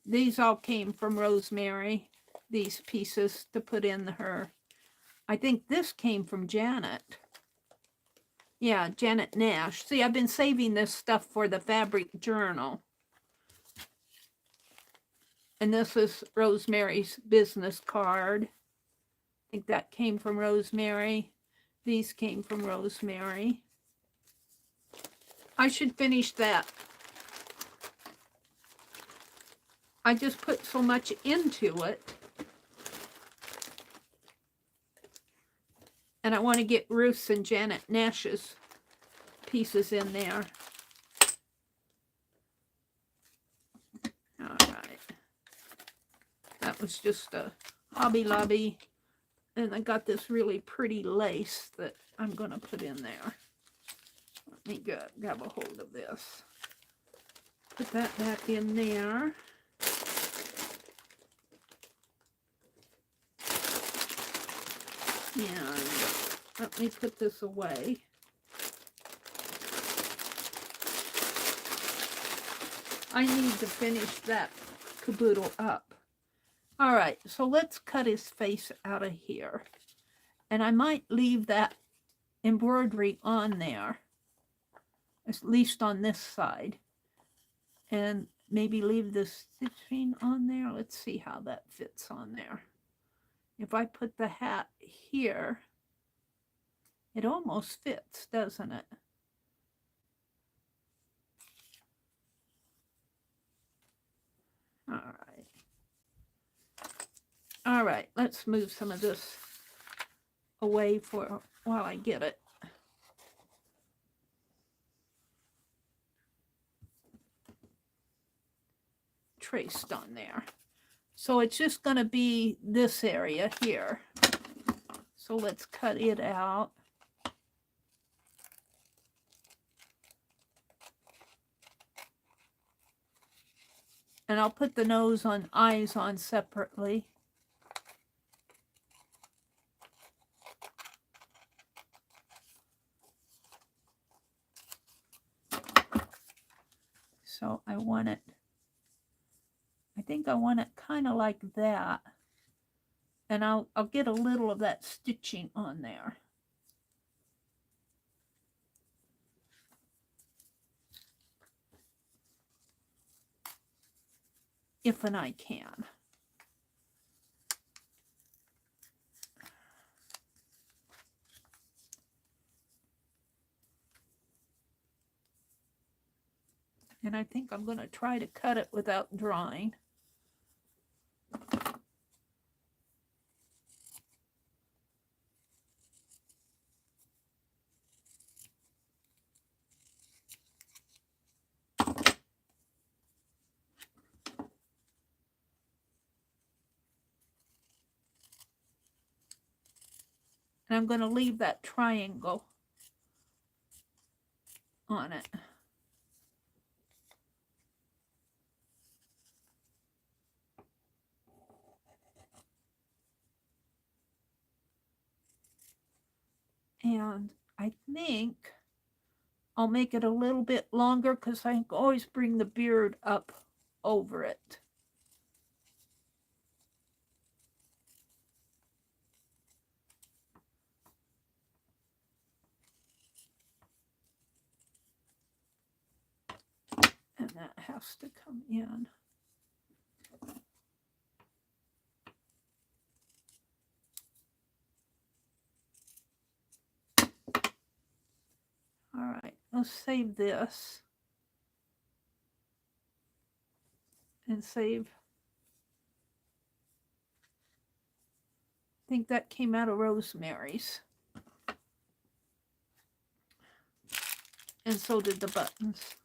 These all came from Rosemary, these pieces to put in her. I think this came from Janet. Yeah, Janet Nash. See, I've been saving this stuff for the fabric journal. And this is Rosemary's business card. I think that came from Rosemary. These came from Rosemary. I should finish that. I just put so much into it. And I want to get Ruth's and Janet Nash's pieces in there. All right. That was just a Hobby Lobby. And I got this really pretty lace that I'm going to put in there. Let me grab a hold of this. Put that back in there. And let me put this away. I need to finish that caboodle up. All right, so let's cut his face out of here. And I might leave that embroidery on there, at least on this side. And maybe leave the stitching on there. Let's see how that fits on there. If I put the hat here, it almost fits, doesn't it? All right. All right, let's move some of this away for while I get it. Traced on there. So it's just going to be this area here. So let's cut it out. And I'll put the nose and eyes on separately. So I want it, I think I want it kind of like that. And I'll get a little of that stitching on there. If and I can. And I think I'm going to try to cut it without drawing. And I'm going to leave that triangle on it. And I think I'll make it a little bit longer because I always bring the beard up over it. And that has to come in. All right, let's save this. And save. I think that came out of Rosemary's. And so did the buttons.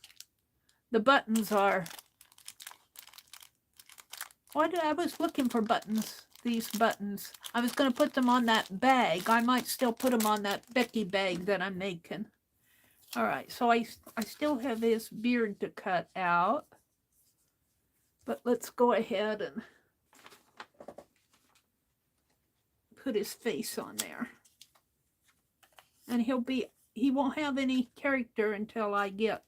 The buttons are... I was looking for buttons, these buttons. I was going to put them on that bag. I might still put them on that Becky bag that I'm making. All right, so I still have his beard to cut out. But let's go ahead and put his face on there. And he won't have any character until I get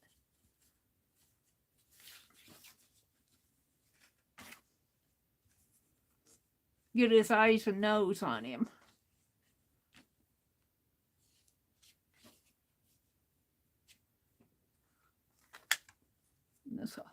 his eyes and nose on him. This off.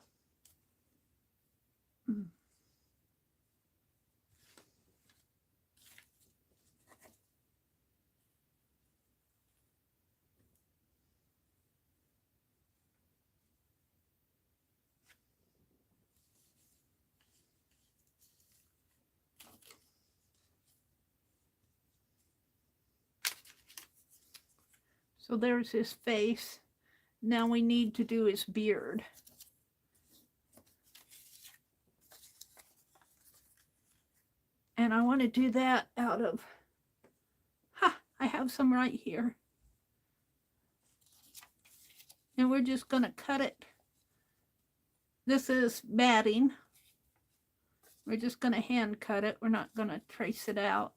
So there's his face. Now we need to do his beard. And I want to do that out of, I have some right here. And we're just going to cut it. This is matting. We're just going to hand cut it. We're not going to trace it out.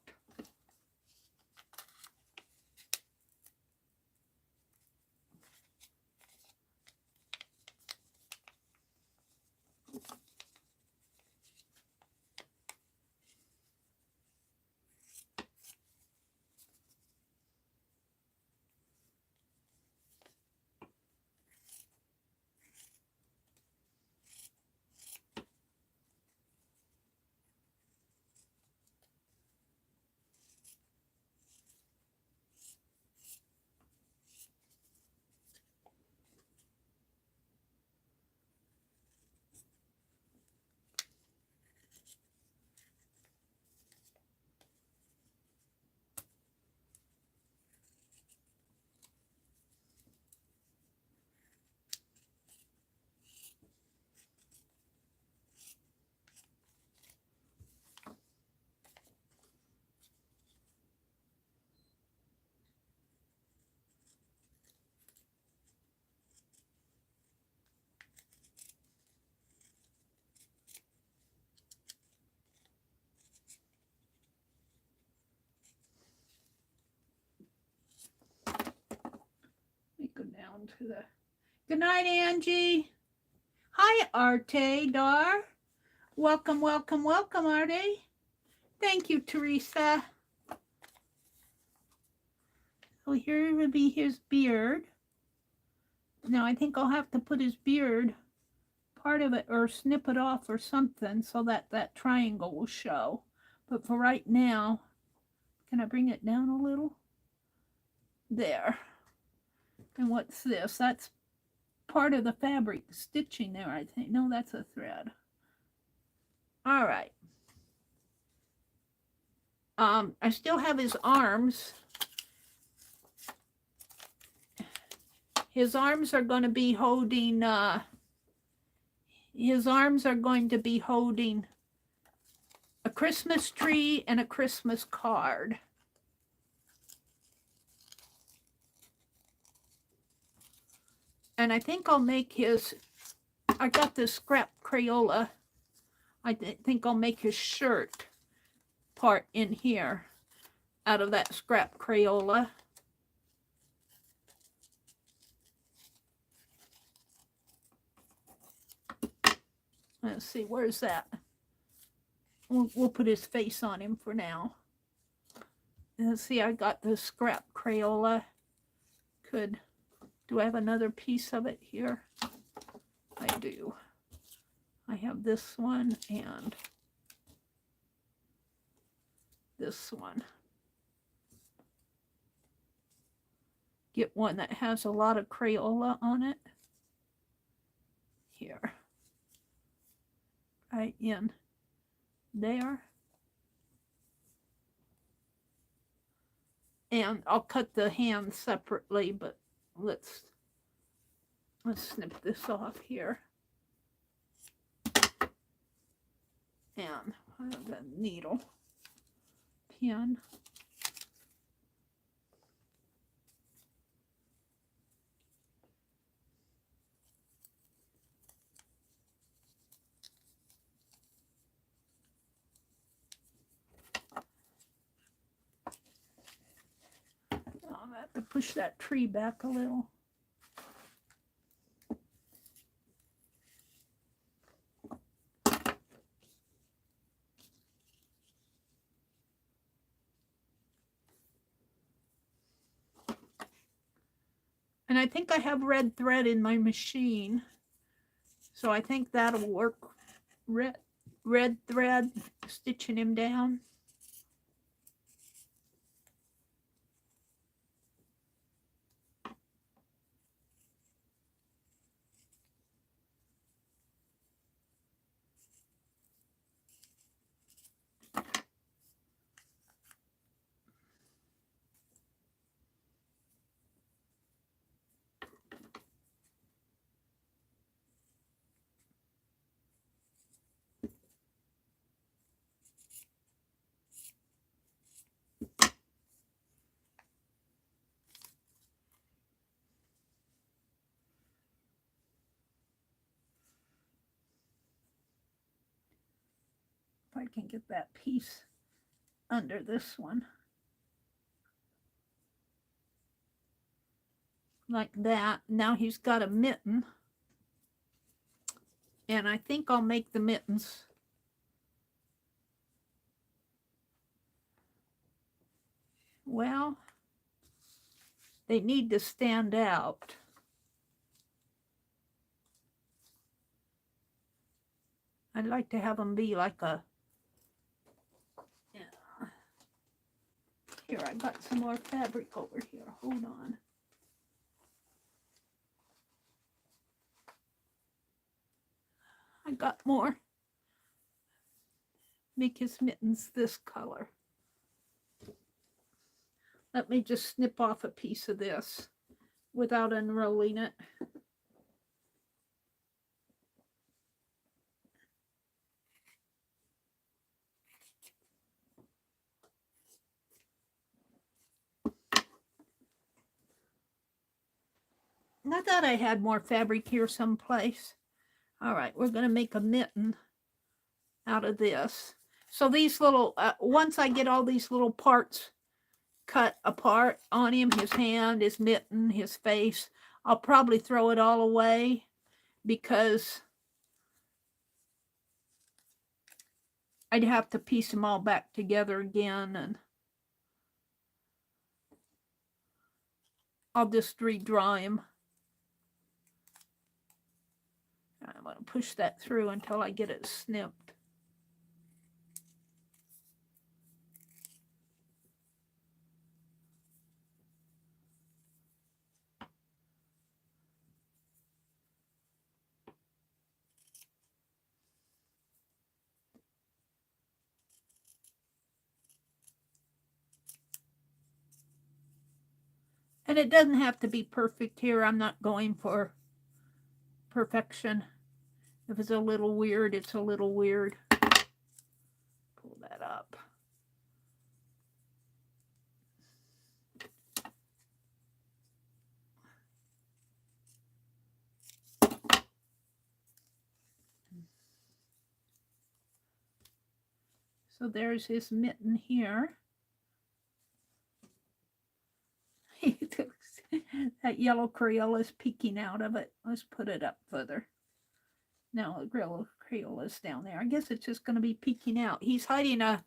Down to the... Good night, Angie. Hi, Arte Dar. Welcome, welcome, welcome, Arte. Thank you, Teresa. So here would be his beard. Now I think I'll have to put his beard, part of it, or snip it off or something so that that triangle will show. But for right now, can I bring it down a little? There. And what's this? That's part of the fabric stitching there, I think. No, that's a thread. All right. I still have his arms. His arms are going to be holding, a Christmas tree and a Christmas card. And I think I'll make his, I got this scrap Crayola. I think I'll make his shirt part in here out of that scrap Crayola. Let's see, where's that? We'll put his face on him for now. Let's see, I got this scrap Crayola. Do I have another piece of it here? I to do. I have this one and this one. Get one that has a lot of Crayola on it. Here. Right in there. And I'll cut the hands separately, but let's snip this off here. And I have a needle, pin. I'll have to push that tree back a little. And I think I have red thread in my machine. So I think that'll work. Red thread, stitching him down. If I can get that piece under this one. Like that. Now he's got a mitten. And I think I'll make the mittens. Well, they need to stand out. I'd like to have them be like a... Yeah. Here, I got some more fabric over here. Hold on. I got more. Make his mittens this color. Let me just snip off a piece of this without unrolling it. I thought I had more fabric here someplace. All right, we're going to make a mitten out of this. So these little, once I get all these little parts cut apart on him, his hand, his mitten, his face, I'll probably throw it all away because I'd have to piece them all back together again, and I'll just redraw him. I'm going to push that through until I get it snipped. And it doesn't have to be perfect here. I'm not going for perfection. If it's a little weird, it's a little weird. Pull that up. So there's his mitten here. That yellow Crayola is peeking out of it. Let's put it up further. Now the Crayola is down there. I guess it's just going to be peeking out. He's hiding a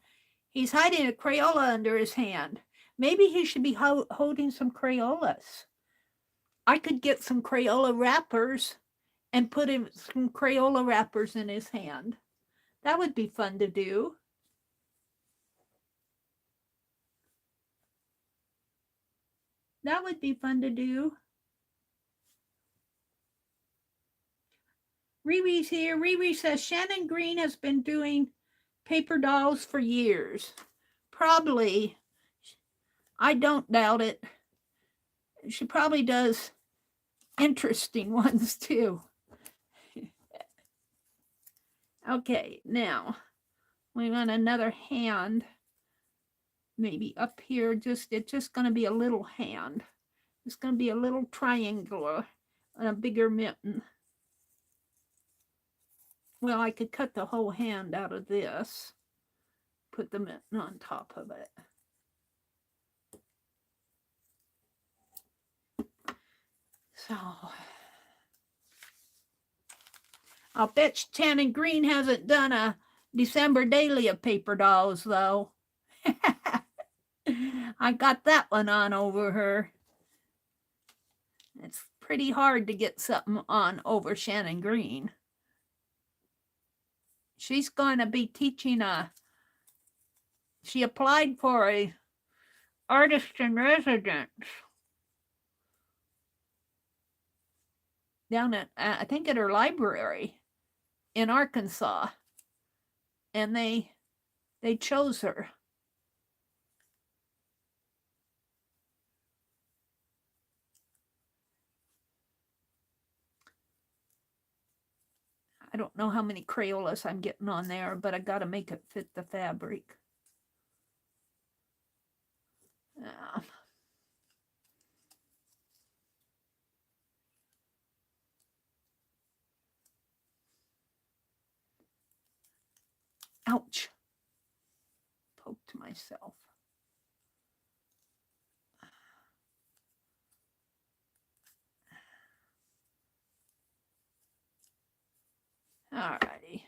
Crayola under his hand. Maybe he should be holding some Crayolas. I could get some Crayola wrappers and put some Crayola wrappers in his hand. That would be fun to do. That would be fun to do. Riri's here. Riri says Shannon Green has been doing paper dolls for years. Probably. I don't doubt it. She probably does interesting ones too. Okay, now we want another hand. Maybe up here, it's just going to be a little hand. It's going to be a little triangular and a bigger mitten. Well, I could cut the whole hand out of this, put the mitten on top of it. So, I'll bet Shannon Green hasn't done a December daily of paper dolls, though. I got that one on over her. It's pretty hard to get something on over Shannon Green. She's going to be teaching she applied for a artist in residence down at, I think at her library in Arkansas. And they chose her. I don't know how many Crayolas I'm getting on there, but I got to make it fit the fabric. Ouch. Poked myself. All righty.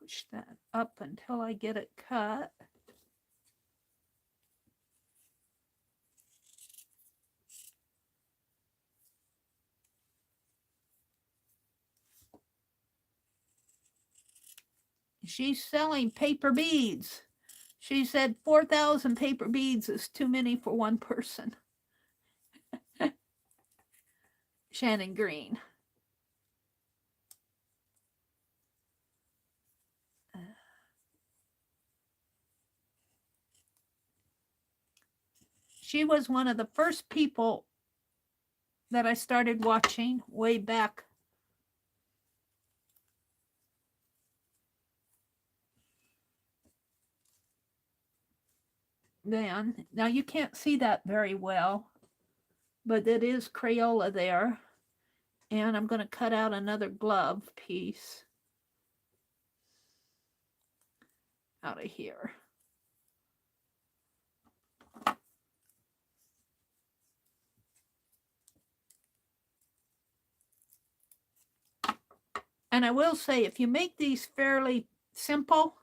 Push that up until I get it cut. She's selling paper beads. She said 4,000 paper beads is too many for one person. Shannon Green. She was one of the first people that I started watching way back. Then, now you can't see that very well, but it is Crayola there. And I'm going to cut out another glove piece out of here. And I will say, if you make these fairly simple,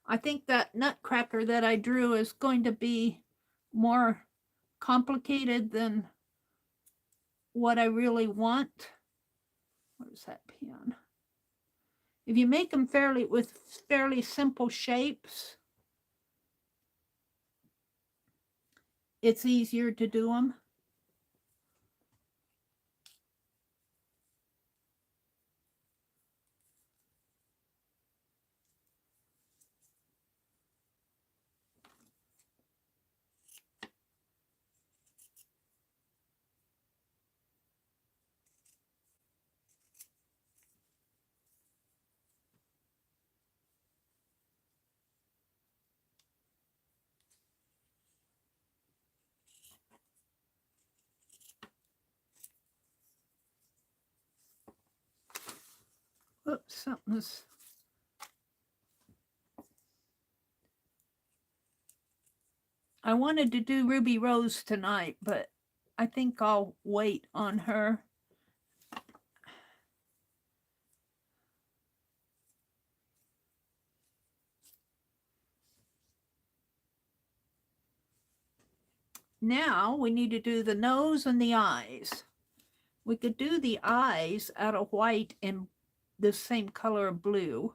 I think that nutcracker that I drew is going to be more complicated than what I really want. Where's that pen? If you make them with fairly simple shapes, it's easier to do them. Oops, something's... I wanted to do Ruby Rose tonight, but I think I'll wait on her. Now we need to do the nose and the eyes. We could do the eyes out of white and the same color of blue.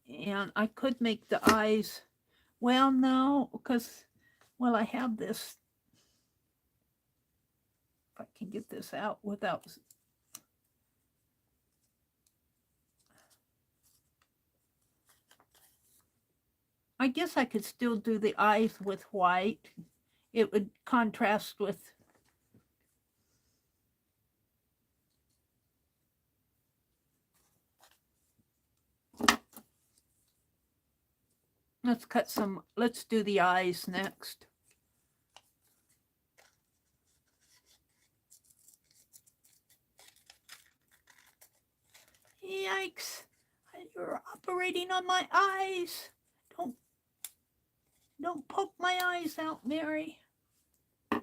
And I could make the eyes, well, no, because, well, I have this. If I can get this out without. I guess I could still do the eyes with white. It would contrast with. Let's cut some, let's do the eyes next. Yikes, you're operating on my eyes. Don't poke my eyes out, Meri. And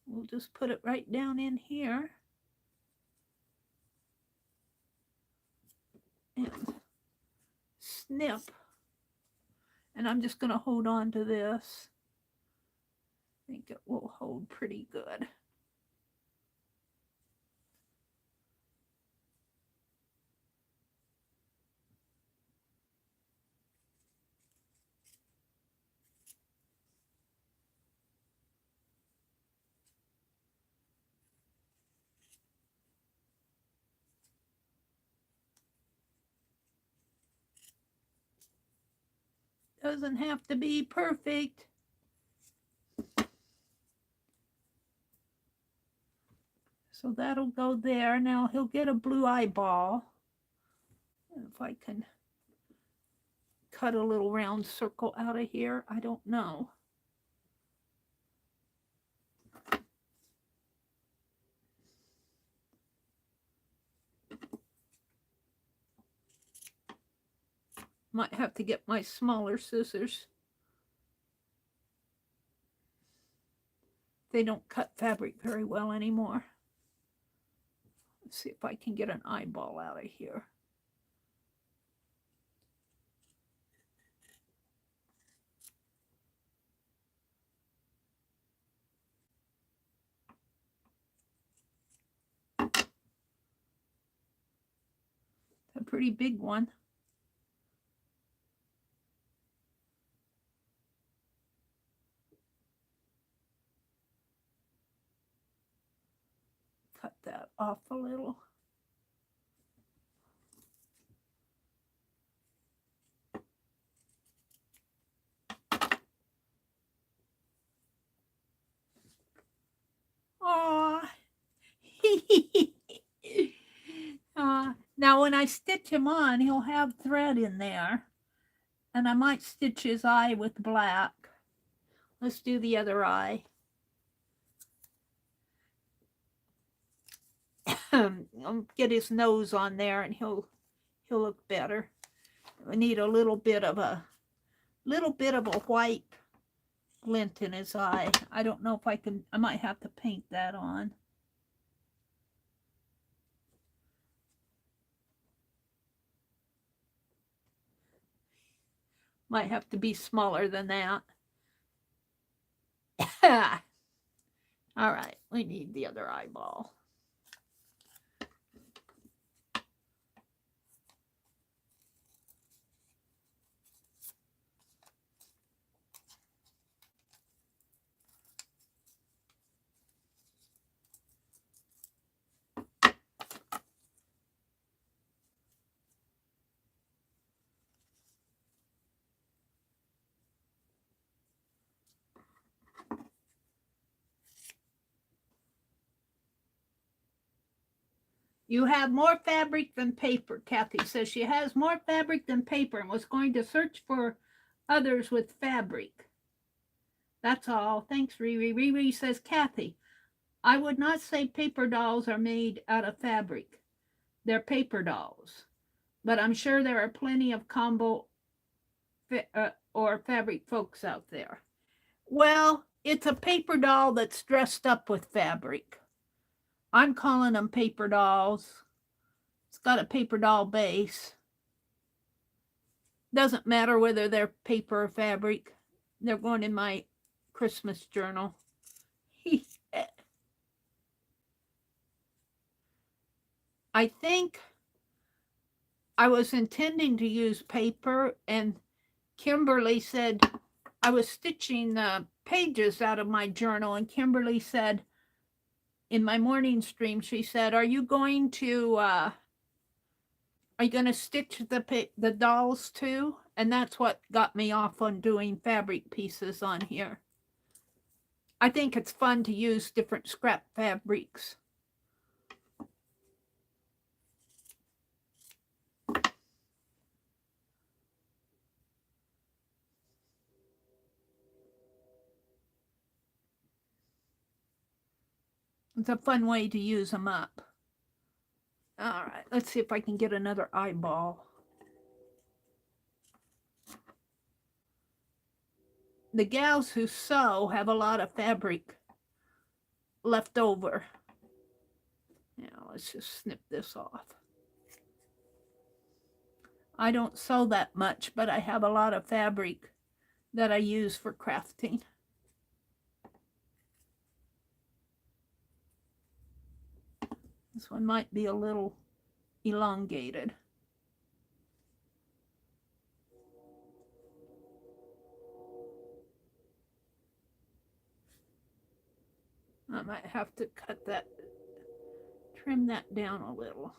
we'll just put it right down in here. And snip. And I'm just going to hold on to this. I think it will hold pretty good. Doesn't have to be perfect. So that'll go there. Now he'll get a blue eyeball. If I can cut a little round circle out of here, I don't know. Might have to get my smaller scissors. They don't cut fabric very well anymore. Let's see if I can get an eyeball out of here. A pretty big one. Cut that off a little. Aw. Now when I stitch him on, he'll have thread in there. And I might stitch his eye with black. Let's do the other eye. I'll get his nose on there and he'll look better. We need a little bit of a white glint in his eye. I don't know if I can, I might have to paint that on. Might have to be smaller than that. All right, we need the other eyeball. You have more fabric than paper. Kathy says she has more fabric than paper and was going to search for others with fabric. That's all. Thanks, Riri. Riri says, Kathy, I would not say paper dolls are made out of fabric. They're paper dolls. But I'm sure there are plenty of combo or fabric folks out there. Well, it's a paper doll that's dressed up with fabric. I'm calling them paper dolls. It's got a paper doll base. Doesn't matter whether they're paper or fabric. They're going in my Christmas journal. I think I was intending to use paper, and Kimberly said, I was stitching the pages out of my journal, and Kimberly said, in my morning stream, she said, are you going to stitch the dolls too? And that's what got me off on doing fabric pieces on here. I think it's fun to use different scrap fabrics. It's a fun way to use them up. All right, let's see if I can get another eyeball. The gals who sew have a lot of fabric left over. Now let's just snip this off. I don't sew that much, but I have a lot of fabric that I use for crafting. This one might be a little elongated. I might have to cut that, trim that down a little.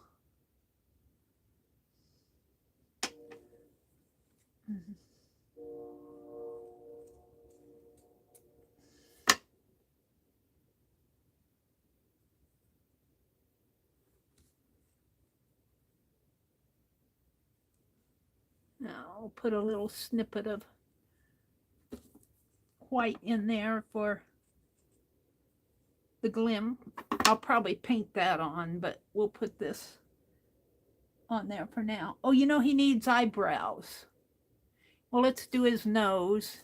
Now I'll put a little snippet of white in there for the glim. I'll probably paint that on, but we'll put this on there for now. Oh, you know, he needs eyebrows. Well, let's do his nose.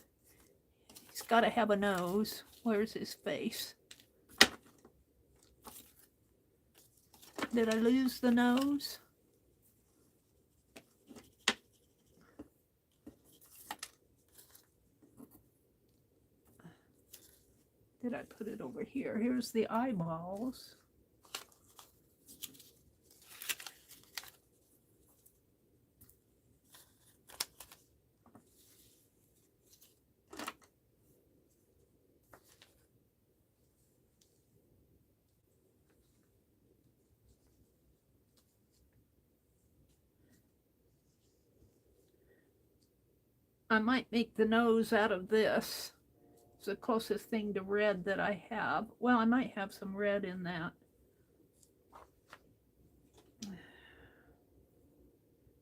He's got to have a nose. Where's his face? Did I lose the nose? Did I put it over here? Here's the eyeballs. I might make the nose out of this. It's the closest thing to red that I have. Well, I might have some red in that.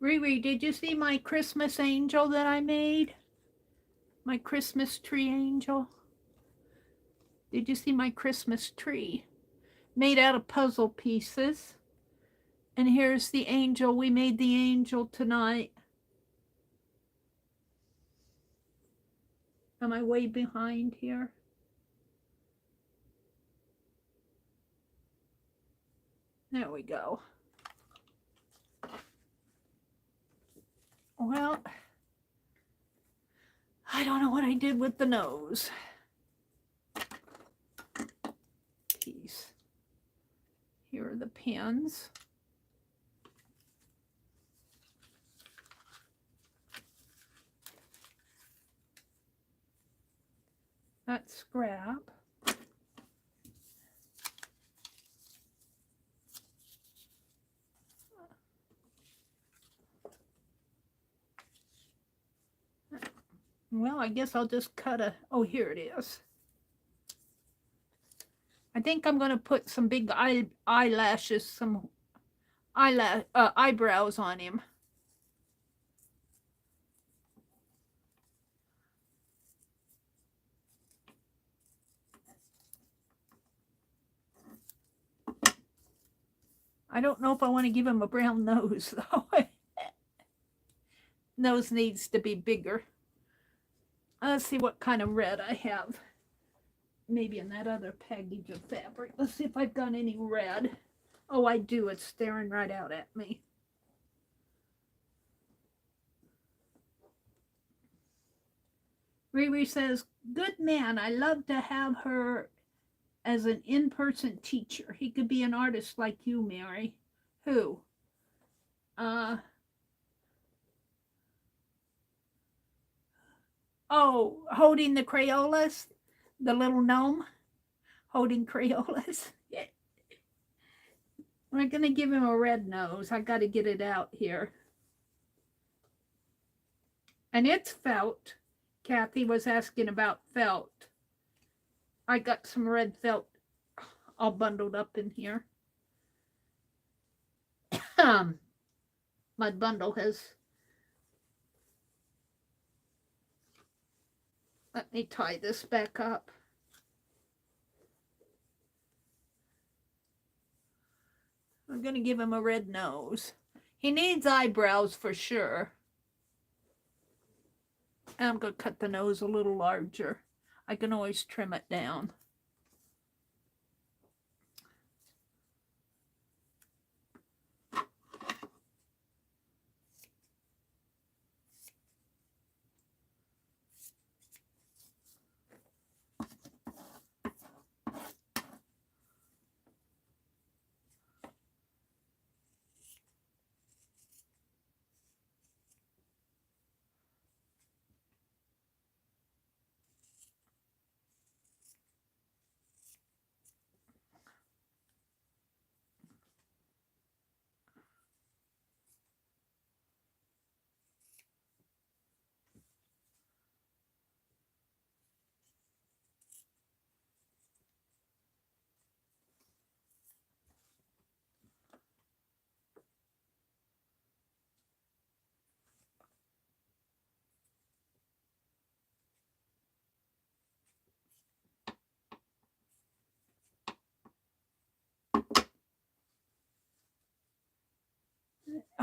Riri, did you see my Christmas angel that I made? My Christmas tree angel? Did you see my Christmas tree? Made out of puzzle pieces. And here's the angel. We made the angel tonight. Am I way behind here? There we go. Well, I don't know what I did with the nose piece. Here are the pins. That's scrap. Well, I guess I'll just cut a, oh, here it is. I think I'm going to put some big eyelashes, some eyebrows on him. I don't know if I want to give him a brown nose, though. Nose needs to be bigger. Let's see what kind of red I have. Maybe in that other package of fabric. Let's see if I've got any red. Oh, I do. It's staring right out at me. Riri says, good man. I love to have her as an in-person teacher. He could be an artist like you, Meri. Who? Oh, holding the Crayolas? The little gnome holding Crayolas? We're going to give him a red nose. I got to get it out here. And it's felt. Kathy was asking about felt. I got some red felt all bundled up in here. My bundle has... Let me tie this back up. I'm going to give him a red nose. He needs eyebrows for sure. And I'm going to cut the nose a little larger. I can always trim it down.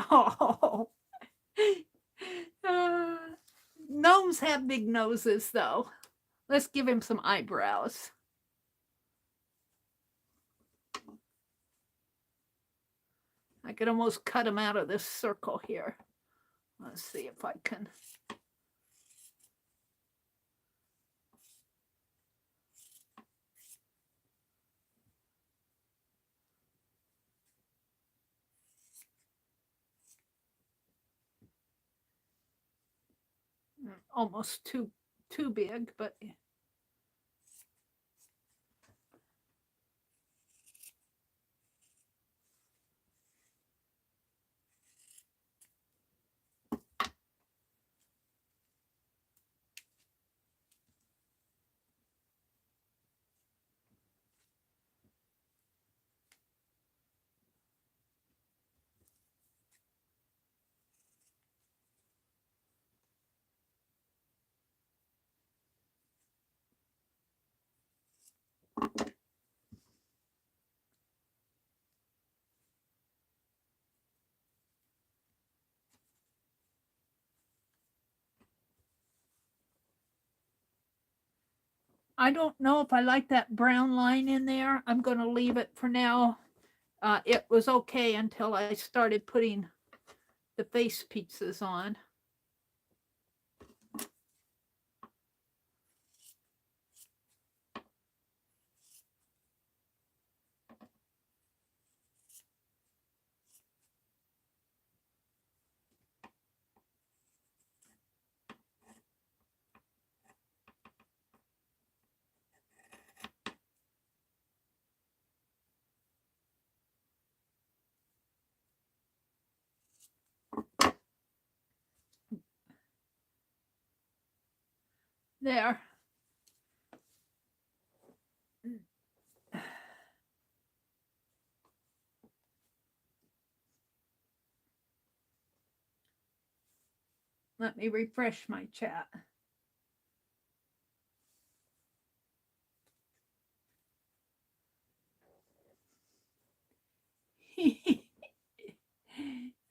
Oh, gnomes have big noses, though. Let's give him some eyebrows. I could almost cut him out of this circle here. Let's see if I can. Almost too big, but I don't know if I like that brown line in there. I'm going to leave it for now. It was okay until I started putting the face pieces on. There. Let me refresh my chat.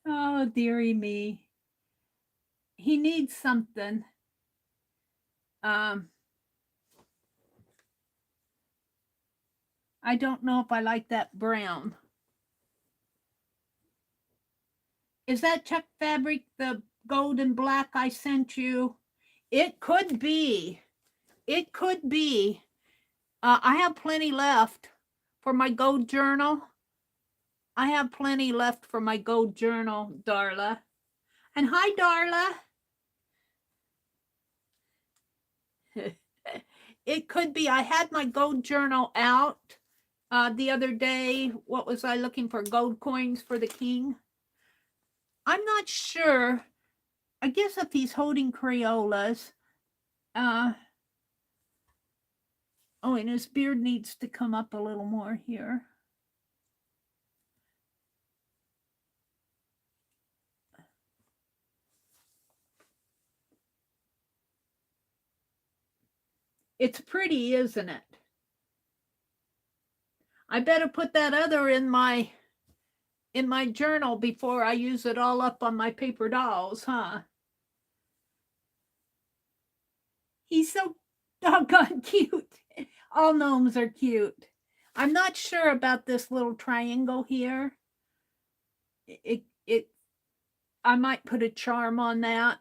Oh, dearie me. He needs something. I don't know if I like that brown. Is that check fabric the gold and black I sent you? It could be. It could be. I have plenty left for my gold journal. I have plenty left for my gold journal, Darla. And hi, Darla. It could be. I had my gold journal out the other day. What was I looking for? Gold coins for the king. I'm not sure. I guess if he's holding Crayolas. Oh, and his beard needs to come up a little more here. It's pretty, isn't it? I better put that other in my journal before I use it all up on my paper dolls, huh? He's so doggone cute. All gnomes are cute. I'm not sure about this little triangle here. I might put a charm on that.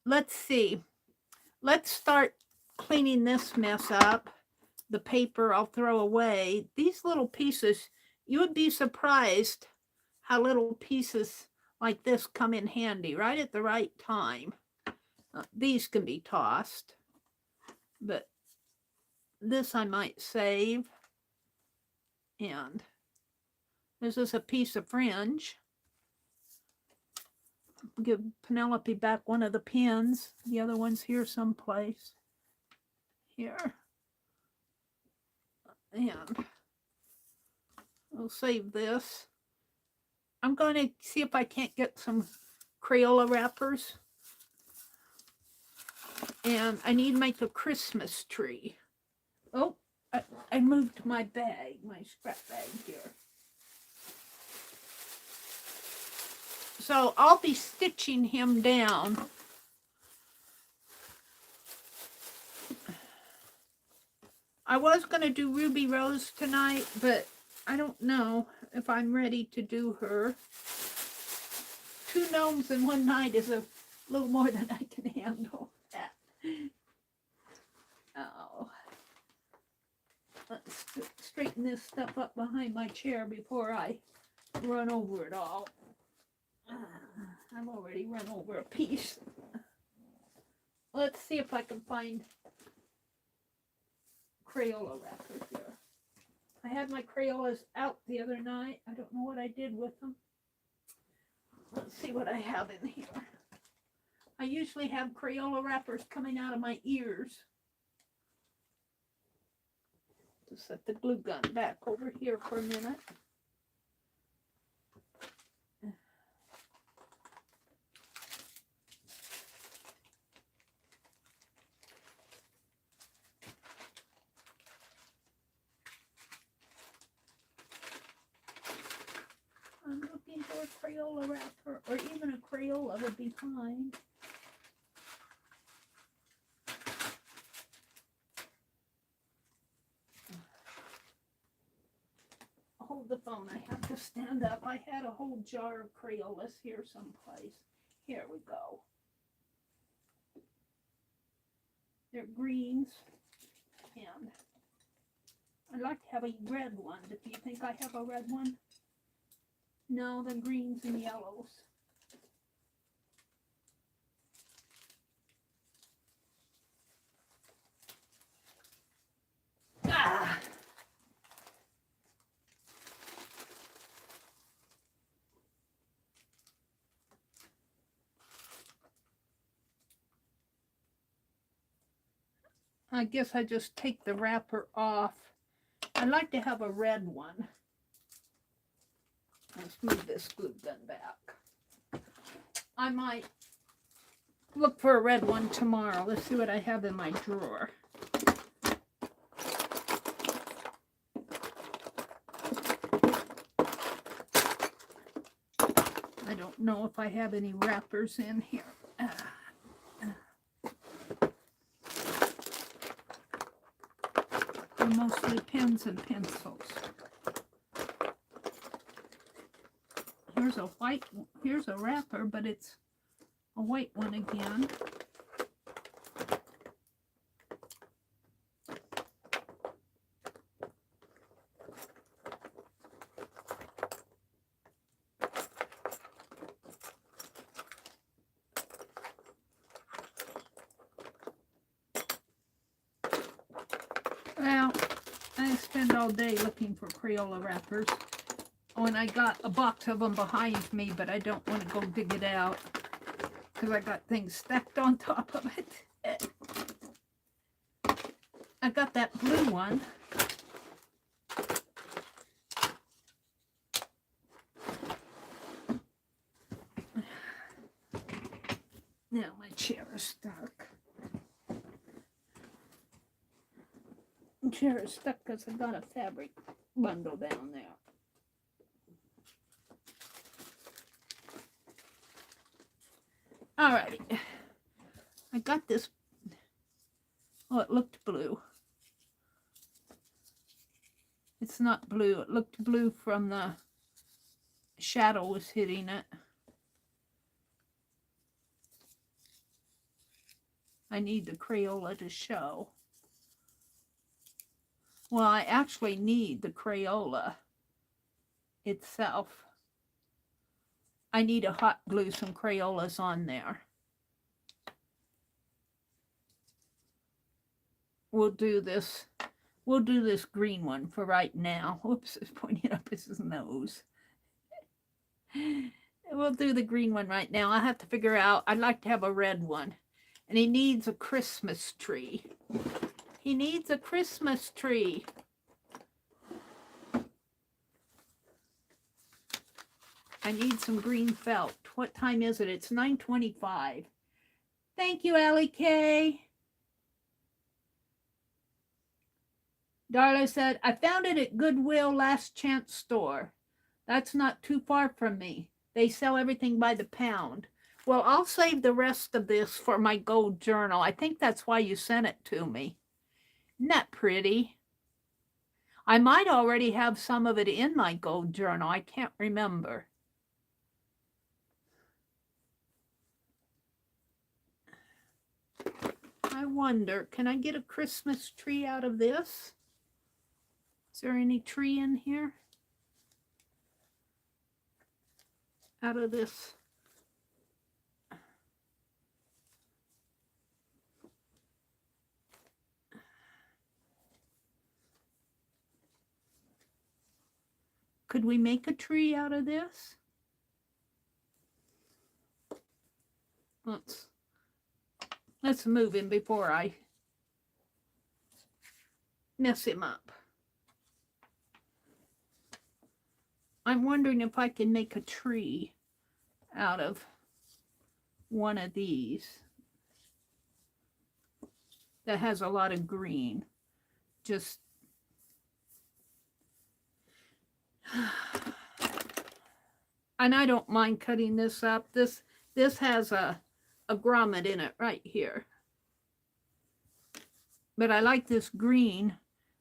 Let's see. Let's start cleaning this mess up. The paper I'll throw away. These little pieces, you would be surprised how little pieces like this come in handy right at the right time. These can be tossed, but this I might save. And this is a piece of fringe. Give Penelope back one of the pins. The other one's here someplace. Here. And we'll save this. I'm going to see if I can't get some Crayola wrappers. And I need to make a Christmas tree. Oh, I moved my bag, my scrap bag here. So I'll be stitching him down. I was going to do Ruby Rose tonight, but I don't know if I'm ready to do her. 2 gnomes in one night is a little more than I can handle. Oh. Let's straighten this stuff up behind my chair before I run over it all. I've already run over a piece. Let's see if I can find Crayola wrappers here. I had my Crayolas out the other night. I don't know what I did with them. Let's see what I have in here. I usually have Crayola wrappers coming out of my ears. Just set the glue gun back over here for a minute. I'm looking for a Crayola wrapper, or even a Crayola would be fine. Hold the phone, I have to stand up. I had a whole jar of Crayolas here someplace. Here we go. They're greens, and I'd like to have a red one. Do you think I have a red one? No, the greens and yellows. Ah! I guess I just take the wrapper off. I'd like to have a red one. Let's move this glue gun back. I might look for a red one tomorrow. Let's see what I have in my drawer. I don't know if I have any wrappers in here. They're mostly pens and pencils. Here's a white, here's a wrapper, but it's a white one again. Well, I spend all day looking for Crayola wrappers. Oh, and I got a box of them behind me, but I don't want to go dig it out because I got things stacked on top of it. I got that blue one. Now my chair is stuck. The chair is stuck because I got a fabric bundle down there. Alrighty, I got this. Oh, it looked blue. It's not blue. It looked blue from the shadow was hitting it. I need the Crayola to show. Well, I actually need the Crayola itself. I need to hot glue some Crayolas on there. We'll do this green one for right now. Whoops, it's pointing up his nose. We'll do the green one right now. I have to figure out, I'd like to have a red one. And he needs a Christmas tree. He needs a Christmas tree. I need some green felt. What time is it? It's 9:25. Thank you, Allie K. Darla said, I found it at Goodwill Last Chance store. That's not too far from me. They sell everything by the pound. Well, I'll save the rest of this for my gold journal. I think that's why you sent it to me. Isn't that pretty? I might already have some of it in my gold journal. I can't remember. I wonder, can I get a Christmas tree out of this? Is there any tree in here? Out of this? Could we make a tree out of this? Let's move him before I mess him up. I'm wondering if I can make a tree out of one of these that has a lot of green. Just and I don't mind cutting this up. This has a grommet in it right here. But I like this green,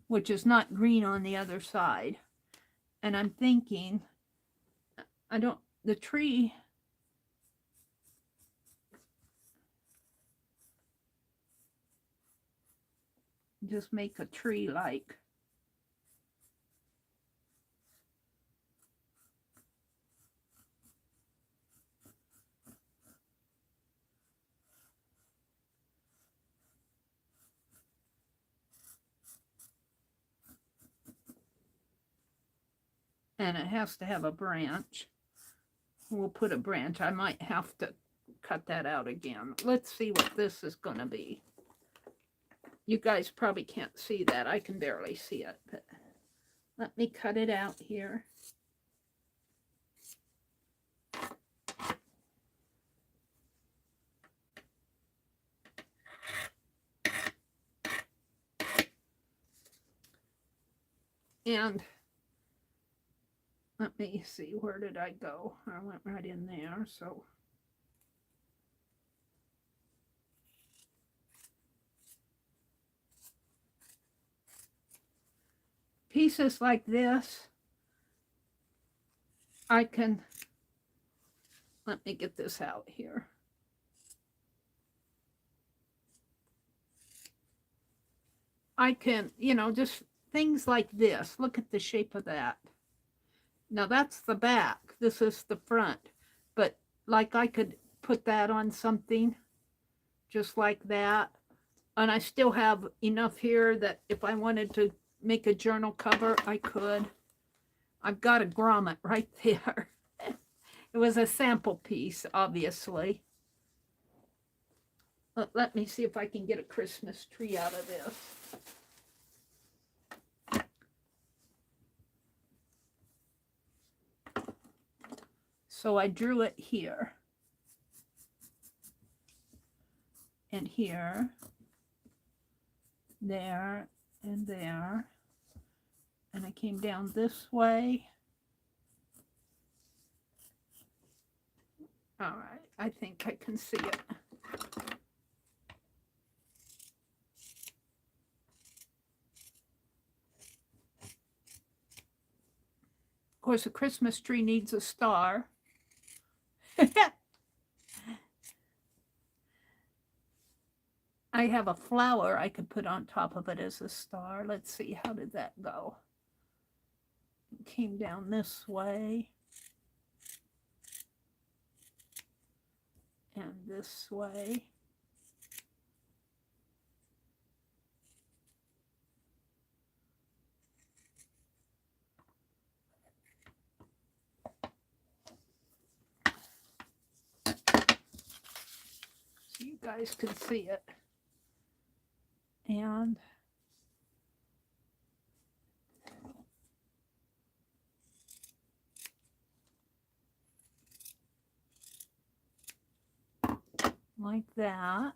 which is not green on the other side. And I'm thinking, the tree, just make a tree like. And it has to have a branch. We'll put a branch. I might have to cut that out again. Let's see what this is going to be. You guys probably can't see that. I can barely see it. But let me cut it out here. And let me see, where did I go? I went right in there, so. Pieces like this, I can, let me get this out here. I can, you know, just things like this. Look at the shape of that. Now that's the back. This is the front. But like I could put that on something just like that. And I still have enough here that if I wanted to make a journal cover, I could. I've got a grommet right there. It was a sample piece, obviously. Let me see if I can get a Christmas tree out of this. So I drew it here. And here. There and there. And I came down this way. All right, I think I can see it. Of course, a Christmas tree needs a star. I have a flower I could put on top of it as a star. Let's see, how did that go? It came down this way. And this way. So you guys can see it. And like that.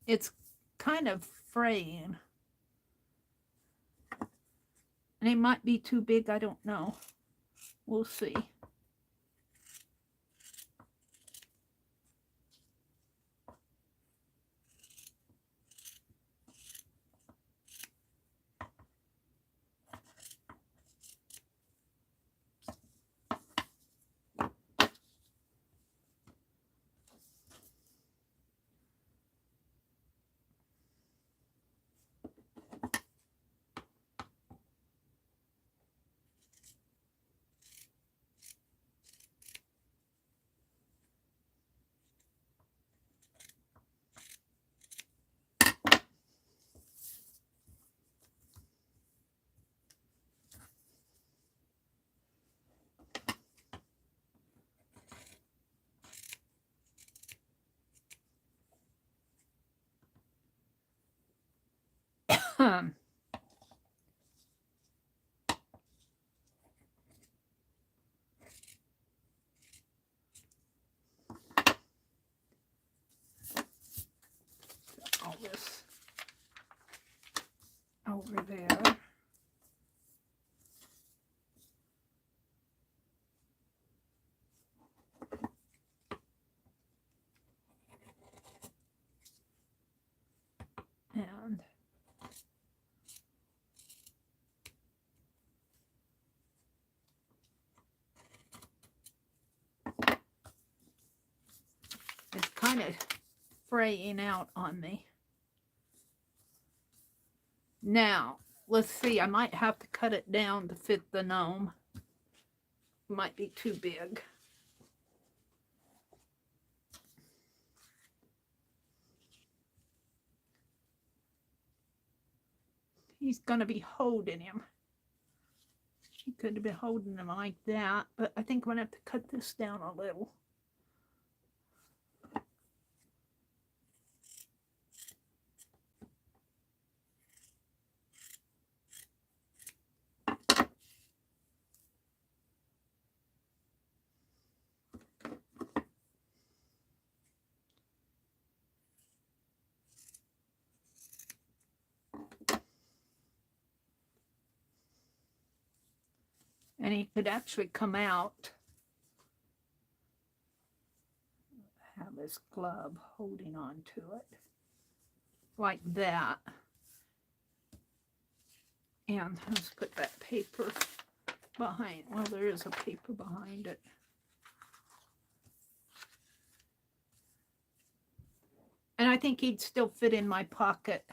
It's kind of fraying. And it might be too big, I don't know. We'll see. All this over there. And it's kind of fraying out on me. Now, let's see, I might have to cut it down to fit the gnome. Might be too big. He's going to be holding him. She could be holding him like that, but I think I'm going to have to cut this down a little. And he could actually come out, have his glove holding on to it, like that. And let's put that paper behind. Well, there is a paper behind it. And I think he'd still fit in my pocket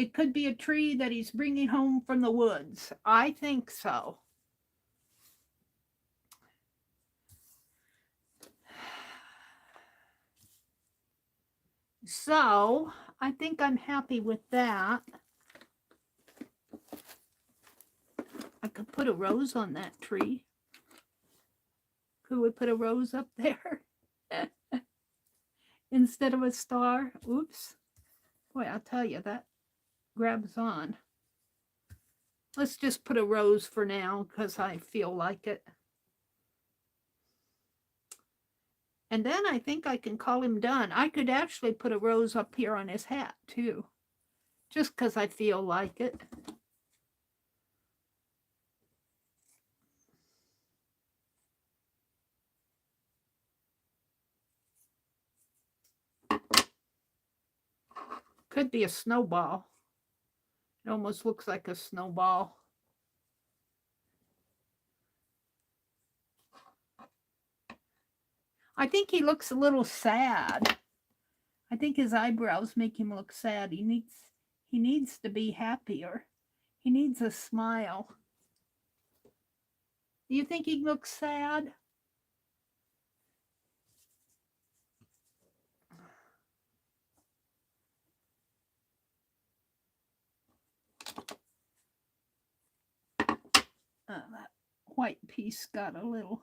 It could be a tree that he's bringing home from the woods. I think so. So I think I'm happy with that. I could put a rose on that tree. Could we put a rose up there instead of a star? Oops. Boy, I'll tell you, that grabs on. Let's just put a rose for now because I feel like it. And then I think I can call him done. I could actually put a rose up here on his hat too, just because I feel like it. Could be a snowball. It almost looks like a snowball. I think he looks a little sad. I think his eyebrows make him look sad. He needs to be happier. He needs a smile. Do you think he looks sad? That white piece got a little.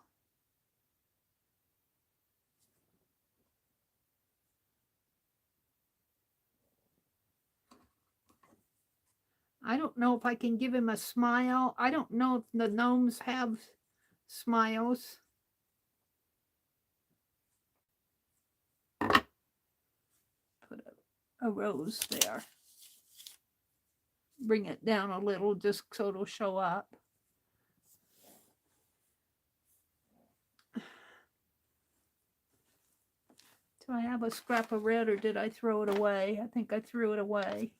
I don't know if I can give him a smile. I don't know if the gnomes have smiles. Put a rose there. Bring it down a little just so it'll show up. Do I have a scrap of red or did I throw it away? I think I threw it away.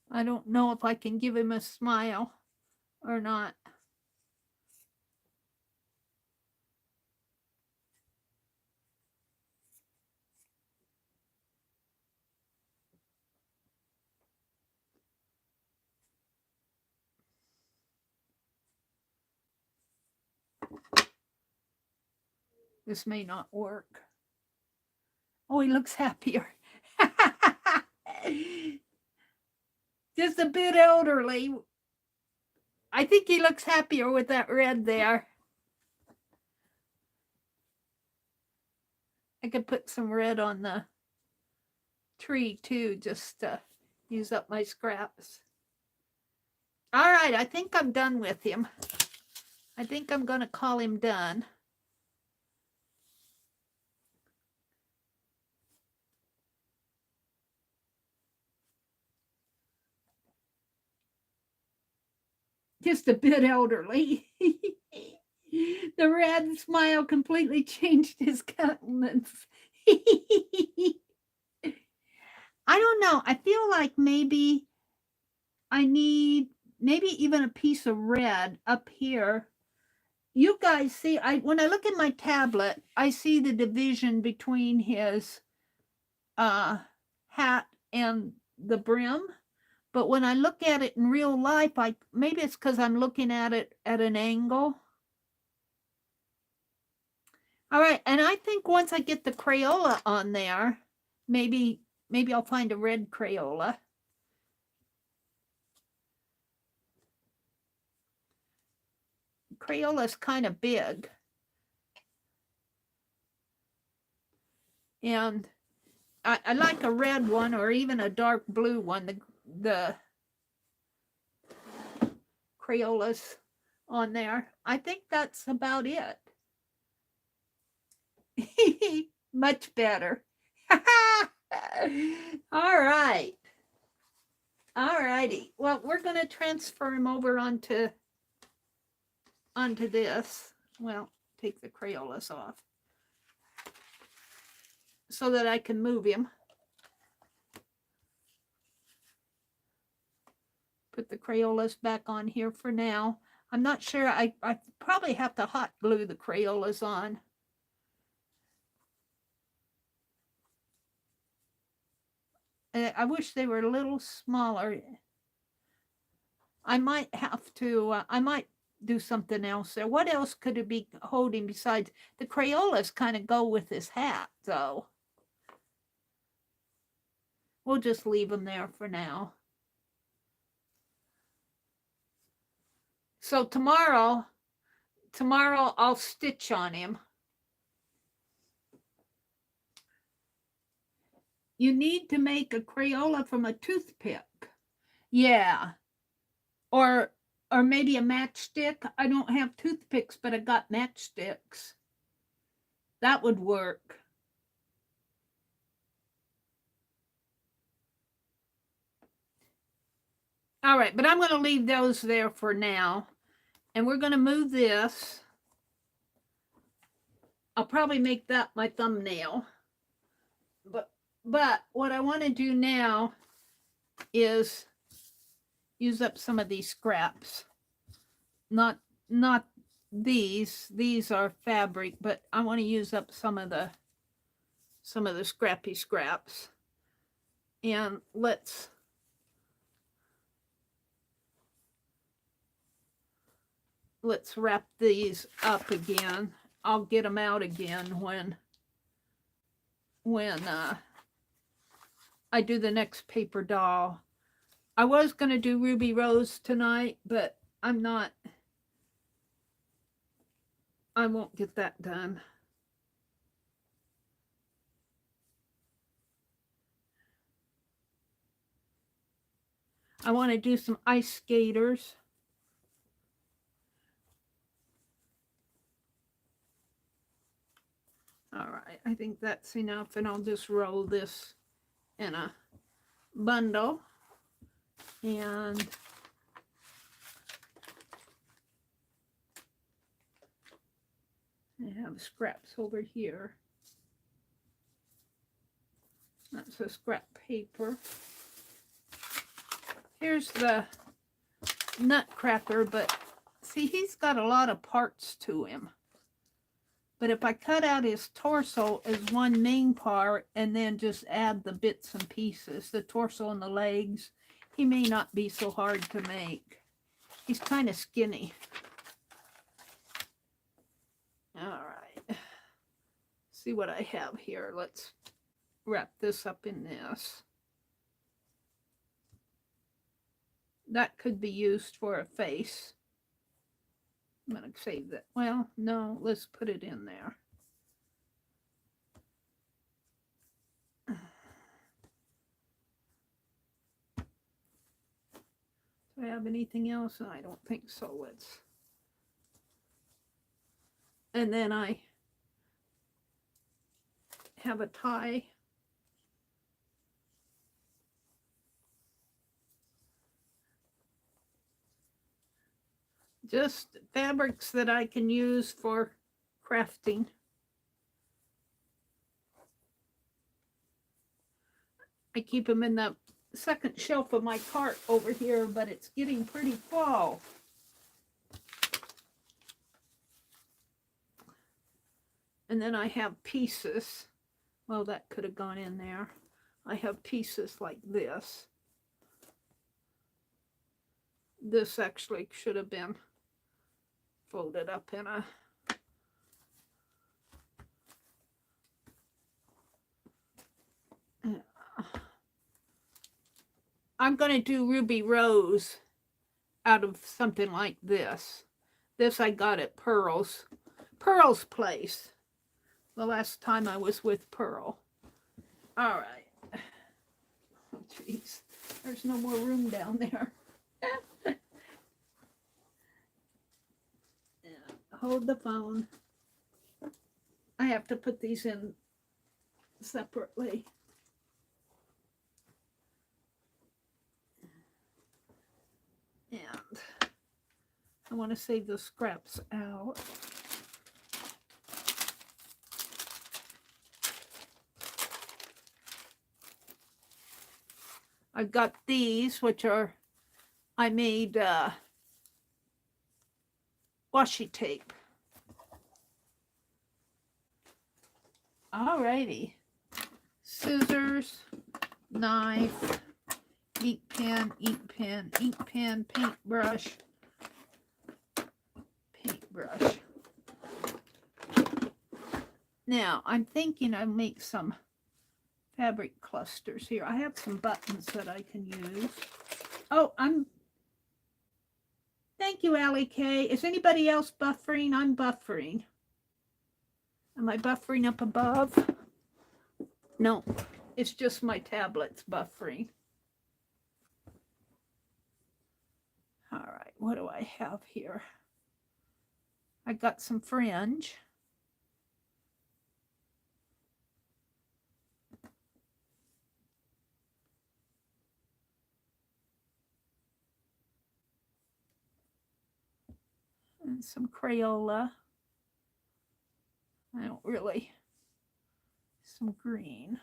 I don't know if I can give him a smile or not. This may not work. Oh, he looks happier. Just a bit elderly. I think he looks happier with that red there. I could put some red on the tree too, just to use up my scraps. All right, I think I'm done with him. I think I'm going to call him done. Just a bit elderly. The red smile completely changed his countenance. I don't know. I feel like maybe I need even a piece of red up here. You guys see, when I look at my tablet, I see the division between his hat and the brim. But when I look at it in real life, maybe it's because I'm looking at it at an angle. All right, and I think once I get the Crayola on there, maybe I'll find a red Crayola. Crayola's kind of big. And I like a red one or even a dark blue one. The Crayolas on there. I think that's about it. Much better. All right. All righty. Well, we're going to transfer him over onto onto this. Well, take the Crayolas off so that I can move him. Put the Crayolas back on here for now. I'm not sure. I probably have to hot glue the Crayolas on. I wish they were a little smaller. I might have to, I might do something else there. What else could it be holding besides the Crayolas? Kind of go with this hat, though. We'll just leave them there for now. So tomorrow I'll stitch on him. You need to make a Crayola from a toothpick. Yeah. Or maybe a matchstick. I don't have toothpicks, but I got matchsticks. That would work. All right, but I'm going to leave those there for now. And we're going to move this. I'll probably make that my thumbnail. But what I want to do now is use up some of these scraps. Not these. These are fabric, but I want to use up some of the scrappy scraps. And let's wrap these up again. I'll get them out again when I do the next paper doll. I was going to do Ruby Rose tonight, but I won't get that done. I want to do some ice skaters. All right, I think that's enough, and I'll just roll this in a bundle. And I have scraps over here. That's a scrap paper. Here's the Nutcracker, but see, he's got a lot of parts to him. But if I cut out his torso as one main part and then just add the bits and pieces, the torso and the legs, he may not be so hard to make. He's kind of skinny. All right. See what I have here. Let's wrap this up in this. That could be used for a face. I'm going to save that. Well, no, let's put it in there. Do I have anything else? I don't think so. Let's. And then I have a tie. Just fabrics that I can use for crafting. I keep them in the second shelf of my cart over here, but it's getting pretty full. And then I have pieces. Well, that could have gone in there. I have pieces like this. This actually should have been folded up in a I'm going to do Ruby Rose out of something like this. This I got at Pearl's place the last time I was with Pearl. All right. Oh, jeez. There's no more room down there. Hold the phone. I have to put these in separately. And I want to save the scraps out. I've got these, which are, I made washi tape. Alrighty. Scissors, knife, ink pen, paintbrush. Now, I'm thinking I'll make some fabric clusters here. I have some buttons that I can use. Oh, thank you, Allie K. Is anybody else buffering? I'm buffering. Am I buffering up above? No, it's just my tablet's buffering. All right, what do I have here? I got some fringe. And some Crayola. I don't really, some green.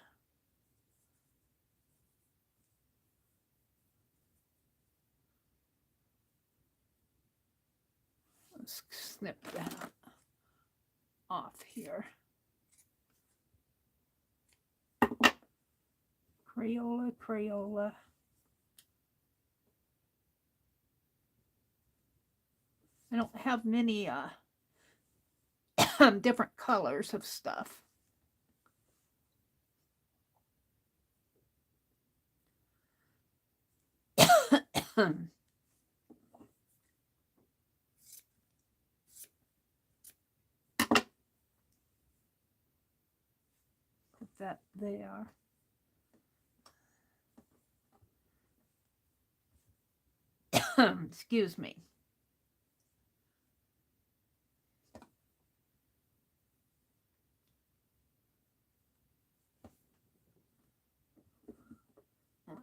Let's snip that off here. Crayola. I don't have many different colors of stuff. Put that there. Excuse me.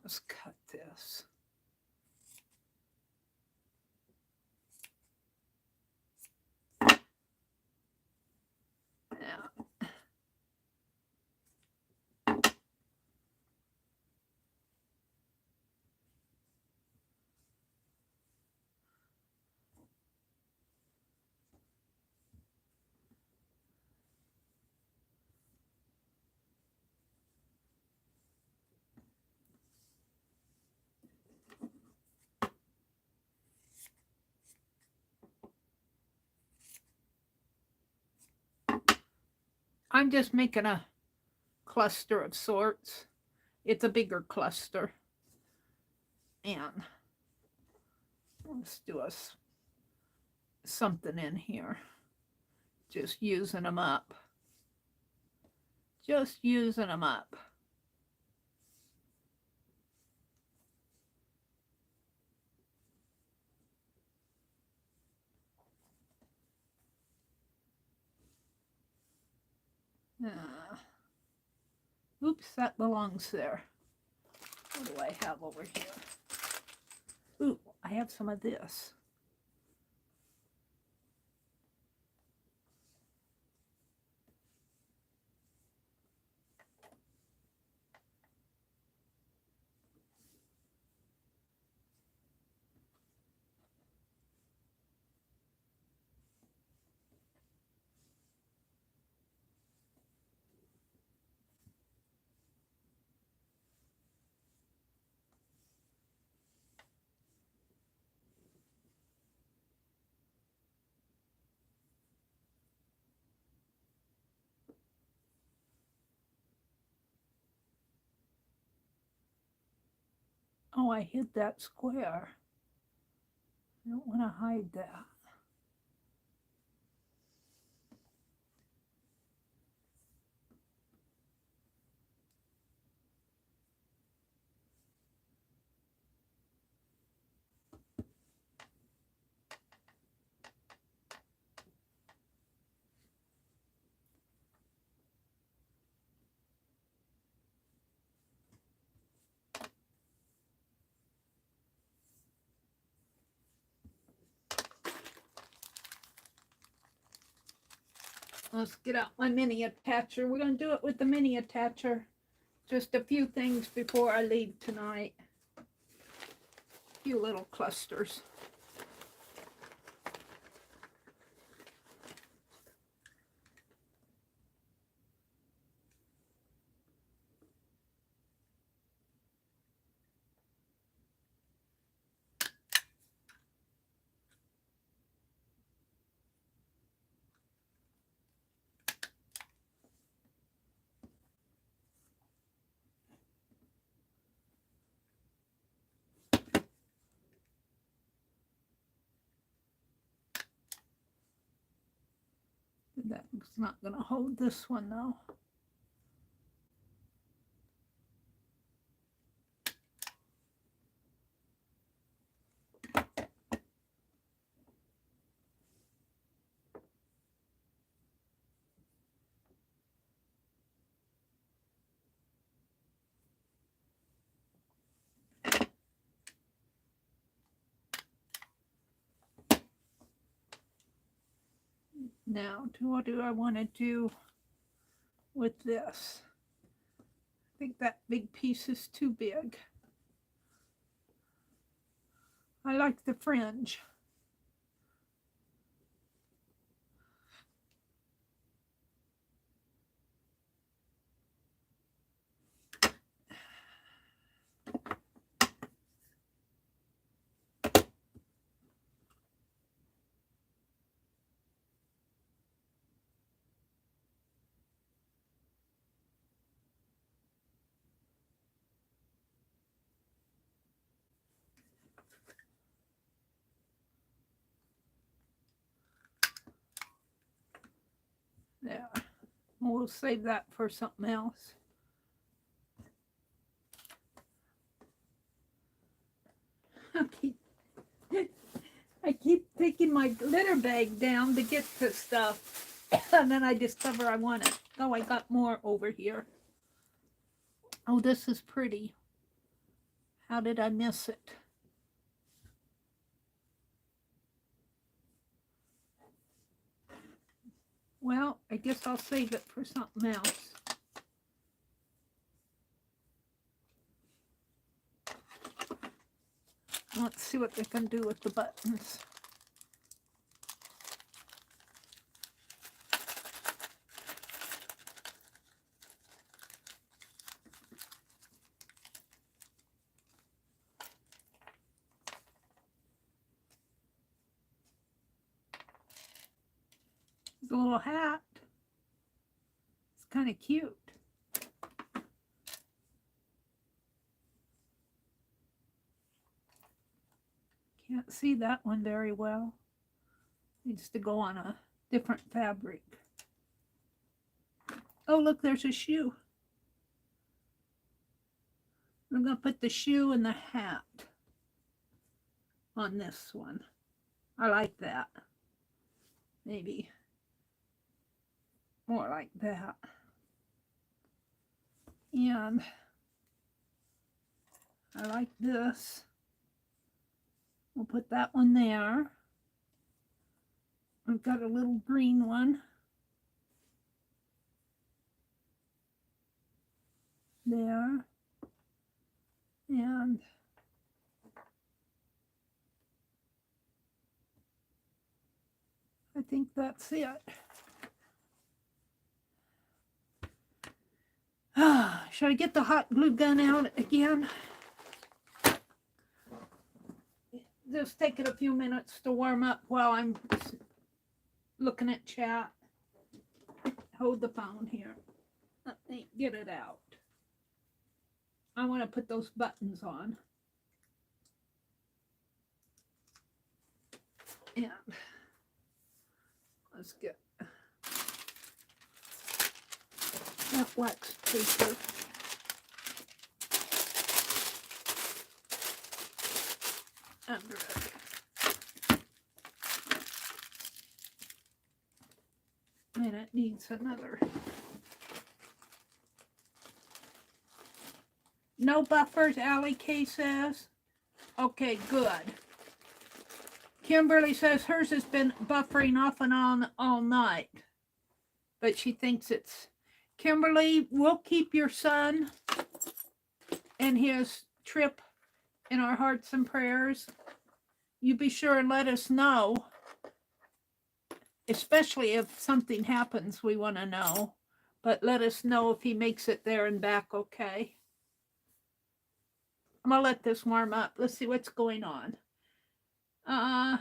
Let's cut this. Now, I'm just making a cluster of sorts. It's a bigger cluster. And let's do something in here. Just using them up. Just using them up. Oops, that belongs there. What do I have over here? Ooh, I have some of this. Oh, I hid that square. I don't want to hide that. Let's get out my mini attacher. We're going to do it with the mini attacher. Just a few things before I leave tonight. A few little clusters. That's not going to hold this one though. Now, what do I want to do with this? I think that big piece is too big. I like the fringe. There. We'll save that for something else. I keep taking my glitter bag down to get the stuff, and then I discover I want it. Oh, I got more over here. Oh, this is pretty. How did I miss it? Well, I guess I'll save it for something else. Let's see what they can do with the buttons. The little hat. It's kind of cute. Can't see that one very well. Needs to go on a different fabric. Oh, look, there's a shoe. I'm going to put the shoe and the hat on this one. I like that. Maybe more like that. And I like this. We'll put that one there. I've got a little green one. There. And I think that's it. Should I get the hot glue gun out again? Just take it a few minutes to warm up while I'm looking at chat. Hold the phone here. Let me get it out. I want to put those buttons on. And let's get that wax paper. Under it. And it needs another. No buffers, Allie K says. Okay, good. Kimberly says hers has been buffering off and on all night. but she thinks it's Kimberly. We'll keep your son and his trip in our hearts and prayers. You be sure and let us know, especially if something happens. We want to know, but let us know if he makes it there and back okay. I'm gonna let this warm up. Let's see what's going on. Oh,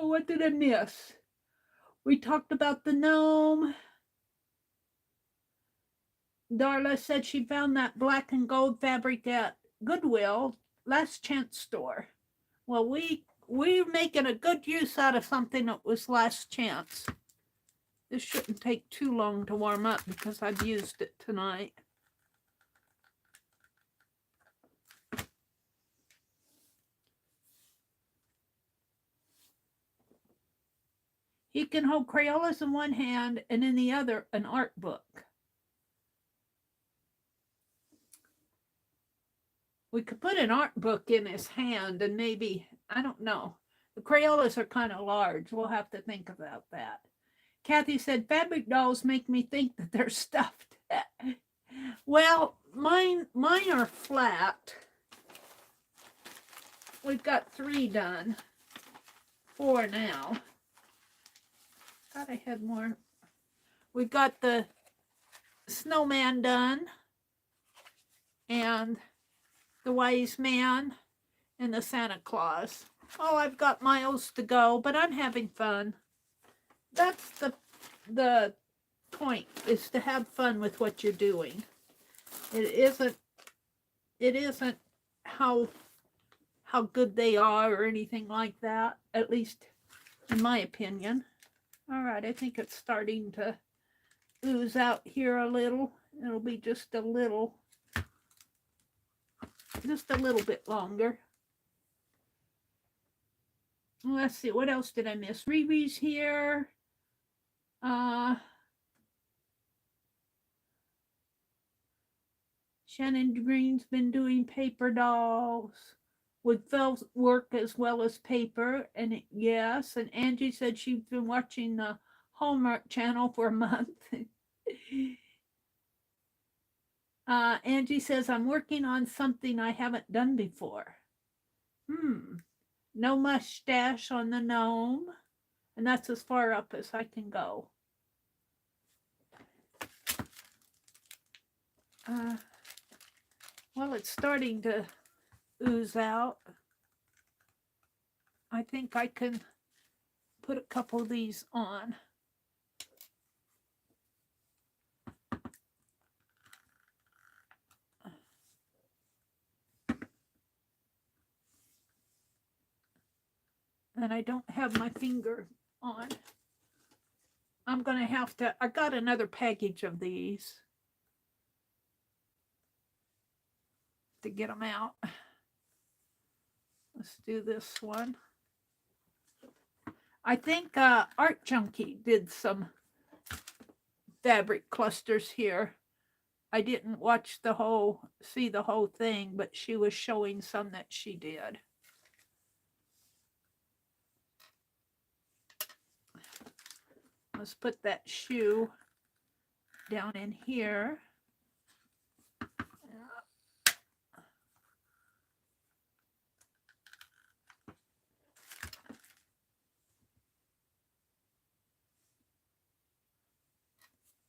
what did I miss? We talked about the gnome. Darla said she found that black and gold fabric at Goodwill, last chance store. Well, we're making a good use out of something that was last chance. This shouldn't take too long to warm up because I've used it tonight. He can hold Crayolas in one hand and in the other an art book. We could put an art book in his hand and maybe, I don't know. The Crayolas are kind of large. We'll have to think about that. Kathy said, fabric dolls make me think that they're stuffed. Well, mine are flat. We've got 3 done. 4 now. Thought I had more. We've got the snowman done. And the wise man and the Santa Claus. Oh, I've got miles to go, but I'm having fun. That's the point, is to have fun with what you're doing. It isn't how good they are or anything like that, at least in my opinion. All right, I think it's starting to ooze out here a little. It'll be just a little bit longer. Let's see, what else did I miss? Riri's here. Shannon Green's been doing paper dolls with felt work as well as paper. And yes, and Angie said she's been watching the Hallmark Channel for a month. Angie says, I'm working on something I haven't done before. No mustache on the gnome. And that's as far up as I can go. Well, it's starting to ooze out. I think I can put a couple of these on. And I don't have my finger on. I'm going to have to, I got another package of these to get them out. Let's do this one. I think Art Junkie did some fabric clusters here. I didn't see the whole thing, but she was showing some that she did. Let's put that shoe down in here.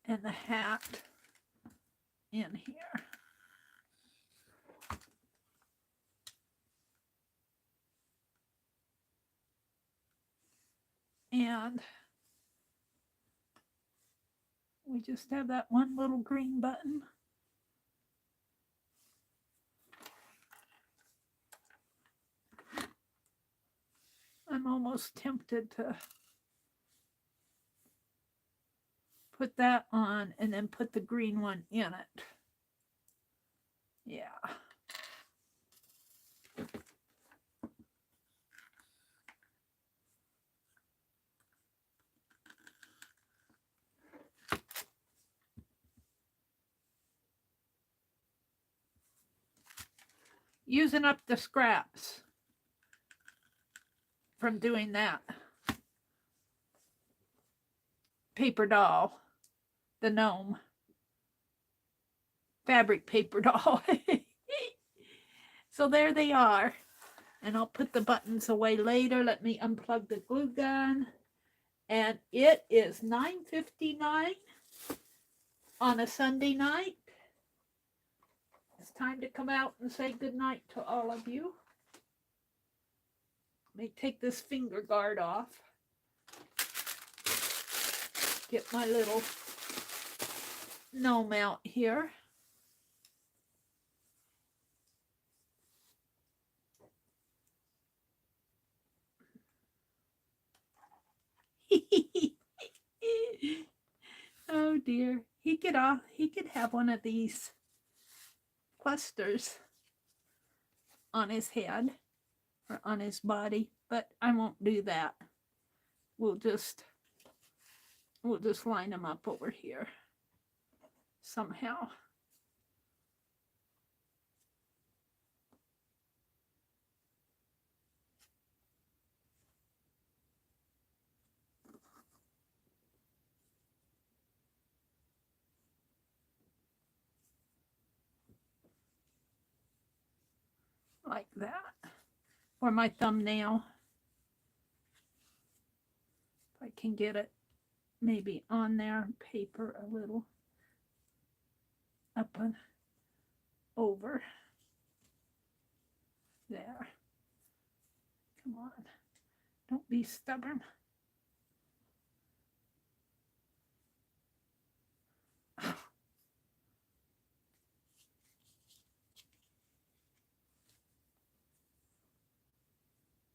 And the hat in here. And we just have that one little green button. I'm almost tempted to put that on and then put the green one in it. Yeah. using up the scraps from doing that. Paper doll, the gnome. Fabric paper doll. So there they are. And I'll put the buttons away later. Let me unplug the glue gun. And it is 9:59 on a Sunday night. It's time to come out and say goodnight to all of you. Let me take this finger guard off. Get my little gnome out here. Oh dear. He could have one of these clusters on his head or on his body, but I won't do that. We'll just line him up over here somehow. Like that. Or my thumbnail. If I can get it maybe on there, paper a little up and over. There. Come on. Don't be stubborn.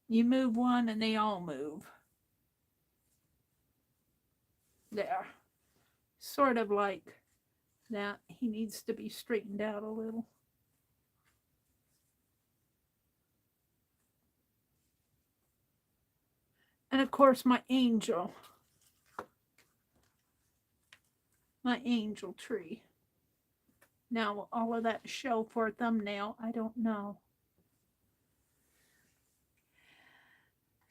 You move one and they all move. There. Sort of like that. He needs to be straightened out a little. And of course my angel. My angel tree. Now will all of that show for a thumbnail? I don't know.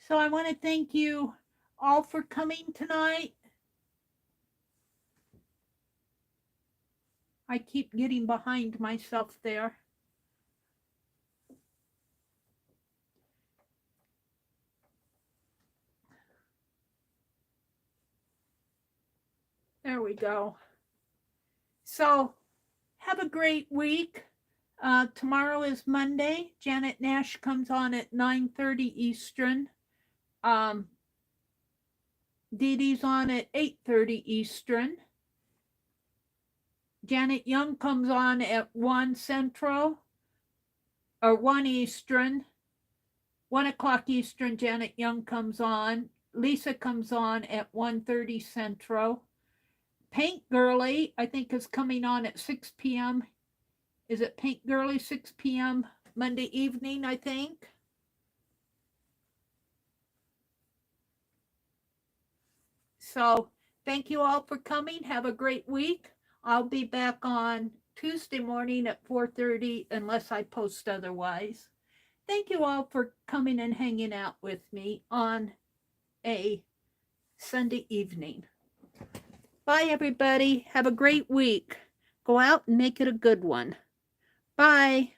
So I want to thank you all for coming tonight. I keep getting behind myself there. There we go. So have a great week. Tomorrow is Monday. Janet Nash comes on at 9:30 Eastern. Dee Dee's on at 8:30 Eastern. Janet Young comes on at 1 Central, or 1 Eastern. 1 o'clock Eastern, Janet Young comes on. Lisa comes on at 1:30 Central. Paint Girly, I think, is coming on at 6 p.m. Is it Paint Girly, 6 p.m. Monday evening, I think? So thank you all for coming. Have a great week. I'll be back on Tuesday morning at 4:30 unless I post otherwise. Thank you all for coming and hanging out with me on a Sunday evening. Bye, everybody. Have a great week. Go out and make it a good one. Bye.